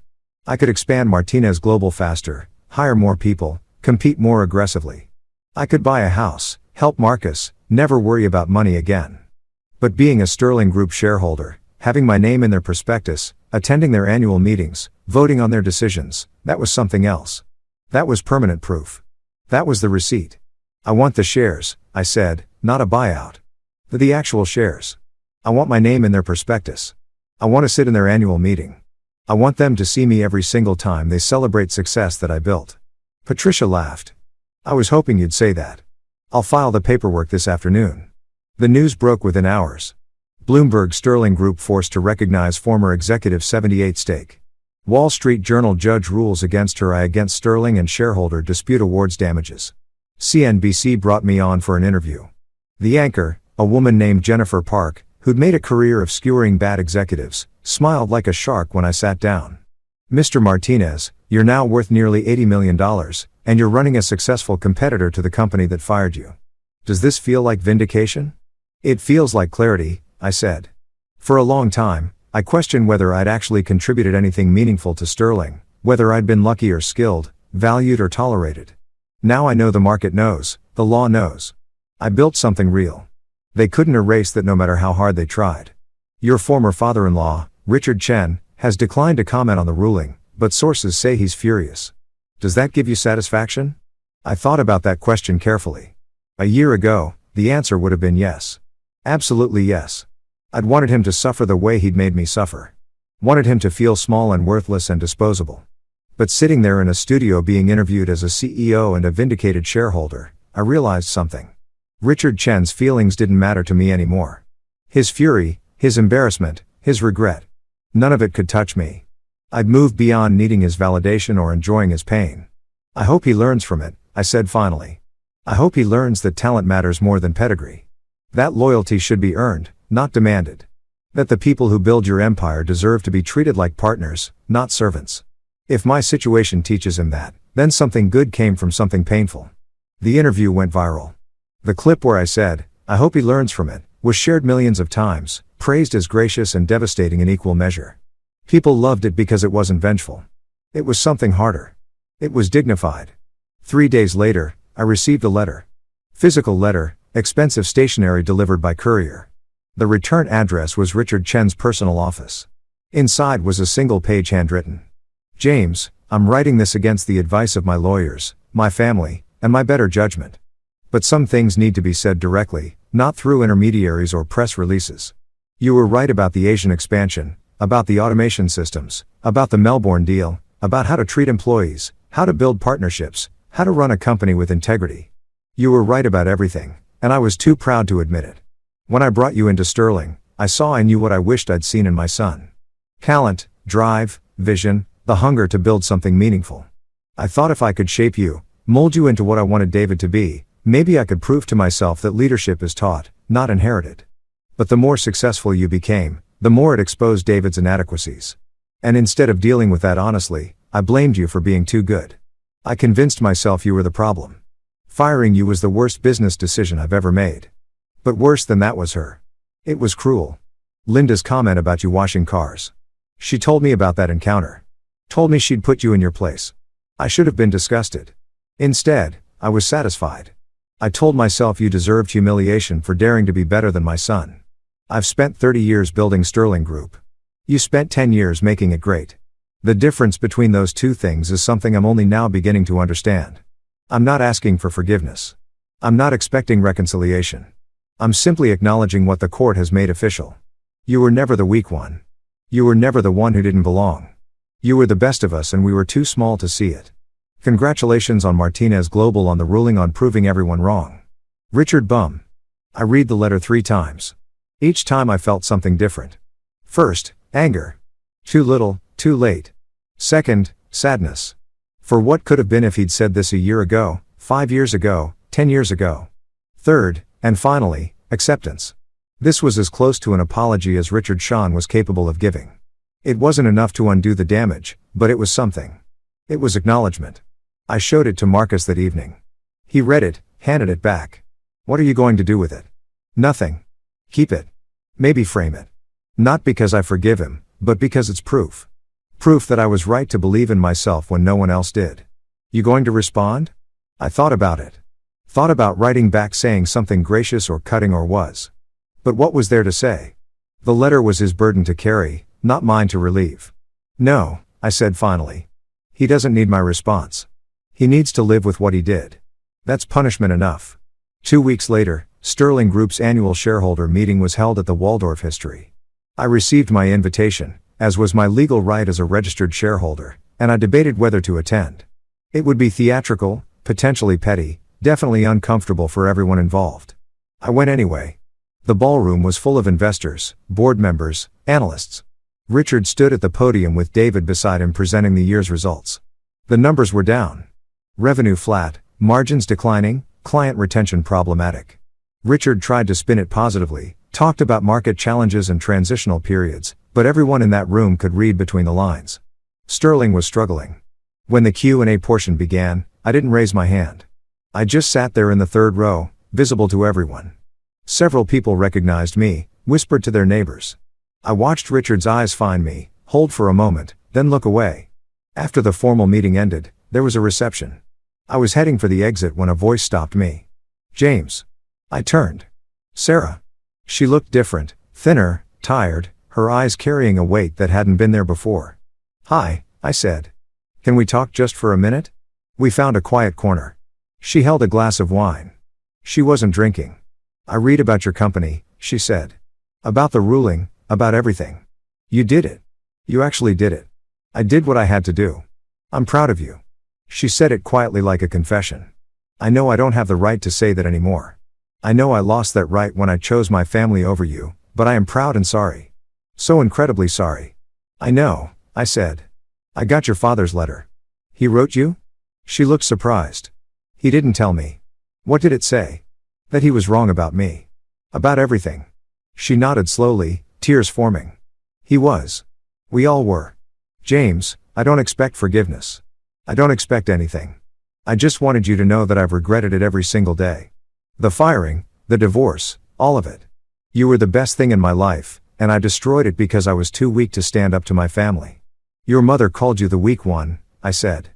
I could expand Martinez Global faster, hire more people, compete more aggressively. I could buy a house, help Marcus, never worry about money again. But being a Sterling Group shareholder, having my name in their prospectus, attending their annual meetings, voting on their decisions, that was something else. That was permanent proof. That was the receipt. I want the shares, I said, not a buyout. The actual shares. I want my name in their prospectus. I want to sit in their annual meeting. I want them to see me every single time they celebrate success that I built. Patricia laughed. I was hoping you'd say that. I'll file the paperwork this afternoon. The news broke within hours. Bloomberg Sterling Group forced to recognize former executive 78 stake. Wall Street Journal judge rules against her against Sterling and shareholder dispute awards damages. CNBC brought me on for an interview. The anchor, a woman named Jennifer Park, who'd made a career of skewering bad executives, smiled like a shark when I sat down. Mr. Martinez, you're now worth nearly $80 million, and you're running a successful competitor to the company that fired you. Does this feel like vindication? It feels like clarity, I said. For a long time, I questioned whether I'd actually contributed anything meaningful to Sterling, whether I'd been lucky or skilled, valued or tolerated. Now I know the market knows, the law knows. I built something real. They couldn't erase that no matter how hard they tried. Your former father-in-law, Richard Chen, has declined to comment on the ruling, but sources say he's furious. Does that give you satisfaction? I thought about that question carefully. A year ago, the answer would have been yes. Absolutely yes. I'd wanted him to suffer the way he'd made me suffer. Wanted him to feel small and worthless and disposable. But sitting there in a studio being interviewed as a CEO and a vindicated shareholder, I realized something. Richard Chen's feelings didn't matter to me anymore. His fury, his embarrassment, his regret. None of it could touch me. I'd moved beyond needing his validation or enjoying his pain. I hope he learns from it, I said finally. I hope he learns that talent matters more than pedigree. That loyalty should be earned, not demanded. That the people who build your empire deserve to be treated like partners, not servants. If my situation teaches him that, then something good came from something painful. The interview went viral. The clip where I said, I hope he learns from it, was shared millions of times, praised as gracious and devastating in equal measure. People loved it because it wasn't vengeful. It was something harder. It was dignified. 3 days later, I received a letter. Physical letter, expensive stationery delivered by courier. The return address was Richard Chen's personal office. Inside was a single page handwritten. James, I'm writing this against the advice of my lawyers, my family, and my better judgment. But some things need to be said directly, not through intermediaries or press releases. You were right about the Asian expansion, about the automation systems, about the Melbourne deal, about how to treat employees, how to build partnerships, how to run a company with integrity. You were right about everything, and I was too proud to admit it. When I brought you into Sterling, I saw and knew what I wished I'd seen in my son. Talent, drive, vision, the hunger to build something meaningful. I thought if I could shape you, mold you into what I wanted David to be, maybe I could prove to myself that leadership is taught, not inherited. But the more successful you became, the more it exposed David's inadequacies. And instead of dealing with that honestly, I blamed you for being too good. I convinced myself you were the problem. Firing you was the worst business decision I've ever made. But worse than that was her. It was cruel. Linda's comment about you washing cars. She told me about that encounter. Told me she'd put you in your place. I should have been disgusted. Instead, I was satisfied. I told myself you deserved humiliation for daring to be better than my son. I've spent 30 years building Sterling Group. You spent 10 years making it great. The difference between those two things is something I'm only now beginning to understand. I'm not asking for forgiveness. I'm not expecting reconciliation. I'm simply acknowledging what the court has made official. You were never the weak one. You were never the one who didn't belong. You were the best of us and we were too small to see it. Congratulations on Martinez Global on the ruling on proving everyone wrong. Richard Bum. I read the letter 3 times. Each time I felt something different. First, anger. Too little, too late. Second, sadness. For what could have been if he'd said this a year ago, 5 years ago, 10 years ago. Third, and finally, acceptance. This was as close to an apology as Richard Sean was capable of giving. It wasn't enough to undo the damage, but it was something. It was acknowledgement. I showed it to Marcus that evening. He read it, handed it back. What are you going to do with it? Nothing. Keep it. Maybe frame it. Not because I forgive him, but because it's proof. Proof that I was right to believe in myself when no one else did. You going to respond? I thought about it. Thought about writing back saying something gracious or cutting or was. But what was there to say? The letter was his burden to carry, not mine to relieve. No, I said finally. He doesn't need my response. He needs to live with what he did. That's punishment enough. 2 weeks later, Sterling Group's annual shareholder meeting was held at the Waldorf History. I received my invitation, as was my legal right as a registered shareholder, and I debated whether to attend. It would be theatrical, potentially petty, definitely uncomfortable for everyone involved. I went anyway. The ballroom was full of investors, board members, analysts. Richard stood at the podium with David beside him presenting the year's results. The numbers were down. Revenue flat, margins declining, client retention problematic. Richard tried to spin it positively, talked about market challenges and transitional periods, but everyone in that room could read between the lines. Sterling was struggling. When the Q&A portion began, I didn't raise my hand. I just sat there in the third row, visible to everyone. Several people recognized me, whispered to their neighbors. I watched Richard's eyes find me, hold for a moment, then look away. After the formal meeting ended, there was a reception. I was heading for the exit when a voice stopped me. James. I turned. Sarah. She looked different, thinner, tired, her eyes carrying a weight that hadn't been there before. Hi, I said. Can we talk just for a minute? We found a quiet corner. She held a glass of wine. She wasn't drinking. I read about your company, she said. About the ruling, about everything. You did it. You actually did it. I did what I had to do. I'm proud of you. She said it quietly like a confession. I know I don't have the right to say that anymore. I know I lost that right when I chose my family over you, but I am proud and sorry. So incredibly sorry. I know, I said. I got your father's letter. He wrote you? She looked surprised. He didn't tell me. What did it say? That he was wrong about me. About everything. She nodded slowly, tears forming. He was. We all were. James, I don't expect forgiveness. I don't expect anything. I just wanted you to know that I've regretted it every single day. The firing, the divorce, all of it. You were the best thing in my life, and I destroyed it because I was too weak to stand up to my family. Your mother called you the weak one, I said.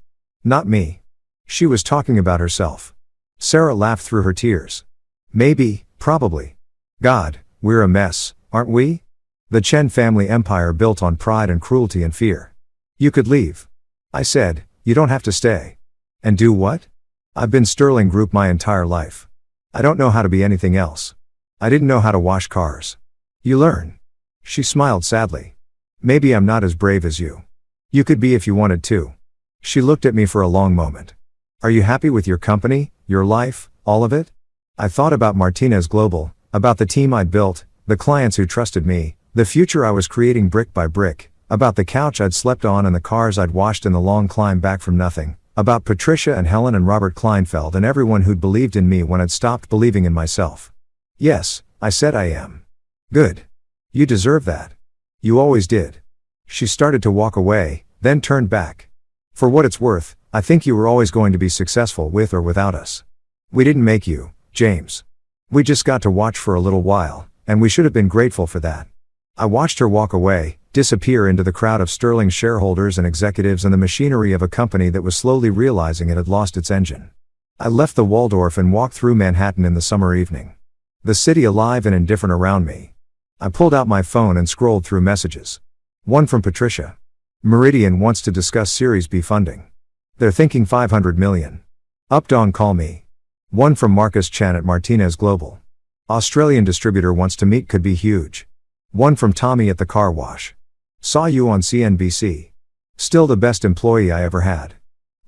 Not me. She was talking about herself. Sarah laughed through her tears. Maybe, probably. God, we're a mess, aren't we? The Chen family empire built on pride and cruelty and fear. You could leave. I said, you don't have to stay. And do what? I've been Sterling Group my entire life. I don't know how to be anything else. I didn't know how to wash cars. You learn. She smiled sadly. Maybe I'm not as brave as you. You could be if you wanted to. She looked at me for a long moment. Are you happy with your company, your life, all of it? I thought about Martinez Global, about the team I'd built, the clients who trusted me, the future I was creating brick by brick, about the couch I'd slept on and the cars I'd washed in the long climb back from nothing, about Patricia and Helen and Robert Kleinfeld and everyone who'd believed in me when I'd stopped believing in myself. Yes, I said I am. Good. You deserve that. You always did. She started to walk away, then turned back. For what it's worth, I think you were always going to be successful with or without us. We didn't make you, James. We just got to watch for a little while, and we should have been grateful for that. I watched her walk away, disappear into the crowd of Sterling shareholders and executives and the machinery of a company that was slowly realizing it had lost its engine. I left the Waldorf and walked through Manhattan in the summer evening. The city alive and indifferent around me. I pulled out my phone and scrolled through messages. One from Patricia. Meridian wants to discuss Series B funding. They're thinking $500 million. Updawn call me. One from Marcus Chen at Martinez Global. Australian distributor wants to meet, could be huge. One from Tommy at the car wash. Saw you on CNBC. Still the best employee I ever had.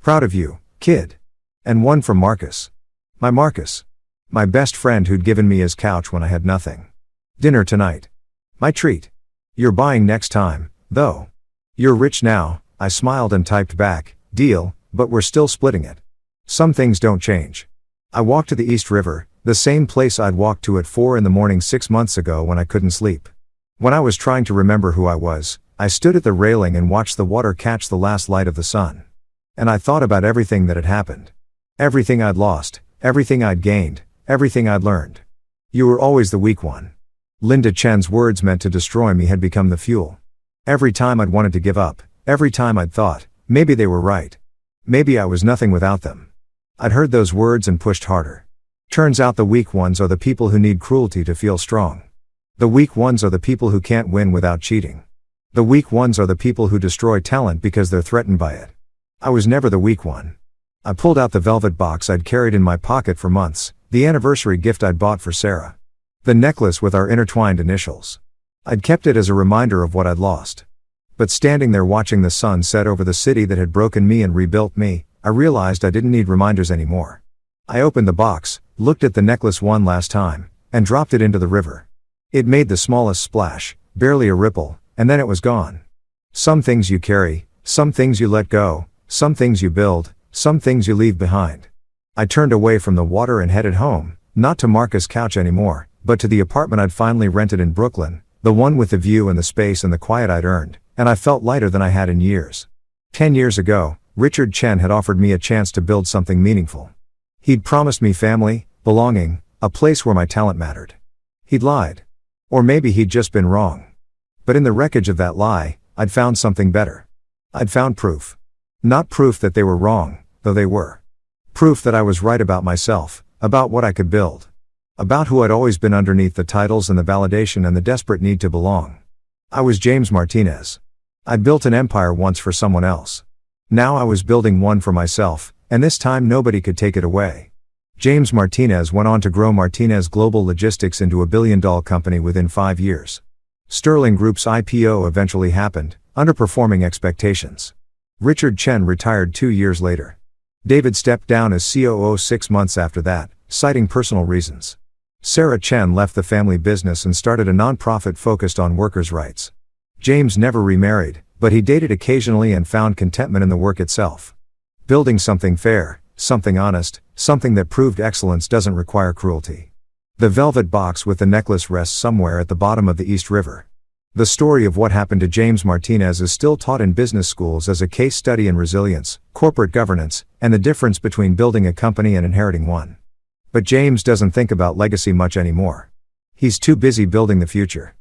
Proud of you, kid. And one from Marcus. My Marcus. My best friend who'd given me his couch when I had nothing. Dinner tonight. My treat. You're buying next time, though. You're rich now, I smiled and typed back, deal, but we're still splitting it. Some things don't change. I walked to the East River, the same place I'd walked to at 4 a.m. 6 months ago when I couldn't sleep. When I was trying to remember who I was, I stood at the railing and watched the water catch the last light of the sun. And I thought about everything that had happened. Everything I'd lost, everything I'd gained, everything I'd learned. You were always the weak one. Linda Chen's words meant to destroy me had become the fuel. Every time I'd wanted to give up, every time I'd thought, maybe they were right. Maybe I was nothing without them. I'd heard those words and pushed harder. Turns out the weak ones are the people who need cruelty to feel strong. The weak ones are the people who can't win without cheating. The weak ones are the people who destroy talent because they're threatened by it. I was never the weak one. I pulled out the velvet box I'd carried in my pocket for months, the anniversary gift I'd bought for Sarah. The necklace with our intertwined initials. I'd kept it as a reminder of what I'd lost. But standing there watching the sun set over the city that had broken me and rebuilt me, I realized I didn't need reminders anymore. I opened the box, looked at the necklace one last time, and dropped it into the river. It made the smallest splash, barely a ripple, and then it was gone. Some things you carry, some things you let go, some things you build, some things you leave behind. I turned away from the water and headed home, not to Marcus' couch anymore, but to the apartment I'd finally rented in Brooklyn, the one with the view and the space and the quiet I'd earned, and I felt lighter than I had in years. 10 years ago, Richard Chen had offered me a chance to build something meaningful. He'd promised me family, belonging, a place where my talent mattered. He'd lied. Or maybe he'd just been wrong. But in the wreckage of that lie, I'd found something better. I'd found proof. Not proof that they were wrong, though they were. Proof that I was right about myself, about what I could build. About who I'd always been underneath the titles and the validation and the desperate need to belong. I was James Martinez. I'd built an empire once for someone else. Now I was building one for myself, and this time nobody could take it away. James Martinez went on to grow Martinez Global Logistics into a billion-dollar company within 5 years. Sterling Group's IPO eventually happened, underperforming expectations. Richard Chen retired 2 years later. David stepped down as COO 6 months after that, citing personal reasons. Sarah Chen left the family business and started a non-profit focused on workers' rights. James never remarried, but he dated occasionally and found contentment in the work itself. Building something fair, something honest, something that proved excellence doesn't require cruelty. The velvet box with the necklace rests somewhere at the bottom of the East River. The story of what happened to James Martinez is still taught in business schools as a case study in resilience, corporate governance, and the difference between building a company and inheriting one. But James doesn't think about legacy much anymore. He's too busy building the future.